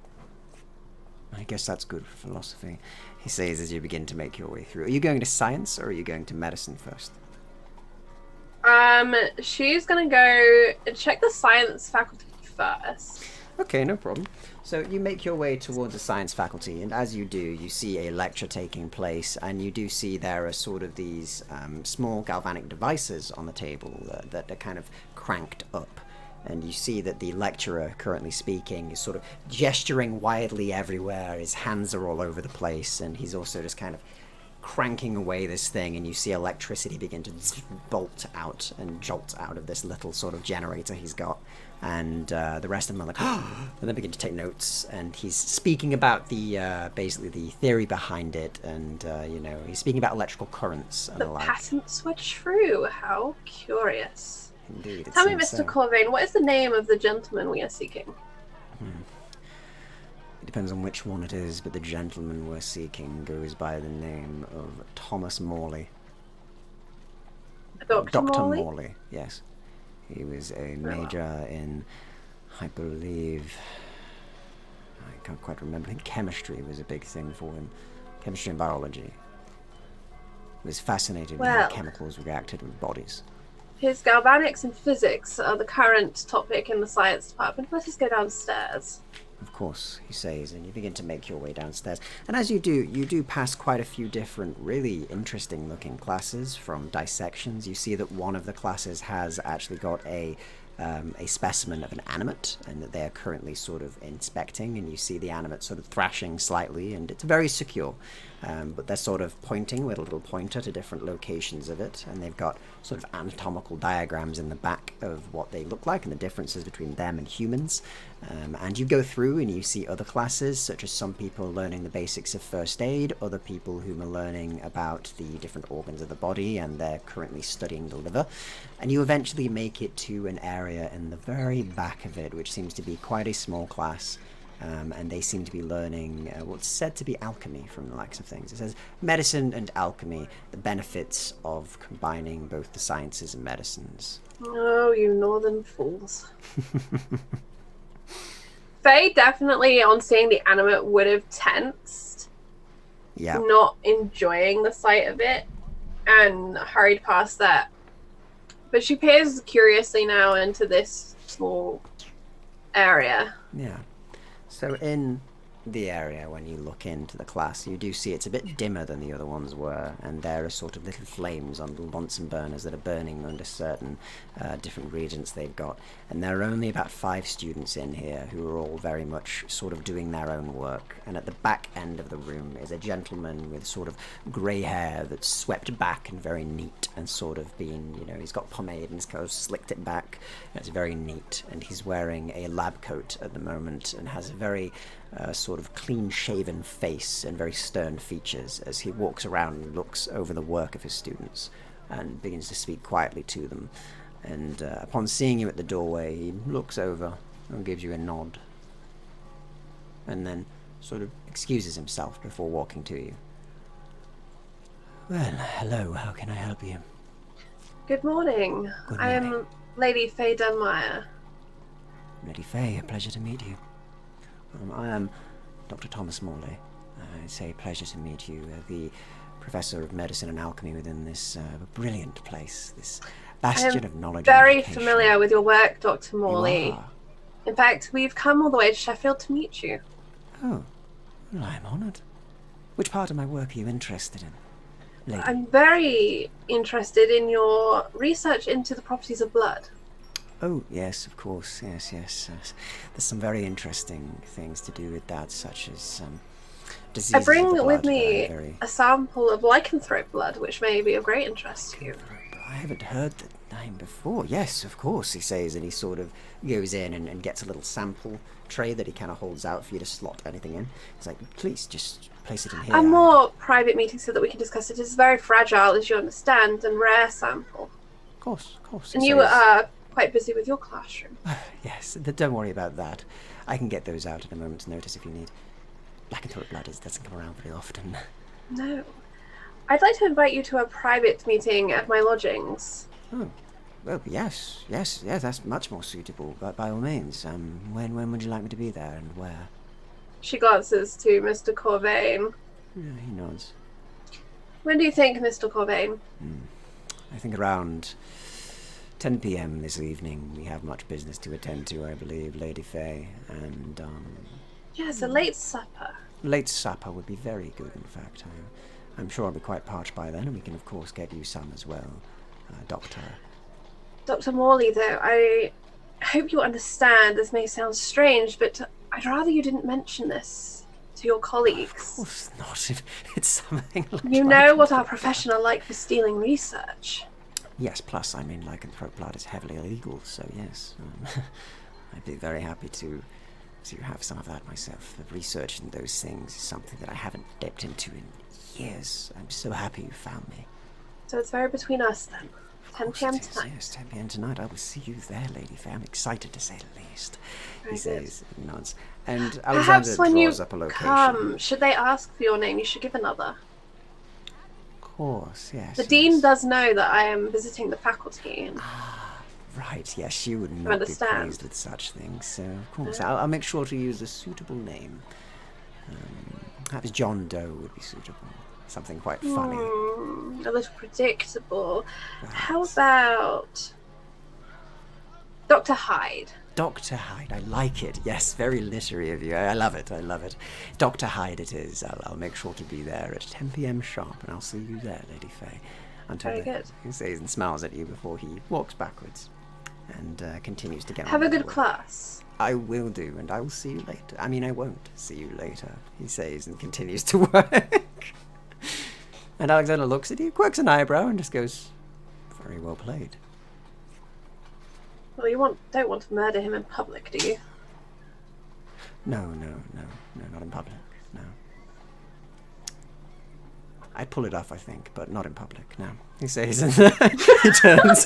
I guess that's good for philosophy. He says as you begin to make your way through. Are you going to science or are you going to medicine first? She's gonna go and check the science faculty first. Okay, no problem. So you make your way towards the science faculty, and as you do, you see a lecture taking place, and you do see there are sort of these small galvanic devices on the table that are kind of cranked up. And you see that the lecturer currently speaking is sort of gesturing wildly everywhere. His hands are all over the place, and he's also just kind of cranking away this thing, and you see electricity begin to bolt out and jolt out of this little sort of generator he's got. And the rest of them are like, and then begin to take notes. And he's speaking about the basically the theory behind it, and he's speaking about electrical currents and The the like. patent switch through. How curious. Indeed, it Tell me, seems Mr. so. Corvain, what is the name of the gentleman we are seeking? It depends on which one it is, but the gentleman we're seeking goes by the name of Thomas Morley. Dr. Morley? Yes. He was a major in, I believe, I can't quite remember. I think chemistry was a big thing for him. Chemistry and biology. He was fascinated with how Well. chemicals reacted with bodies. His galvanics and physics are the current topic in the science department. Let us go downstairs. Of course, he says, and you begin to make your way downstairs. And as you do pass quite a few different, really interesting-looking classes from dissections. You see that one of the classes has actually got a specimen of an animate, and that they are currently sort of inspecting, and you see the animate sort of thrashing slightly, and it's very secure. But they're sort of pointing with a little pointer to different locations of it, and they've got sort of anatomical diagrams in the back of what they look like and the differences between them and humans. And you go through and you see other classes, such as some people learning the basics of first aid, other people who are learning about the different organs of the body, and they're currently studying the liver. And you eventually make it to an area in the very back of it, which seems to be quite a small class. And they seem to be learning what's said to be alchemy from the likes of things. It says medicine and alchemy, the benefits of combining both the sciences and medicines. Oh, you northern fools. Faye definitely, on seeing the animate, would have tensed. Yeah. Not enjoying the sight of it, and hurried past that. But she peers curiously now into this small area. Yeah. So in the area, when you look into the class, you do see it's a bit dimmer than the other ones were, and there are sort of little flames on little Bunsen burners that are burning under certain different reagents they've got. And there are only about 5 students in here who are all very much sort of doing their own work. And at the back end of the room is a gentleman with sort of grey hair that's swept back and very neat, and sort of been, he's got pomade and he's kind of slicked it back. And it's very neat, and he's wearing a lab coat at the moment and has a very sort of clean-shaven face and very stern features as he walks around and looks over the work of his students and begins to speak quietly to them. And upon seeing you at the doorway, he looks over and gives you a nod, and then sort of excuses himself before walking to you. Well, hello, how can I help you? Good morning. Good I morning. am Lady Faye Dunmire. Lady Faye, a pleasure to meet you. I am Dr. Thomas Morley. It's a pleasure to meet you, the professor of medicine and alchemy within this brilliant place, this bastion of knowledge. Very and education. familiar with your work, Dr. You Morley. are? In fact, we've come all the way to Sheffield to meet you. Oh, well, I'm honoured. Which part of my work are you interested in, lady? I'm very interested in your research into the properties of blood. Oh, yes, of course, yes. There's some very interesting things to do with that, such as diseases I of bring the with blood me that are very... a sample of lycanthrope blood, which may be of great interest to you. I haven't heard the name before. Yes, of course, he says, and he sort of goes in and gets a little sample tray that he kind of holds out for you to slot anything in. He's like, please, just place it in here. A more private meeting so that we can discuss it. It's very fragile, as you understand, and rare sample. Of course. And he you says. are quite busy with your classroom. Yes, don't worry about that. I can get those out at a moment's notice if you need. Lycanthrope blood doesn't come around very often. No. I'd like to invite you to a private meeting at my lodgings. Oh, well, yes, that's much more suitable, but by all means. When would you like me to be there, and where? She glances to Mr. Corvain. Yeah, he nods. When do you think, Mr. Corvain? I think around 10 p.m. this evening. We have much business to attend to, I believe, Lady Faye, and Yes, a late supper. late supper would be very good, in fact. I'm sure I'll be quite parched by then, and we can, of course, get you some as well, Doctor. Dr. Morley, though, I hope you understand this may sound strange, but I'd rather you didn't mention this to your colleagues. Of course not, if it's something like You know what our profession are like for stealing research. Yes, plus, lycanthrope blood is heavily illegal, so yes. I'd be very happy to have some of that myself. The research in those things is something that I haven't dipped into in years. I'm so happy you found me. So it's very between us, then. 10 Of course p.m. it is, tonight. Yes, 10 p.m. tonight. I will see you there, Lady Faye. I'm excited, to say the least. Very He good. says, and nods. And Perhaps Alexander when you draws up a location. come, should they ask for your name, you should give another. Of course, yes. The yes. dean does know that I am visiting the faculty. And Right, yes, she would not be understand. pleased with such things. So, of course, I'll make sure to use a suitable name. Perhaps John Doe would be suitable. Something quite funny. a little predictable. How Perhaps. about Dr. Hyde. Dr. Hyde, I like it. Yes, very literary of you. I love it. Dr. Hyde it is. I'll make sure to be there at 10 p.m. sharp, and I'll see you there, Lady Faye. Very good. He says and smiles at you before he walks backwards and continues to get on. Have a with good the work. class. I will do, and I will see you later. I mean, I won't see you later, he says and continues to work. And Alexander looks at you, quirks an eyebrow, and just goes, very well played. Well, you don't want to murder him in public, do you? No, not in public, no. I'd pull it off, I think, but not in public, no. He says, and he turns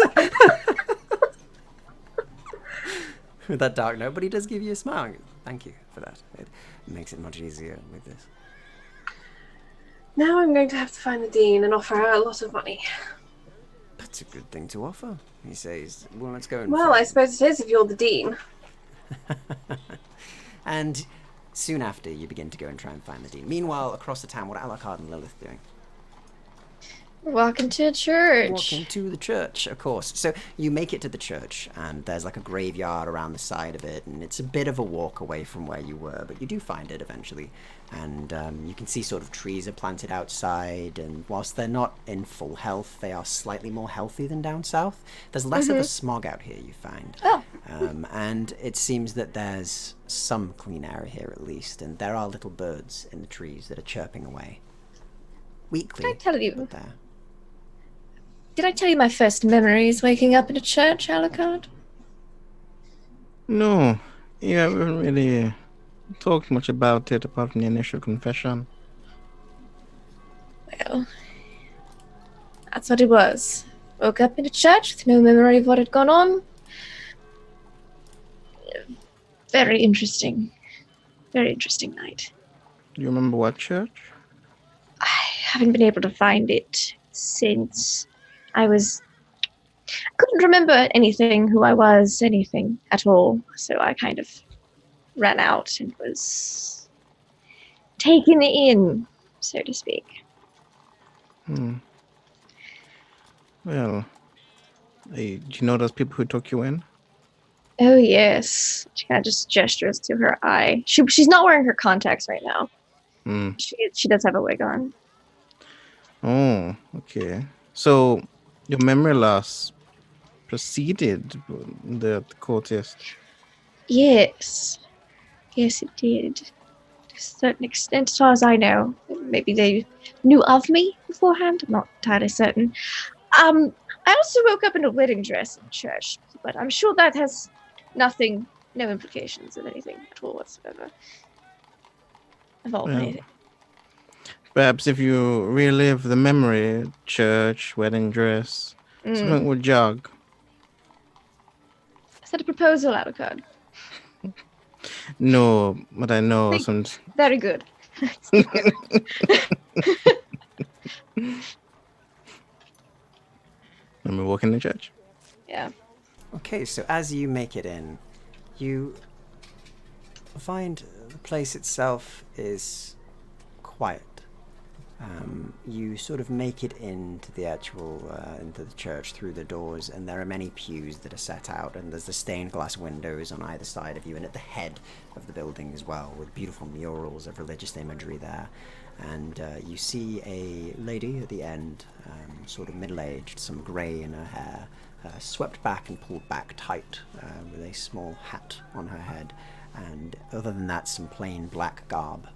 with that dark note, but he does give you a smile. Thank you for that. It makes it much easier with this. Now I'm going to have to find the dean and offer her a lot of money. That's a good thing to offer, he says. Well, let's go and Well, I suppose it is if you're the dean. And soon after, you begin to go and try and find the dean. Meanwhile, across the town, what are Alucard and Lilith doing? We're walking to a church. Walking to the church, of course. So you make it to the church, and there's like a graveyard around the side of it, and it's a bit of a walk away from where you were, but you do find it eventually. And you can see sort of trees are planted outside, and whilst they're not in full health, they are slightly more healthy than down south. There's less of a smog out here, you find. Oh. And it seems that there's some clean air here at least, and there are little birds in the trees that are chirping away. Weekly, Did I tell you? but there. Did I tell you my first memories waking up in a church, Alucard? No, you haven't really talked much about it apart from the initial confession. Well, that's what it was. Woke up in a church with no memory of what had gone on. Very interesting. Very interesting night. Do you remember what church? I haven't been able to find it since I couldn't remember anything, who I was, anything at all. So I kind of ran out and was taken in, so to speak. Well, do you know those people who took you in? Oh, yes. She kind of just gestures to her eye. She's not wearing her contacts right now. She does have a wig on. Oh, okay. So your memory loss preceded the cultist. Yes. Yes, it did. To a certain extent, as far as I know. Maybe they knew of me beforehand. I'm not entirely certain. I also woke up in a wedding dress in church, but I'm sure that has no implications of anything at all whatsoever. Involved anything. Perhaps if you relive the memory, church, wedding dress, something would jog. Is that a proposal, Alucard? No, but I know some. Very good. Let me walk in the church. Yeah. Okay, so as you make it in, you find the place itself is quiet. You sort of make it into the into the church through the doors, and there are many pews that are set out, and there's the stained glass windows on either side of you, and at the head of the building as well, with beautiful murals of religious imagery there. And you see a lady at the end, sort of middle-aged, some grey in her hair, swept back and pulled back tight, with a small hat on her head, and other than that, some plain black garb.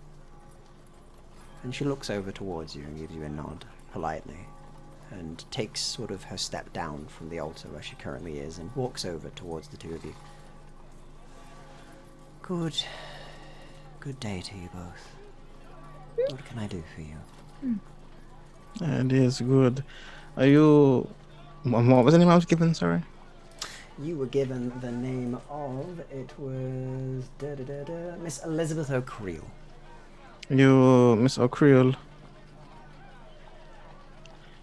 And she looks over towards you and gives you a nod, politely, and takes sort of her step down from the altar where she currently is and walks over towards the two of you. Good day to you both. What can I do for you? It is good. Are you... What was the name I was given, sorry? You were given the name of... It was... Miss Elizabeth O'Creel. You, Miss O'Creel?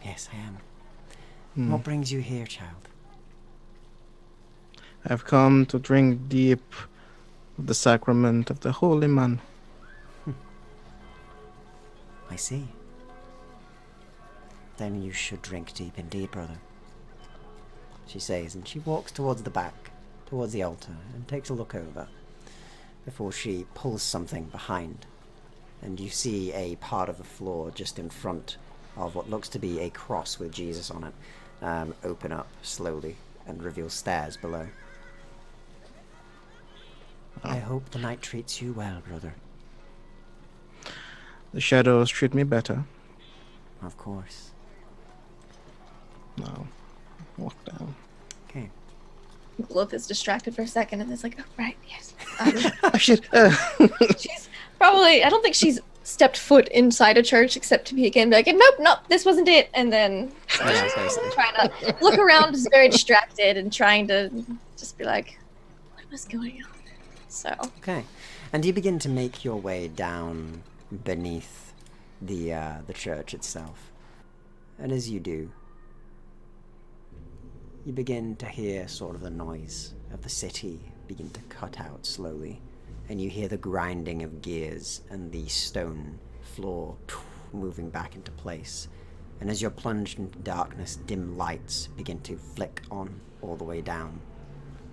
Yes, I am. What brings you here, child? I've come to drink deep of the sacrament of the holy man. I see. Then you should drink deep indeed, brother. She says, and she walks towards the back towards the altar and takes a look over before she pulls something behind. And you see a part of the floor just in front of what looks to be a cross with Jesus on it open up slowly and reveal stairs below. I hope the night treats you well, brother. The shadows treat me better. Of course. No. Walk down. Okay. Lilith is distracted for a second and is like, oh, right, yes. Oh, shit. She's probably, I don't think she's stepped foot inside a church except to be again like, nope, this wasn't it. And then trying to look around is very distracted and trying to just be like, what was going on? So. Okay. And you begin to make your way down beneath the church itself. And as you do, you begin to hear sort of the noise of the city begin to cut out slowly. And you hear the grinding of gears and the stone floor moving back into place. And as you're plunged into darkness, dim lights begin to flick on all the way down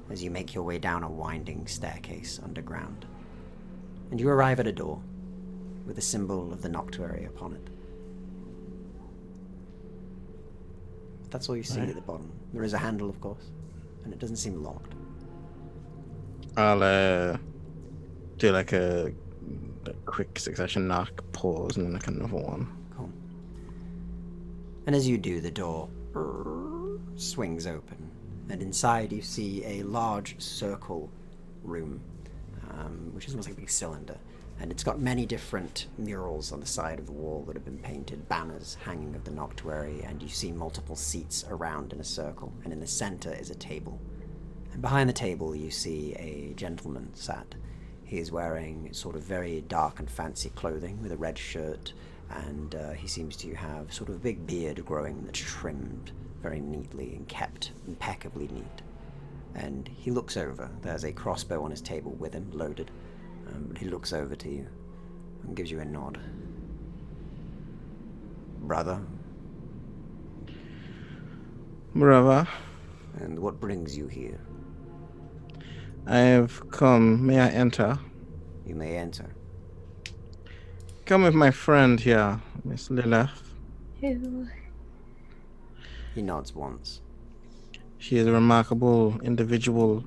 as you make your way down a winding staircase underground. And you arrive at a door with the symbol of the Noctuary upon it. That's all you see at the bottom. There is a handle, of course, and it doesn't seem locked. I'll do like a quick succession knock, pause, and then like another one. Cool. And as you do, the door swings open, and inside you see a large circle room, which is almost like a big cylinder. And it's got many different murals on the side of the wall that have been painted, banners hanging of the Noctuary, and you see multiple seats around in a circle, and in the center is a table. And behind the table you see a gentleman sat. He is wearing sort of very dark and fancy clothing with a red shirt, and he seems to have sort of a big beard growing that's trimmed very neatly and kept impeccably neat. And he looks over. There's a crossbow on his table with him, loaded. But he looks over to you and gives you a nod. Brother? Brother, And what brings you here? I have come. May I enter? You may enter. Come with my friend here, Miss Lilith. Who? He nods once. She is a remarkable individual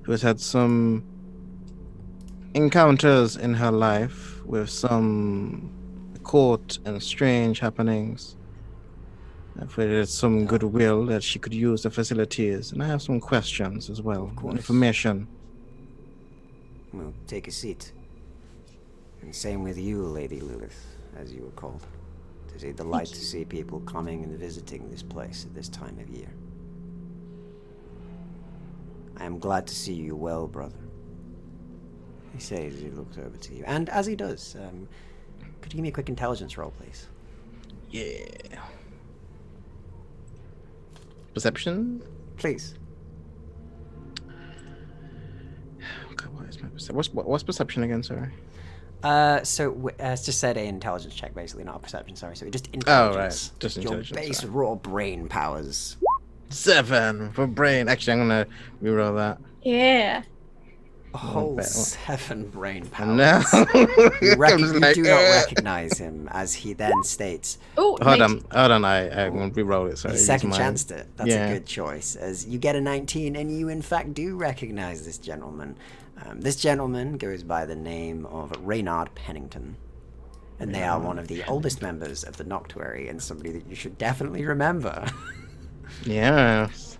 who has had some encounters in her life with some court and strange happenings. I feel there's some goodwill that she could use the facilities, and I have some questions as well. Of course. Information. Well, take a seat. And same with you, Lady Lilith, as you were called. It is a delight to see people coming and visiting this place at this time of year. I am glad to see you well, brother. He says as he looks over to you. And as he does, could you give me a quick intelligence roll, please? Yeah. Perception? Please. Okay, what is my perception? What's perception again, sorry? It's just said an intelligence check, basically, not a perception, sorry. So just Oh, intelligence. right. Just your intelligence. base sorry. raw brain powers. 7 for brain. Actually, I'm gonna reroll that. Yeah. A whole bet. 7 brain powers. No. You I'm just like, do not recognize him, as he then states. Oh, Hold on. I won't reroll it. Sorry. He use second mine. chanced it. That's Yeah. a good choice, as you get a 19, and you in fact do recognize this gentleman. This gentleman goes by the name of Reynard Pennington, and they are one of the oldest members of the Noctuary, and somebody that you should definitely remember. Yes.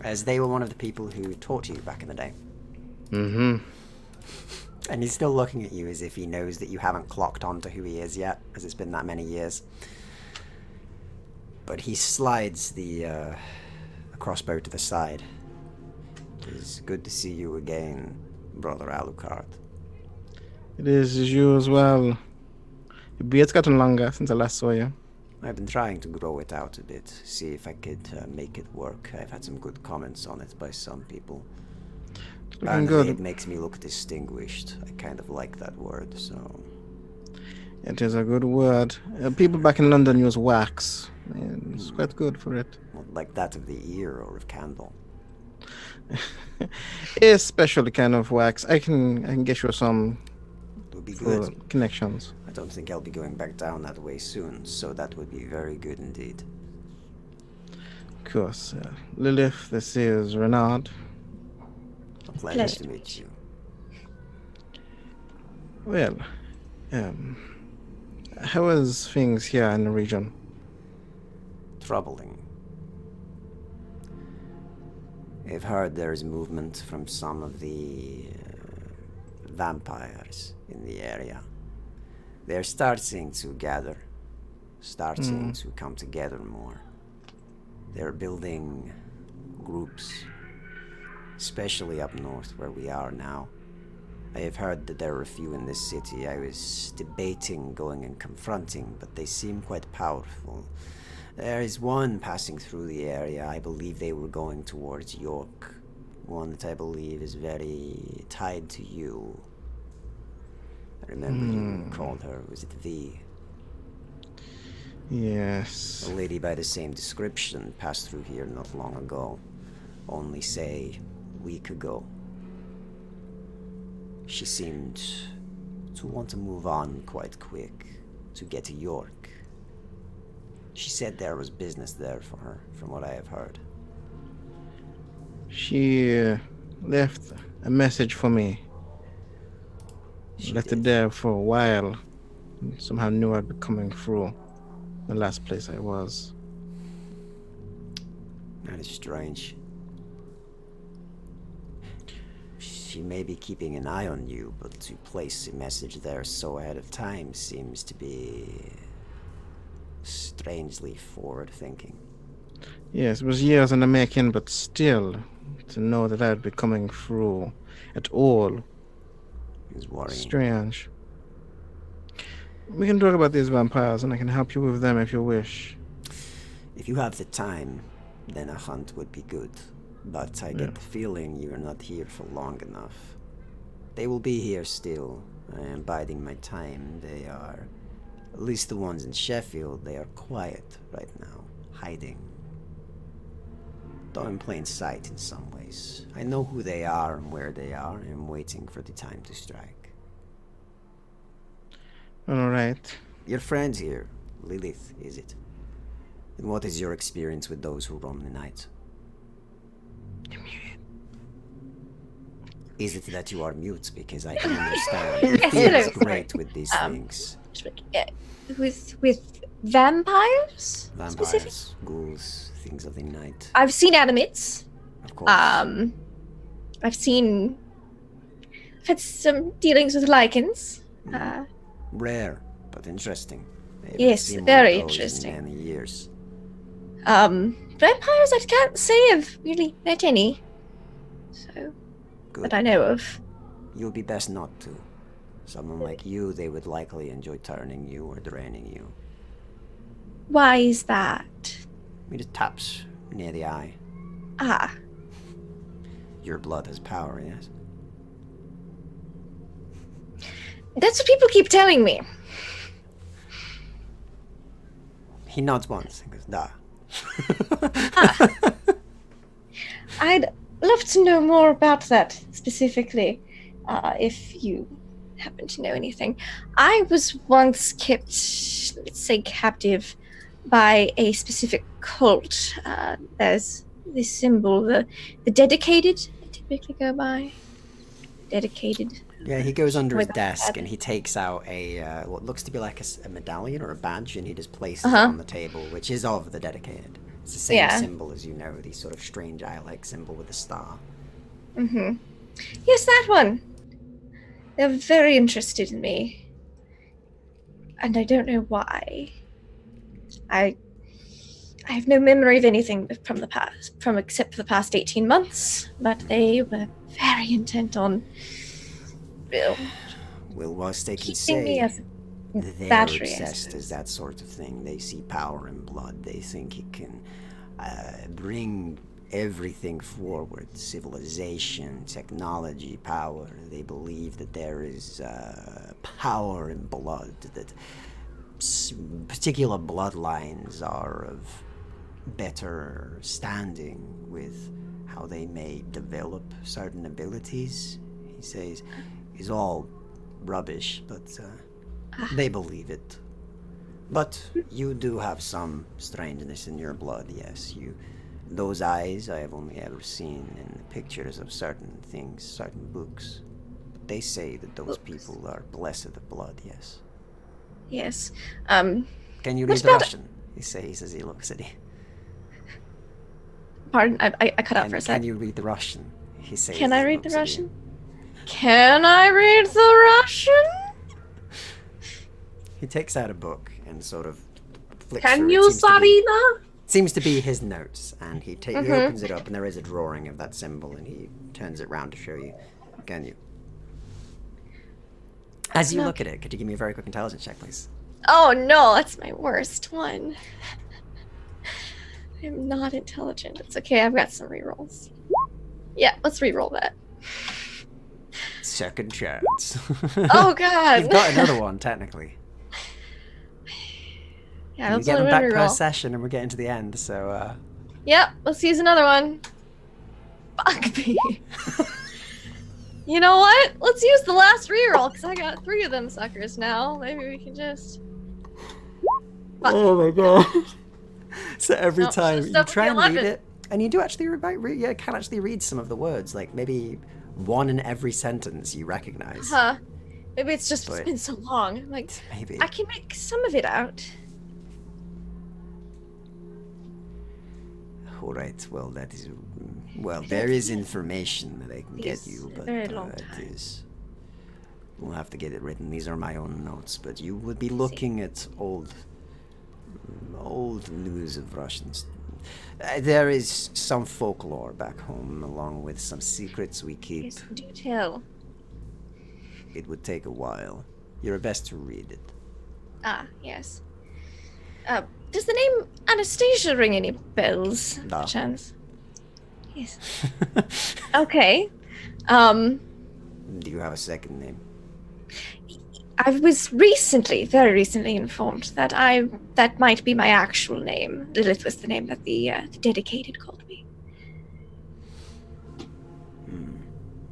As they were one of the people who taught you back in the day. Mm-hmm. And he's still looking at you as if he knows that you haven't clocked on to who he is yet, as it's been that many years. But he slides the crossbow to the side. It is good to see you again, Brother Alucard. It is you as well. Your beard's gotten longer since I last saw you. I've been trying to grow it out a bit, see if I could make it work. I've had some good comments on it by some people. Looking Apparently good. it makes me look distinguished. I kind of like that word, so... It is a good word. People back in London use wax. And it's quite good for it. Like that of the ear or of candle. a special kind of wax. I can get you some It would be for good. connections. I don't think I'll be going back down that way soon, so that would be very good indeed. Of course. Lilith, this is Renard. A pleasure Pleasure. to meet you. Well, how is things here in the region? Troubling. I've heard there's movement from some of the vampires in the area. They're starting to gather, starting to come together more. They're building groups, especially up north where we are now. I have heard that there are a few in this city. I was debating going and confronting, but they seem quite powerful. There is one passing through the area. I believe they were going towards York. One that I believe is very tied to you. I remember you called her, was it V? Yes. A lady by the same description passed through here not long ago. Only say, a week ago. She seemed to want to move on quite quick, to get to York. She said there was business there for her, from what I have heard. She left a message for me. She Left did. it there for a while. Somehow knew I'd be coming through the last place I was. That is strange. She may be keeping an eye on you, but to place a message there so ahead of time seems to be strangely forward-thinking. Yes, it was years in the making, but still, to know that I'd be coming through at all. Is worrying. Strange. We can talk about these vampires, and I can help you with them if you wish. If you have the time, then a hunt would be good. But I get the feeling you're not here for long enough. They will be here still. I am biding my time. They are, at least the ones in Sheffield, they are quiet right now, hiding. Though in plain sight in some ways. I know who they are and where they are, and I'm waiting for the time to strike. All right. Your friend here, Lilith, is it? And what is your experience with those who roam the night? Is it that you are mute? Because I can understand. It Yes, feels hello, great sorry. with these things. With vampires? Specific? Vampires, ghouls, things of the night. I've seen animates. Of course. I've had some dealings with lichens. Rare, but interesting. I haven't Yes, seen one of very those interesting. In many years. Vampires I can't say I've really met any. So, Good. that I know of. You'll be best not to. Someone like you, they would likely enjoy turning you or draining you. Why is that? It just taps near the eye. Ah, Your blood has power, yes? that's what people keep telling me. He nods once and goes, da. I'd love to know more about that specifically, if you happen to know anything. I was once kept, let's say, captive by a specific cult. There's this symbol, the dedicated, I typically go by. Dedicated. Yeah, he goes under his With desk that. and he takes out a what looks to be like a medallion or a badge, and he just places it Uh-huh. on the table, which is of the dedicated. It's the same Yeah. symbol as you know, the sort of strange eye-like symbol with the star. Mm-hmm. Yes, that one. They're very interested in me. And I don't know why. I have no memory of anything from the past, except for the past 18 months, but they were very intent on Well, whilst they can keeping me say as a they're battery. I obsessed as suppose. that sort of thing, they see power in blood. They think it can bring everything forward: civilization, technology, power. They believe that there is power in blood, that particular bloodlines are of better standing with how they may develop certain abilities, he says, is all rubbish, but they believe it. But you do have some strangeness in your blood, yes. Those eyes I have only ever seen in pictures of certain things, certain books. But they say that those people are blessed of blood, yes. Yes. Can you read the Russian? He says as he looks at you. Pardon? I cut out for a Can sec. you read the Russian? He says. Can as I he read the looks at Russian? you. Can I read the Russian? He takes out a book and sort of flicks Can through. you, It Sarina? seems to be his notes, and he opens it up, and there is a drawing of that symbol, and he turns it round to show you. Can you? As you look at it, could you give me a very quick intelligence check, please? Oh no, that's my worst one. I'm not intelligent. It's okay, I've got some rerolls. Yeah, let's reroll that. Second chance. Oh god! You've got another one, technically. Yeah, We let's get them only back per reroll. session, and we're getting to the end, so, Yep, let's use another one. Fuck me. You know what? Let's use the last reroll, because I got 3 of them suckers now. Maybe we can just... Fuck. Oh my god. So every No, time should've you stuck with try the and read 11. it, and you do actually can actually read some of the words, like maybe one in every sentence you recognize. Huh. Maybe it's just it's But- been so long. Like, Maybe. I can make some of it out. All right. Well, that is there is information that I can get Yes, you, but very long it time. is. We'll have to get it written. These are my own notes, but you would be looking at old news of Russians. There is some folklore back home, along with some secrets we keep. Yes, do tell. It would take a while. You're best to read it. Ah, yes. Does the name Anastasia ring any bells? No. Chance? Yes. Okay. Do you have a second name? I was very recently informed that that might be my actual name. Lilith was the name that the dedicated called me.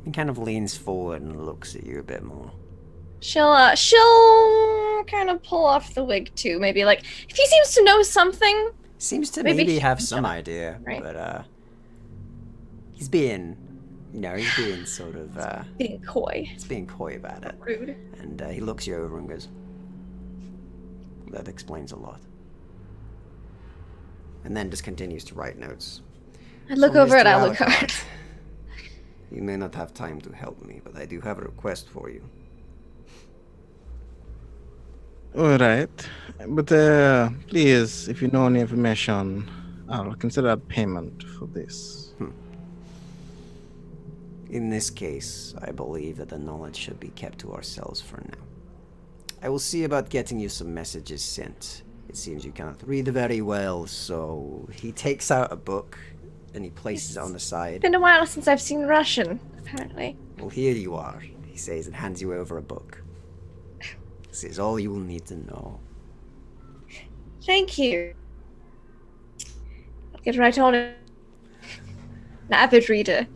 He kind of leans forward and looks at you a bit more. She'll kind of pull off the wig too. Maybe like if he seems to know something. Seems to Maybe maybe he have can some tell. idea, Right. but he's being, he's being sort of, Being coy. he's being coy about it. Rude. And he looks you over and goes, that explains a lot. And then just continues to write notes. I look So, over Mr. at Alucard. You may not have time to help me, but I do have a request for you. All right, but please, if you know any information, I'll consider a payment for this. In this case, I believe that the knowledge should be kept to ourselves for now. I will see about getting you some messages sent. It seems you cannot read very well, so he takes out a book and he places it on the side. It's been a while since I've seen Russian, apparently. Well, here you are, he says, and hands you over a book. This is all you will need to know. Thank you. I'll get right on it. An avid reader.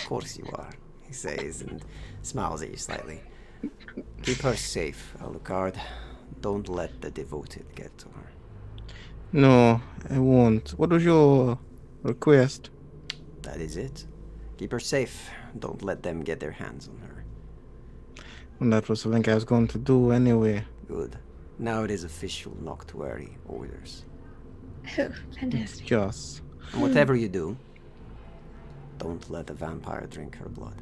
Of course you are, he says, and smiles at you slightly. Keep her safe, Alucard. Don't let the devoted get to her. No, I won't. What was your request? That is it. Keep her safe. Don't let them get their hands on her. Well, that was something I was going to do anyway. Good. Now it is official Noctuary orders. Oh, fantastic. Just. And whatever you do, don't let the vampire drink her blood.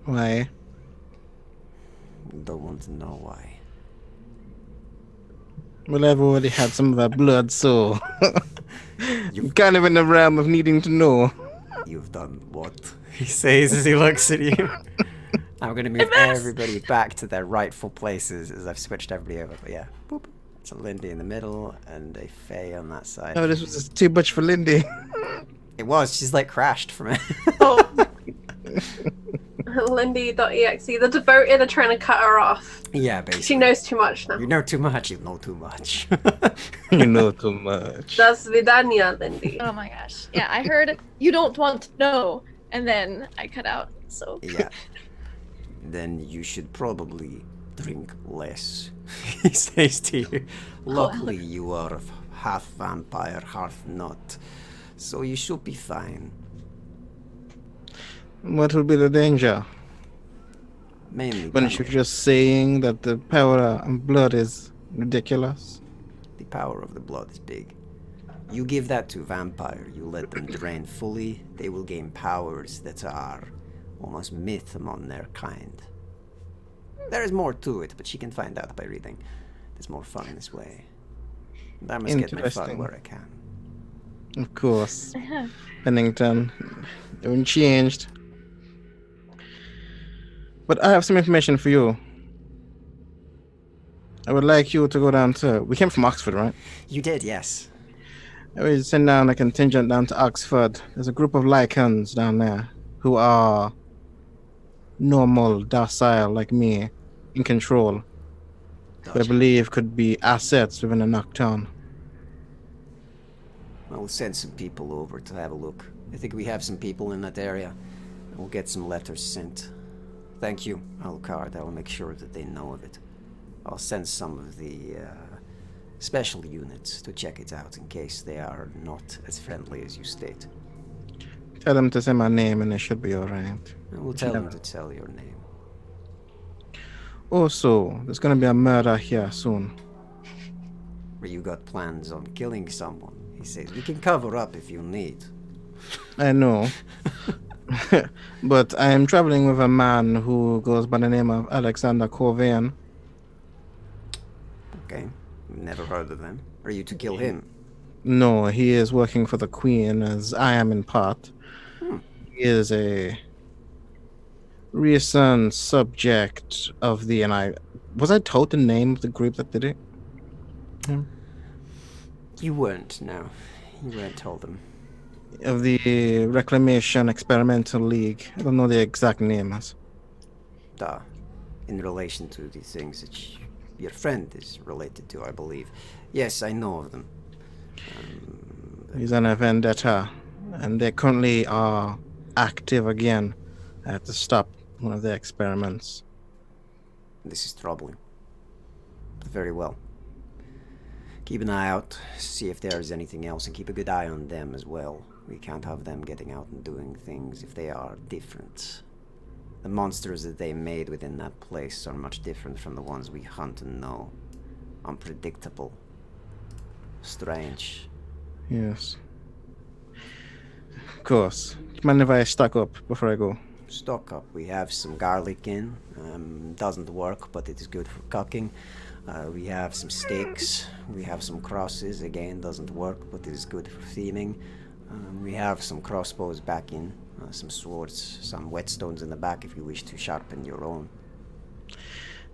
Why? You don't want to know why. Well, I've already had some of that blood, so I'm kind of in the realm of needing to know. You've done what? He says as he looks at you. I'm going to move everybody back to their rightful places as I've switched everybody over. But yeah, boop. It's a Lindy in the middle and a Faye on that side. Oh, this was just too much for Lindy. It was. She's like crashed from it. Oh, Lindy.exe. The devoted are trying to cut her off. Yeah, basically. She knows too much now. You know too much. You know too much. You know too much. Das Vidania, Lindy. Oh my gosh. Yeah, I heard you don't want to know, and then I cut out. So Yeah. Then you should probably drink less. He says to you. Luckily, you are half vampire, half not. So you should be fine. What would be the danger? Mainly When you're just saying that the power and blood is ridiculous. the power of the blood is big. You give that to vampire, you let them drain fully, they will gain powers that are almost myth among their kind. There is more to it, but she can find out by reading. There's more fun this way. And I must get my fun Interesting. where I can. Of course. Pennington. Haven't changed. But I have some information for you. I would like you to go down to... We came from Oxford, right? You did, yes. I will send down a contingent down to Oxford. There's a group of Lycans down there who are normal, docile like me, in control. Who I Gotcha. believe could be assets within a Nocturne. I will send some people over to have a look. I think we have some people in that area. We'll get some letters sent. Thank you, Alucard. I will make sure that they know of it. I'll send some of the special units to check it out in case they are not as friendly as you state. Tell them to say my name and they should be alright. I will tell them to tell your name. Also, there's gonna be a murder here soon. Where you got plans on killing someone. He says, we can cover up if you need. I know. But I am traveling with a man who goes by the name of Alexander Corvain. Okay, never heard of them. Are you to kill him? No, he is working for the Queen, as I am in part. He is a recent subject of the... Was I told the name of the group that did it? You weren't, no. You weren't told them. Of the Reclamation Experimental League. I don't know the exact name. In relation to the things that your friend is related to, I believe. Yes, I know of them. He's on a vendetta, and they currently are active again. I have to stop one of their experiments. This is troubling. Very well. Keep an eye out, see if there is anything else, and keep a good eye on them as well. We can't have them getting out and doing things if they are different. The monsters that they made within that place are much different from the ones we hunt and know. Unpredictable. Strange. Yes. Of course. Do you mind if I stock up before I go? Stock up. We have some garlic in. Doesn't work, but it is good for cooking. We have some sticks. We have some crosses. Again, doesn't work, but it is good for theming. We have some crossbows back in. Some swords, some whetstones in the back if you wish to sharpen your own.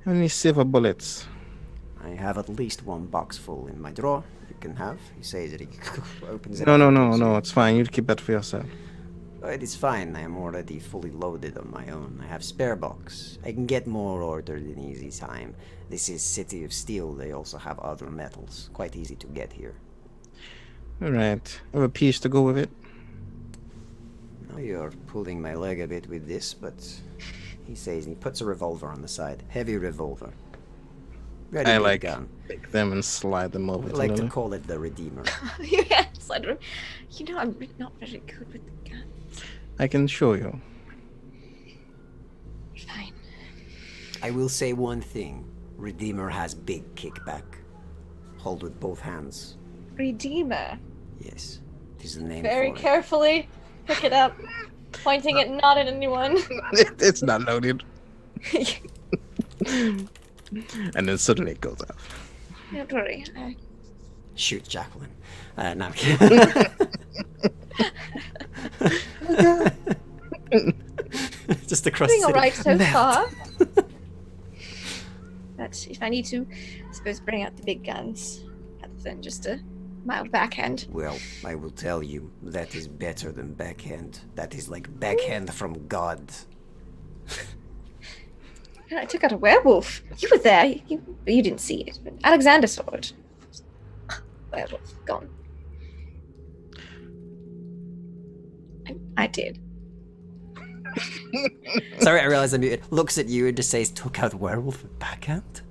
How many silver bullets? I have at least one box full in my drawer. You can have. He says that he opens it. No, it's fine. You keep that for yourself. It is fine. I am already fully loaded on my own. I have spare box. I can get more ordered in easy time. This is City of Steel. They also have other metals. Quite easy to get here. Alright. I have a piece to go with it. Now you're pulling my leg a bit with this, but he says, and he puts a revolver on the side. Heavy revolver. Ready I big like gun. pick them and slide them over I to like to Lily. call it the Redeemer. Yes, you know I'm not very good with the gun. I can show you. Fine. I will say one thing. Redeemer has big kickback. Hold with both hands. Redeemer. Yes. It is the name Very for it. carefully pick it up, pointing it not at anyone. It's not loaded. And then suddenly it goes off. Don't worry. Shoot Jacqueline. No, I'm kidding. Just across Doing the all right city. so Melt. far. But if I need to, I suppose bring out the big guns rather than just a mild backhand. Well, I will tell you, that is better than backhand. That is like backhand from God. I took out a werewolf. You were there. You didn't see it. But Alexander saw it. Werewolf gone. I did. Sorry, I realized I muted. Looks at you and just says, took out the werewolf with backhand?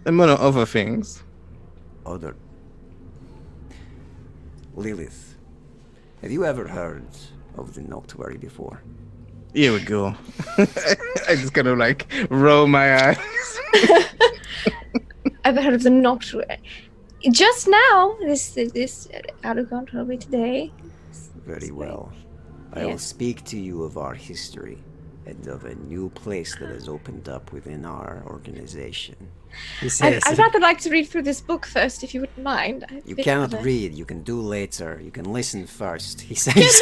Among other things. Other. Lilith, have you ever heard of the Noctuary before? Here we go. I just kind of like roll my eyes. I've heard of the Noctuary. Just now, this Alucard told me today. Very well. I will speak to you of our history and of a new place that has opened up within our organization. He says, I'd rather like to read through this book first, if you wouldn't mind. You cannot read. You can do later. You can listen first, he says.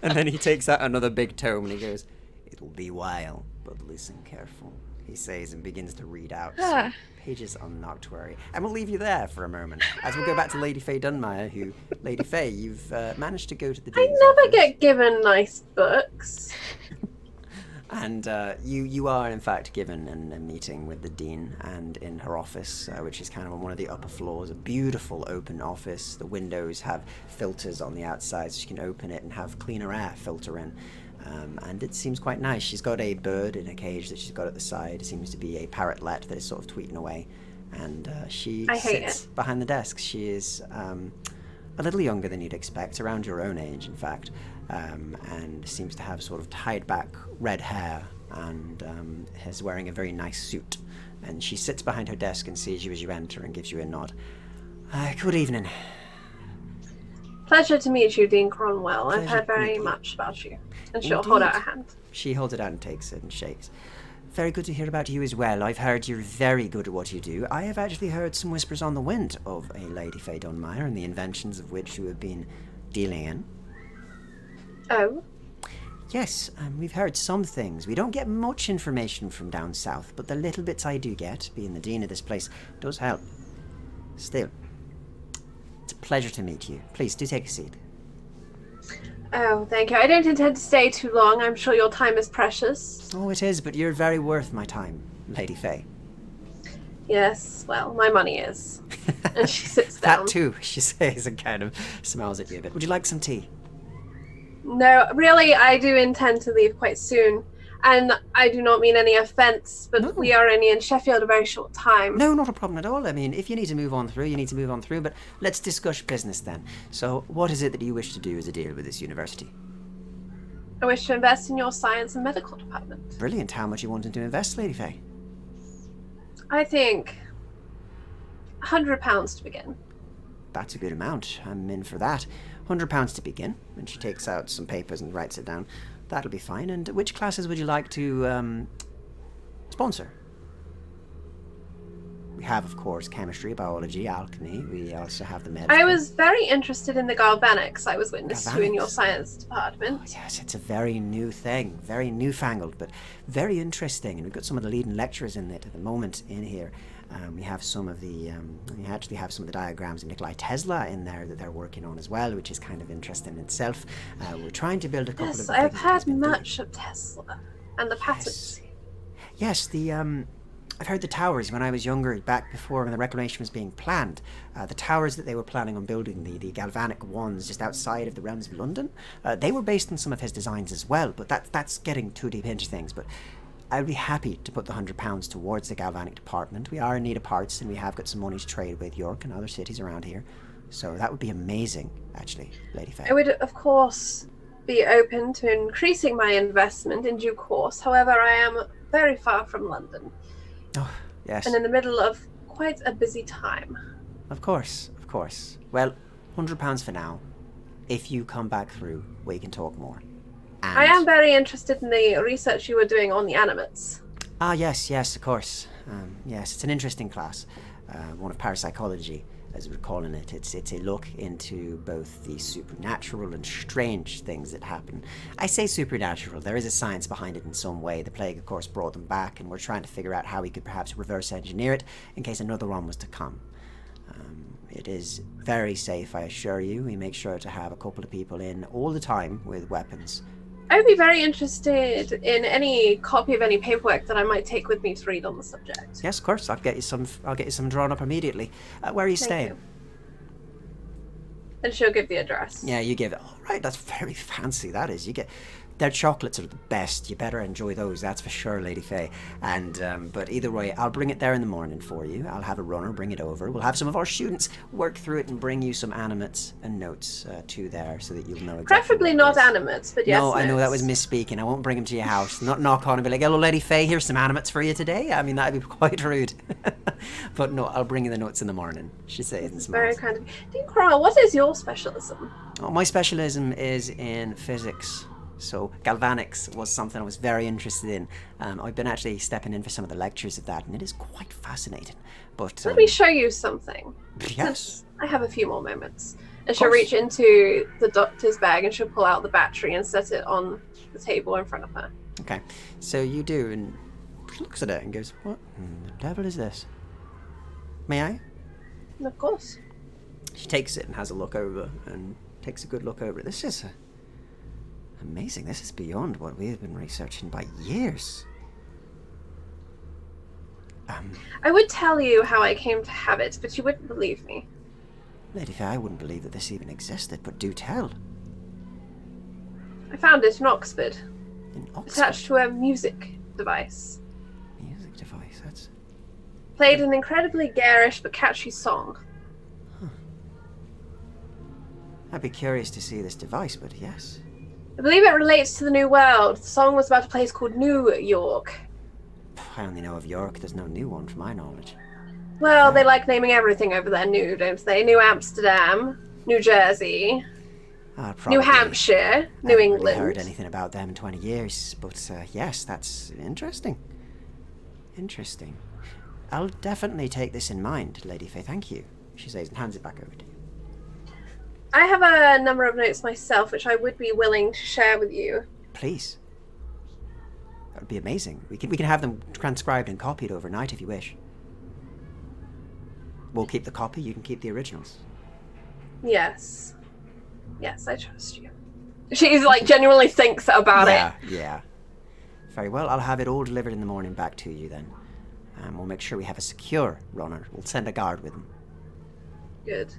And then he takes out another big tome and he goes, it will be a while, but listen careful, he says, and begins to read out some pages on Noctuary. And we'll leave you there for a moment, as we'll go back to Lady Faye Dunmire, who, Lady Faye, you've managed to go to the I Dean's never office. get given nice books. And you are, in fact, given a meeting with the Dean and in her office, which is kind of on one of the upper floors. A beautiful open office. The windows have filters on the outside, so you can open it and have cleaner air filter in. And it seems quite nice. She's got a bird in a cage that she's got at the side. It seems to be a parrotlet that is sort of tweeting away. And she sits behind the desk. She is a little younger than you'd expect, around your own age, in fact. And seems to have sort of tied back red hair and is wearing a very nice suit. And she sits behind her desk and sees you as you enter and gives you a nod. Good evening. Pleasure to meet you, Dean Cromwell. I've Pleasure heard to very meet you. much about you. And she'll hold out a hand. She holds it out and takes it and shakes. Very good to hear about you as well. I've heard you're very good at what you do. I have actually heard some whispers on the wind of a Lady Faye Dunmire and the inventions of which you have been dealing in. Oh? Yes, we've heard some things. We don't get much information from down south, but the little bits I do get, being the dean of this place, does help. Still, it's a pleasure to meet you. Please, do take a seat. Oh, thank you. I don't intend to stay too long. I'm sure your time is precious. Oh, it is, but you're very worth my time, Lady Faye. Yes, well, my money is. And she sits down. That too, she says, and kind of smiles at you a bit. Would you like some tea? No, really, I do intend to leave quite soon. And I do not mean any offence, but No. we are only in Sheffield a very short time. No, not a problem at all. I mean, if you need to move on through, you need to move on through, but let's discuss business then. So, what is it that you wish to do as a deal with this university? I wish to invest in your science and medical department. Brilliant. How much are you wanting to invest, Lady Faye? I think £100 to begin. That's a good amount. I'm in for that. £100 to begin. And she takes out some papers and writes it down. That'll be fine. And which classes would you like to sponsor? We have, of course, chemistry, biology, alchemy. We also have the medical. I was very interested in the galvanics I was witness to in your Galvanics? science department. Oh, yes, it's a very new thing, very newfangled, but very interesting. And we've got some of the leading lecturers in it at the moment in here. We have some of the, we actually have some of the diagrams of Nikolai Tesla in there that they're working on as well, which is kind of interesting in itself. We're trying to build a couple Yes, of. I've things heard he's been doing. much of Tesla and the patents. Yes, the I've heard the towers when I was younger, back before when the reclamation was being planned. The towers that they were planning on building, the galvanic ones just outside of the realms of London, they were based on some of his designs as well. But that's getting too deep into things. But I'd be happy to put the £100 towards the galvanic department. We are in need of parts, and we have got some money to trade with York and other cities around here. So that would be amazing, actually, Lady Faye. I would, of course, be open to increasing my investment in due course. However, I am very far from London Oh, yes. and in the middle of quite a busy time. Of course, of course. Well, £100 for now. If you come back through, we can talk more. And... I am very interested in the research you were doing on the animates. Ah, yes, of course. Yes, it's an interesting class. One of parapsychology, as we're calling it. It's a look into both the supernatural and strange things that happen. I say supernatural. There is a science behind it in some way. The plague, of course, brought them back, and we're trying to figure out how we could perhaps reverse engineer it in case another one was to come. It is very safe, I assure you. We make sure to have a couple of people in all the time with weapons. I would be very interested in any copy of any paperwork that I might take with me to read on the subject. Yes, of course. I'll get you some drawn up immediately. Where are you staying? You. And she'll give the address. Yeah, you give it. All right, that's very fancy. That is. You get. Their chocolates are the best. You better enjoy those, that's for sure, Lady Faye. And but either way, I'll bring it there in the morning for you. I'll have a runner bring it over. We'll have some of our students work through it and bring you some animates and notes to there, so that you'll know exactly. Preferably not animates, but yes. No, notes. I know that was misspeaking. I won't bring them to your house. Not knock on and be like, "Hello, Lady Faye. Here's some animates for you today." I mean, that'd be quite rude. But no, I'll bring you the notes in the morning. She says and smiles. Very kind of. Dinkra, what is your specialism? Oh, my specialism is in physics. So galvanics was something I was very interested in. I've been actually stepping in for some of the lectures of that, and it is quite fascinating. But let me show you something. Yes. I have a few more moments. And she'll reach into the doctor's bag and she'll pull out the battery and set it on the table in front of her. Okay. So you do, and she looks at it and goes, "What the devil is this? May I?" And of course. She takes it and has a look over, and takes a good look over it. This is amazing. This is beyond what we have been researching by years. I would tell you how I came to have it, but you wouldn't believe me. Lady Faye, I wouldn't believe that this even existed, but do tell. I found it in Oxford. In Oxford? Attached to a music device. Music device, that's... Played an incredibly garish but catchy song. Huh. I'd be curious to see this device, but yes. I believe it relates to the New World. The song was about a place called New York. I only know of York. There's no new one, from my knowledge. Well, they like naming everything over there new, don't they? New Amsterdam, New Jersey, New Hampshire, New England. I haven't really heard anything about them in 20 years, but yes, that's interesting. Interesting. I'll definitely take this in mind, Lady Faye. Thank you, she says, and hands it back over to you. I have a number of notes myself, which I would be willing to share with you. Please. That would be amazing. We can have them transcribed and copied overnight if you wish. We'll keep the copy, you can keep the originals. Yes. Yes, I trust you. She's like genuinely thinks about it. Yeah. Very well, I'll have it all delivered in the morning back to you then. We'll make sure we have a secure runner. We'll send a guard with him. Good.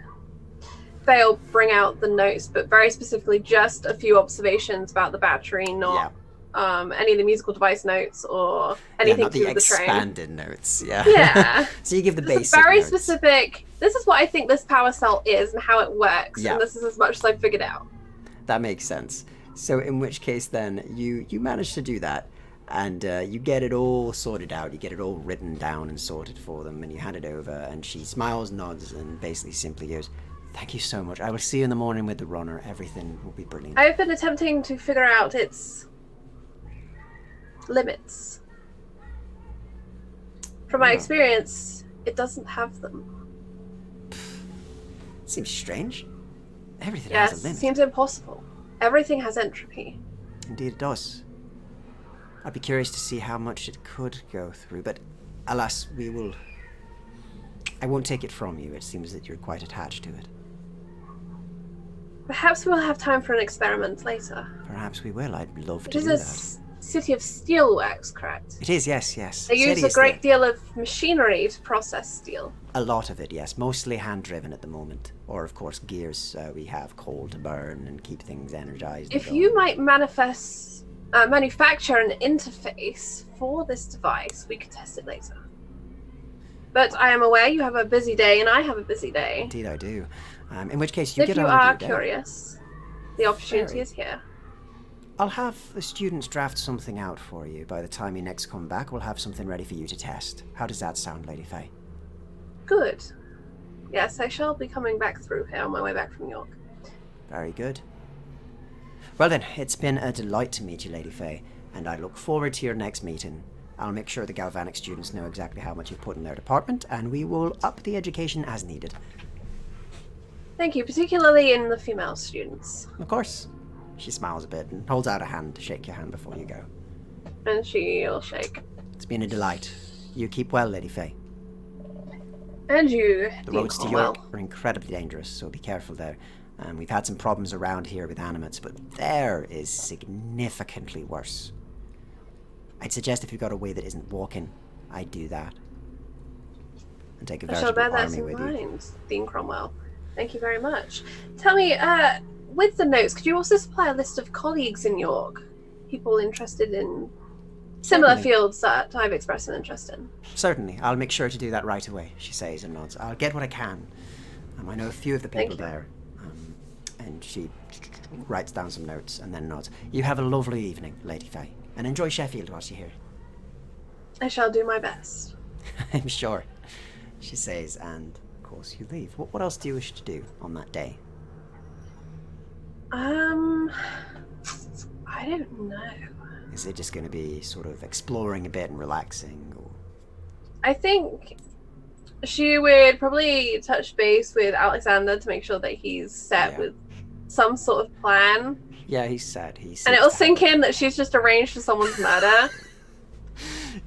They'll bring out the notes, but very specifically just a few observations about the battery, not any of the musical device notes or anything to do with the train. Expanded notes, yeah. Yeah. So you give the basic very notes. Specific. This is what I think this power cell is and how it works, and this is as much as I've figured out. That makes sense. So in which case then, you manage to do that, and you get it all sorted out, you get it all written down and sorted for them, and you hand it over, and she smiles, nods, and basically simply goes, "Thank you so much. I will see you in the morning with the runner. Everything will be brilliant." I've been attempting to figure out its limits. From my experience, it doesn't have them. Seems strange. Everything has a limit. Yes, seems impossible. Everything has entropy. Indeed it does. I'd be curious to see how much it could go through, but alas, I won't take it from you. It seems that you're quite attached to it. Perhaps we'll have time for an experiment later. Perhaps we will. I'd love to do It that. is a city of steelworks, correct? It is, yes. They use a great deal of machinery to process steel. A lot of it, yes. Mostly hand-driven at the moment. Or, of course, gears we have coal to burn and keep things energized. If you might manufacture an interface for this device, we could test it later. But I am aware you have a busy day, and I have a busy day. Indeed I do. In which case, you if get you on are with your day. curious, the opportunity is here. I'll have the students draft something out for you. By the time you next come back, we'll have something ready for you to test. How does that sound, Lady Faye? Good. Yes, I shall be coming back through here on my way back from York. Very good. Well then, it's been a delight to meet you, Lady Faye, and I look forward to your next meeting. I'll make sure the Galvanic students know exactly how much you've put in their department, and we will up the education as needed. Thank you, particularly in the female students. Of course. She smiles a bit and holds out a hand to shake your hand before you go. And she'll shake. It's been a delight. You keep well, Lady Faye. And you, The roads to York are incredibly dangerous, so be careful there. We've had some problems around here with animates, but there is significantly worse. I'd suggest if you've got a way that isn't walking, I'd do that. And take a I shall bear veritable that army in with you. mind, Dean Cromwell. Thank you very much. Tell me, with the notes, could you also supply a list of colleagues in York? People interested in similar Certainly. fields that I've expressed an interest in. Certainly, I'll make sure to do that right away, she says and nods. I'll get what I can. I know a few of the Thank people you. there. And she writes down some notes and then nods. You have a lovely evening, Lady Faye, and enjoy Sheffield whilst you're here. I shall do my best. I'm sure, she says, and of course you leave. What else do you wish to do on that day? I don't know. Is it just going to be sort of exploring a bit and relaxing? Or... I think she would probably touch base with Alexander to make sure that he's set Yeah. with some sort of plan. Yeah, he's sad. He's And it'll sink in that she's just arranged for someone's murder.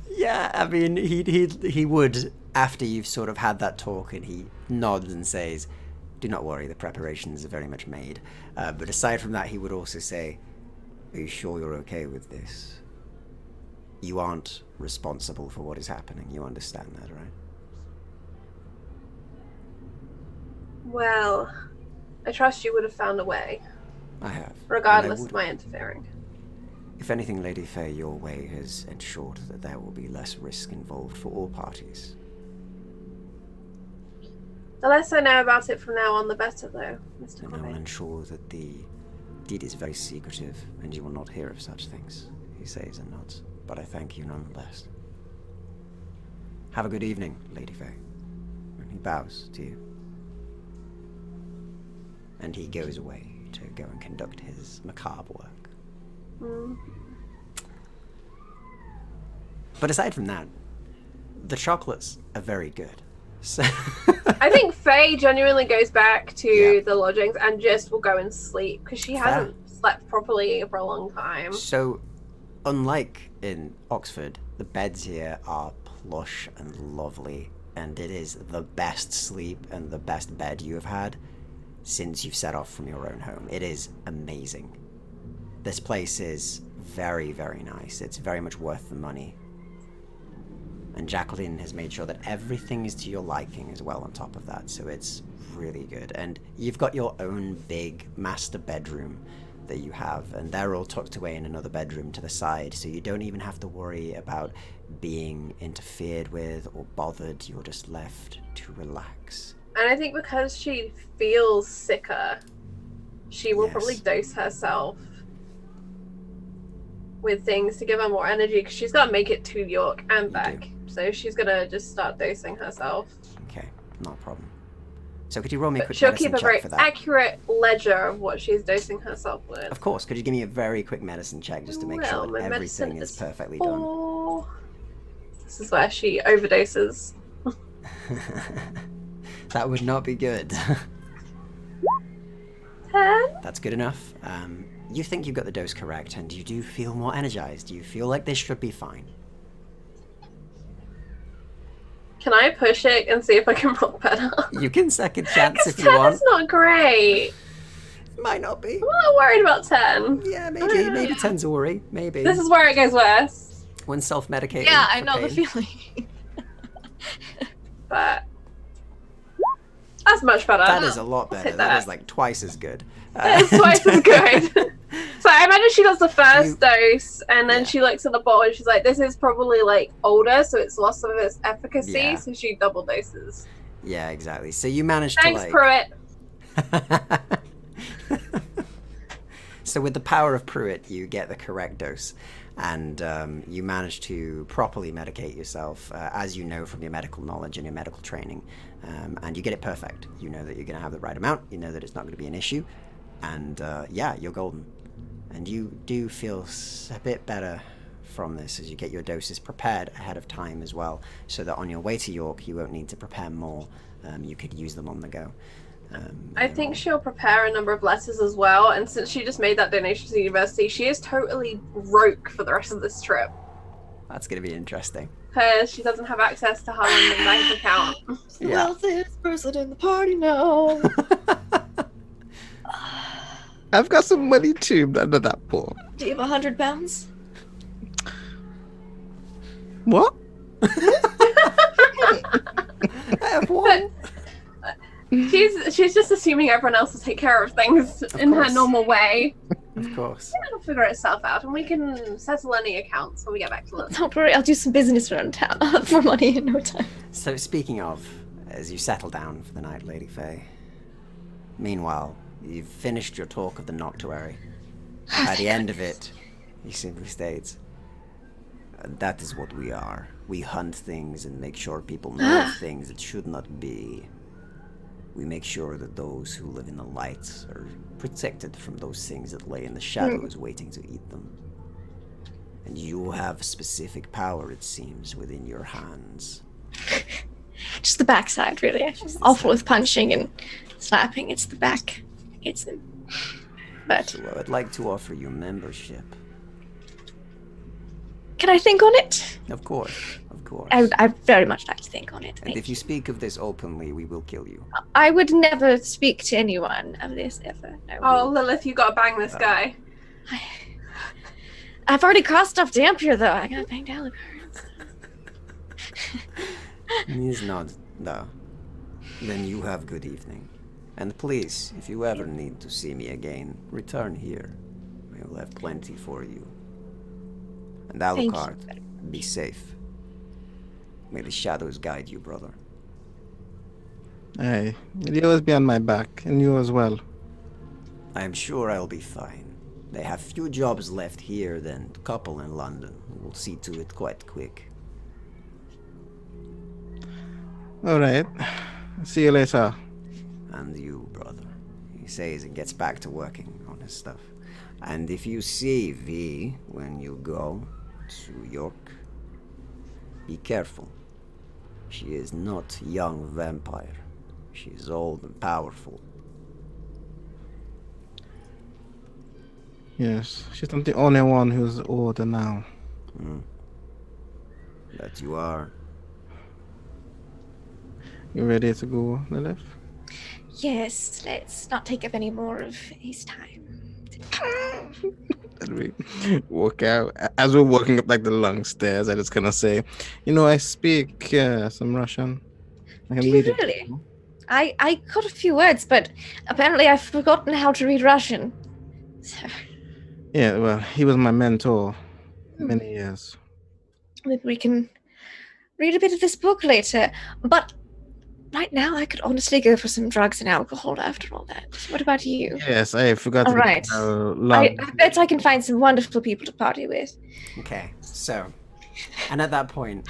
Yeah, I mean, he would, after you've sort of had that talk, and he nods and says, do not worry, the preparations are very much made. But aside from that, he would also say, are you sure you're okay with this? You aren't responsible for what is happening. You understand that, right? Well, I trust you would have found a way, I have. regardless And of my interfering. if anything, Lady Faye, your way has ensured that there will be less risk involved for all parties. The less I know about it from now on, the better, though, Mr. And I will Corbett. ensure that the deed is very secretive, and you will not hear of such things, he says and nods. But I thank you nonetheless. Have a good evening, Lady Faye. And he bows to you. And he goes away to go and conduct his macabre work. Mm. But aside from that, the chocolates are very good. So I think Faye genuinely goes back to Yeah. the lodgings and just will go and sleep because she hasn't slept properly for a long time. So, unlike in Oxford, the beds here are plush and lovely, and it is the best sleep and the best bed you have had since you've set off from your own home. It is amazing. This place is very, very nice. It's very much worth the money. And Jacqueline has made sure that everything is to your liking as well on top of that, so it's really good. And you've got your own big master bedroom that you have, and they're all tucked away in another bedroom to the side, so you don't even have to worry about being interfered with or bothered. You're just left to relax. And I think because she feels sicker, she will Yes. probably dose herself with things to give her more energy because she's got to make it to York and You back. do. So she's going to just start dosing herself. Okay, not a problem. So could you roll me a But quick she'll medicine keep a check very for that? accurate ledger of what she's dosing herself with. Of course, could you give me a very quick medicine check just to make sure Well, my that everything medicine is is perfectly done? 4. This is where she overdoses. That would not be good. 10? That's good enough. You think you've got the dose correct, and you do feel more energized. You feel like this should be fine. Can I push it and see if I can roll better? You can second chance if you 10 want. is not great. Might not be. I'm a little worried about 10. Yeah, maybe 10's a worry. Maybe. This is where it goes worse. When self-medicating. Yeah, I for know the pain. feeling. But that's much better. That is a lot better. hit That that. is like twice as good. It's twice as good. So I imagine she does the first dose, and then Yeah. she looks at the bottle and she's like, this is probably like older, so it's lost some of its efficacy, Yeah. so she double doses. Yeah, exactly. So you managed Thanks, to like... Pruitt. So with the power of Pruitt, you get the correct dose, and you manage to properly medicate yourself, as you know from your medical knowledge and your medical training, and you get it perfect. You know that you're going to have the right amount, you know that it's not going to be an issue, and yeah, you're golden. And you do feel a bit better from this as you get your doses prepared ahead of time as well, so that on your way to York, you won't need to prepare more. You could use them on the go. I think she'll prepare a number of letters as well, and since she just made that donation to the university, she is totally broke for the rest of this trip That's going to be interesting. because she doesn't have access to her London bank account. Yeah. Wealthiest person in the party now. I've got some money too, but I'm not that poor. Do you have 100 pounds? What? I have one. She's just assuming everyone else will take care of things in her course. normal way. Of course. It'll figure itself out, and we can settle any accounts when we get back to London. Don't worry, I'll do some business around town for money in no time. So speaking of, as you settle down for the night, Lady Faye. Meanwhile, you've finished your talk of the Noctuary. At the end of it, he simply states, "That is what we are. We hunt things and make sure people know of things that should not be. We make sure that those who live in the light are protected from those things that lay in the shadows waiting to eat them. And you have specific power, it seems, within your hands." Just the backside, really. I'm awful with punching and slapping. It's the back. It's them. But So I would like to offer you membership. can I think on it? Of course, of course. I very much like to think on it. And Thank if you speak of this openly, we will kill you. I would never speak to anyone of this ever. No. Oh, Lilith, you gotta bang this guy. I've already crossed off Dampier, though. I gotta bang Alucard. He's not, though. Then you have good evening. And please, if you ever need to see me again, return here. I will have plenty for you. And Thank Alucard, be safe. May the shadows guide you, brother. Hey, will you always be on my back, and you as well. I am sure I'll be fine. They have few jobs left here than a couple in London. We'll see to it quite quick. All right. See you later. And you, brother. He says and gets back to working on his stuff. And if you see V when you go to York, be careful. She is not a young vampire. She is old and powerful. Yes, she's not the only one who's older now. That you are. You ready to go, Lilith? Yes, let's not take up any more of his time. And we walk out. As we're walking up like the long stairs, I just gonna say, I speak some Russian. I can Do you read it. really? I got a few words, but apparently I've forgotten how to read Russian. So Yeah, well, he was my mentor many years. maybe we can read a bit of this book later. But right now, I could honestly go for some drugs and alcohol after all that. What about you? Yes, I forgot. All right. I bet I can find some wonderful people to party with. Okay, so. And at that point,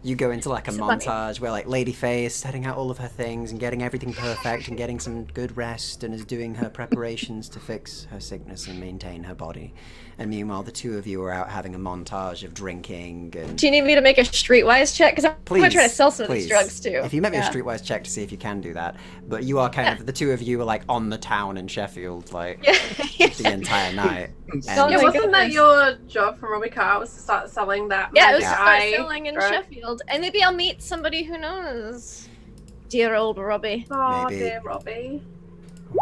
you go into like a So funny. montage where like Lady Faye is setting out all of her things and getting everything perfect and getting some good rest and is doing her preparations to fix her sickness and maintain her body. And meanwhile, the two of you are out having a montage of drinking and... Do you need me to make a streetwise check? Because I'm Please, going to try to sell some of please. these drugs too. If you make me Yeah. a streetwise check to see if you can do that. But you are kind of... The two of you are like on the town in Sheffield, like, the entire night. And Oh Yeah, my wasn't that goodness. your job from Robbie Carr was to start selling that? Yeah, it was magic to start eye selling in drug? Sheffield. And maybe I'll meet somebody who knows. Dear old Robbie. Oh, Maybe. dear Robbie.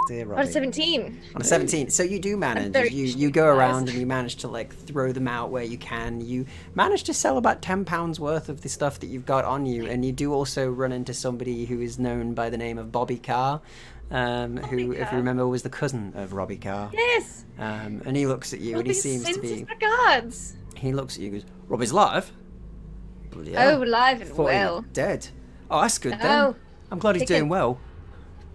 Dear On Robbie. 17. On a 17. So you do manage. very You go around and you manage to like throw them out where you can. You manage to sell about £10 worth of the stuff that you've got on you, and you do also run into somebody who is known by the name of Bobby Carr, who, if you remember, was the cousin of Robbie Carr. Yes. And he looks at you and he Robbie seems to sends be. his regards. He looks at you and goes, "Robbie's alive? Bloody hell. Oh, alive and Thought he well. was dead. Oh, that's good then. Oh, I'm glad he's Take it. doing well.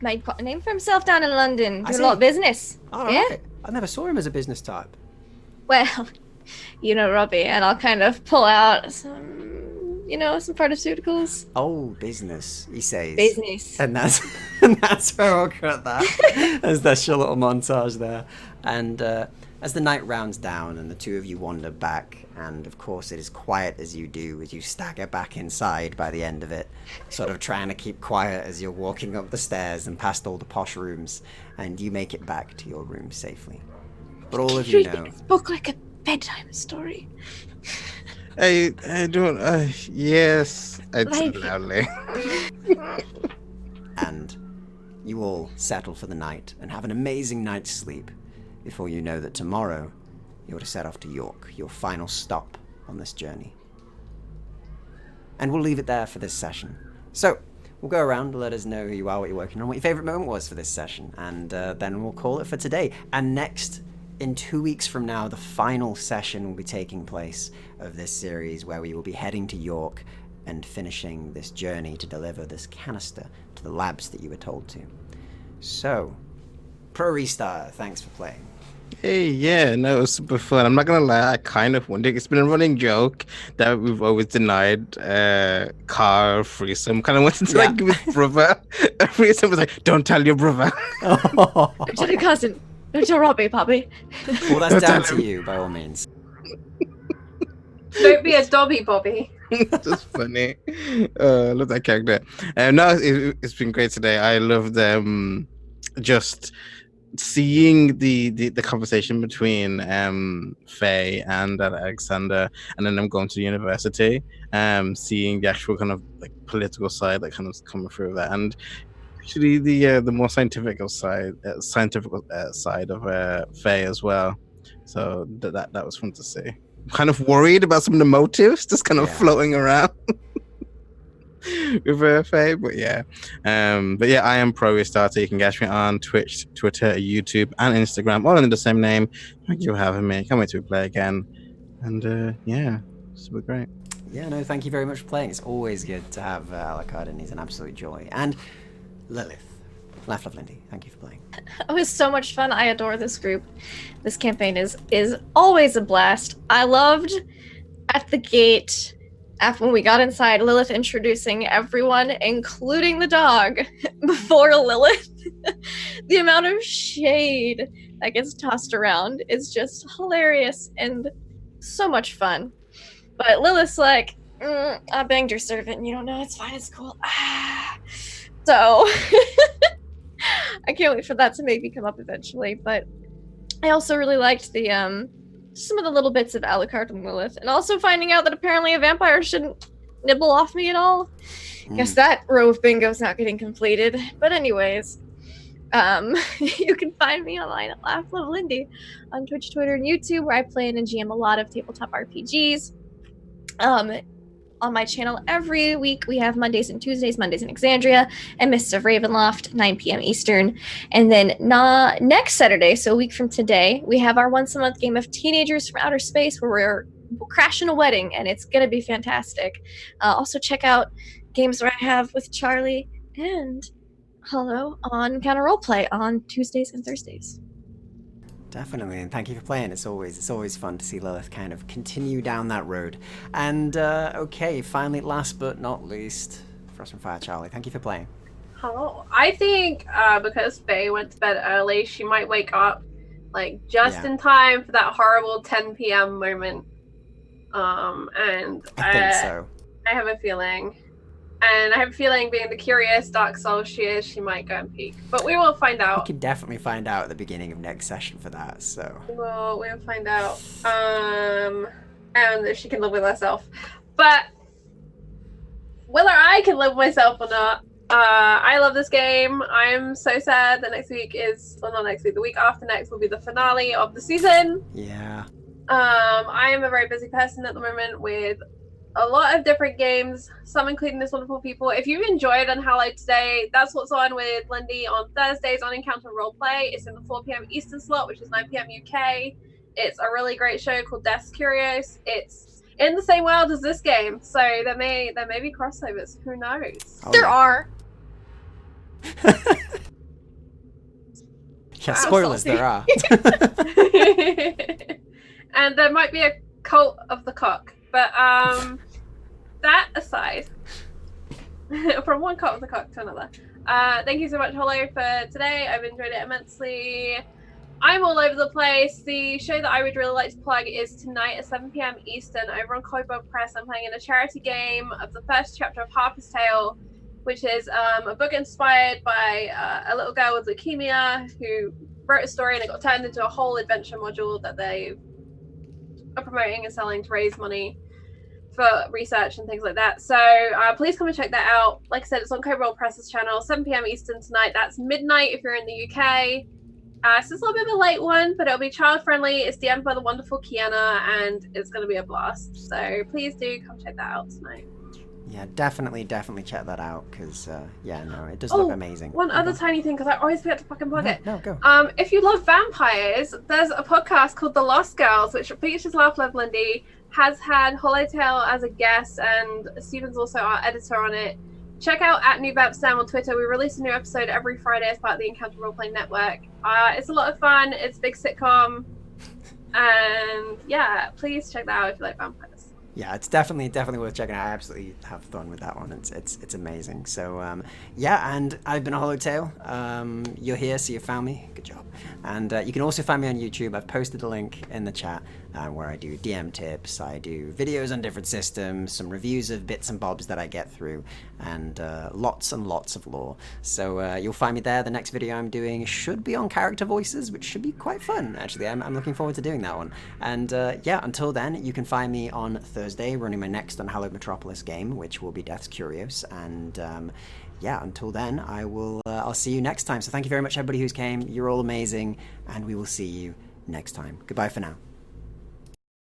made quite a name for himself down in London. I Do a lot see. of business. All Yeah. right. I never saw him as a business type. Well, you know Robbie, and I'll kind of pull out some pharmaceuticals. Oh, business, he says. Business. And that's where I'll cut that. As that's your little montage there. And as the night rounds down and the two of you wander back, and of course it is quiet as you do, as you stagger back inside by the end of it, sort of trying to keep quiet as you're walking up the stairs and past all the posh rooms, and you make it back to your room safely. But all of you Read know... this book like a bedtime story. I don't. Yes, I'd say Like- loudly. And you all settle for the night and have an amazing night's sleep before you know that tomorrow you're to set off to York, your final stop on this journey. And we'll leave it there for this session. So, we'll go around, let us know who you are, what you're working on, what your favourite moment was for this session, and then we'll call it for today. And next, in 2 weeks from now, the final session will be taking place of this series, where we will be heading to York and finishing this journey to deliver this canister to the labs that you were told to. So, Pro Restar, thanks for playing. Hey, yeah, no, it was super fun. I'm not gonna lie, I kind of wonder. It's been a running joke that we've always denied car threesome. Kind of wanted to like give his brother a threesome. Was like, don't tell your brother. Don't tell your cousin. Don't tell Robbie, Poppy. Well, that's down to you, by all means. Don't be a Dobby Bobby. Just funny. I love that character. No, it's been great today. I love them. Just seeing the conversation between Faye and Alexander, and then them going to the university, seeing the actual kind of like political side that kind of coming through that, and actually the more scientific side of Faye as well. So that was fun to see. I'm kind of worried about some of the motives just kind of floating around. With Faye, but yeah, I am Pro Restarter. You can catch me on Twitch, Twitter, YouTube, and Instagram, all under the same name. Thank you for having me. Can't wait to play again, and super great. Yeah, no, thank you very much for playing. It's always good to have Alucard, and he's an absolute joy. And Lilith, Laugh Love Lindy, thank you for playing. It was so much fun. I adore this group. This campaign is always a blast. I loved at the gate. After when we got inside, Lilith introducing everyone, including the dog, before Lilith. The amount of shade that gets tossed around is just hilarious and so much fun. But Lilith's like, I banged your servant, and you don't know, it's fine, it's cool. So, I can't wait for that to maybe come up eventually. But I also really liked the some of the little bits of Alucard and Lilith, and also finding out that apparently a vampire shouldn't nibble off me at all. Guess that row of bingo's not getting completed. But anyways, you can find me online at Laugh Love Lindy on Twitch, Twitter, and YouTube, where I play and GM a lot of tabletop RPGs. On my channel every week we have Mondays and Tuesdays, Mondays in Exandria and Mists of Ravenloft, 9 p.m. Eastern. And then next Saturday, so a week from today, we have our once a month game of Teenagers from Outer Space, where we're crashing a wedding, and it's gonna be fantastic. Also check out games where I have with Charlie and Hello on Counter Roleplay on Tuesdays and Thursdays. Definitely, and thank you for playing. It's always fun to see Lilith kind of continue down that road. And okay, finally, last but not least, Frost and Fire Charlie, thank you for playing. Hello. I think because Faye went to bed early, she might wake up like just in time for that horrible 10 p.m. moment. And I think so. I have a feeling. And I have a feeling, being the curious dark soul she is, she might go and peek. But we will find out. We can definitely find out at the beginning of next session for that, so. We'll find out. And if she can live with herself. But whether I can live with myself or not, I love this game. I'm so sad that next week is, well, not next week, the week after next will be the finale of the season. Yeah. I am a very busy person at the moment with a lot of different games, some including this wonderful people. If you enjoyed Unhallowed today, that's what's on with Lindy on Thursdays on Encounter Roleplay. It's in the 4 p.m. Eastern slot, which is 9 p.m. UK. It's a really great show called Death's Curious. It's in the same world as this game, so there may be crossovers. Who knows? Oh, there are. Yeah, spoilers, there are. And there might be a cult of the cock. But that aside, from one cult of the cock to another, thank you so much, Hollow, for today. I've enjoyed it immensely. I'm all over the place. The show that I would really like to plug is tonight at 7 p.m. Eastern over on Codebook Press. I'm playing in a charity game of the first chapter of Harper's Tale, which is a book inspired by a little girl with leukemia who wrote a story, and it got turned into a whole adventure module that they are promoting and selling to raise money for research and things like that. So please come and check that out. Like I said, it's on Code Roll Press's channel, 7 p.m. Eastern tonight. That's midnight if you're in the UK. So it's a little bit of a late one, but it'll be child friendly. It's DM'd by the wonderful Kiana, and it's going to be a blast. So please do come check that out tonight. Yeah, definitely check that out, because it does look amazing. One other tiny thing, because I always forget to fucking plug it. No, go. If you love vampires, there's a podcast called The Lost Girls, which features Laugh Love Lindy, has had Hollowtail as a guest, and Steven's also our editor on it. Check out @NewVampStam on Twitter. We release a new episode every Friday as part of the Encounter Roleplay Network. It's a lot of fun. It's a big sitcom. And yeah, please check that out if you like vampires. Yeah, it's definitely worth checking out. I absolutely have fun with that one. It's amazing. So and I've been a Hollowtail. You're here, so you found me. Good job. And you can also find me on YouTube. I've posted a link in the chat where I do DM tips. I do videos on different systems, some reviews of bits and bobs that I get through, and lots and lots of lore. So you'll find me there. The next video I'm doing should be on character voices, which should be quite fun, actually. I'm looking forward to doing that one. And until then, you can find me on Thursday running my next Unhallowed Metropolis game, which will be Death's Curios. And until then, I'll see you next time. So thank you very much, everybody who's came. You're all amazing, and we will see you next time. Goodbye for now.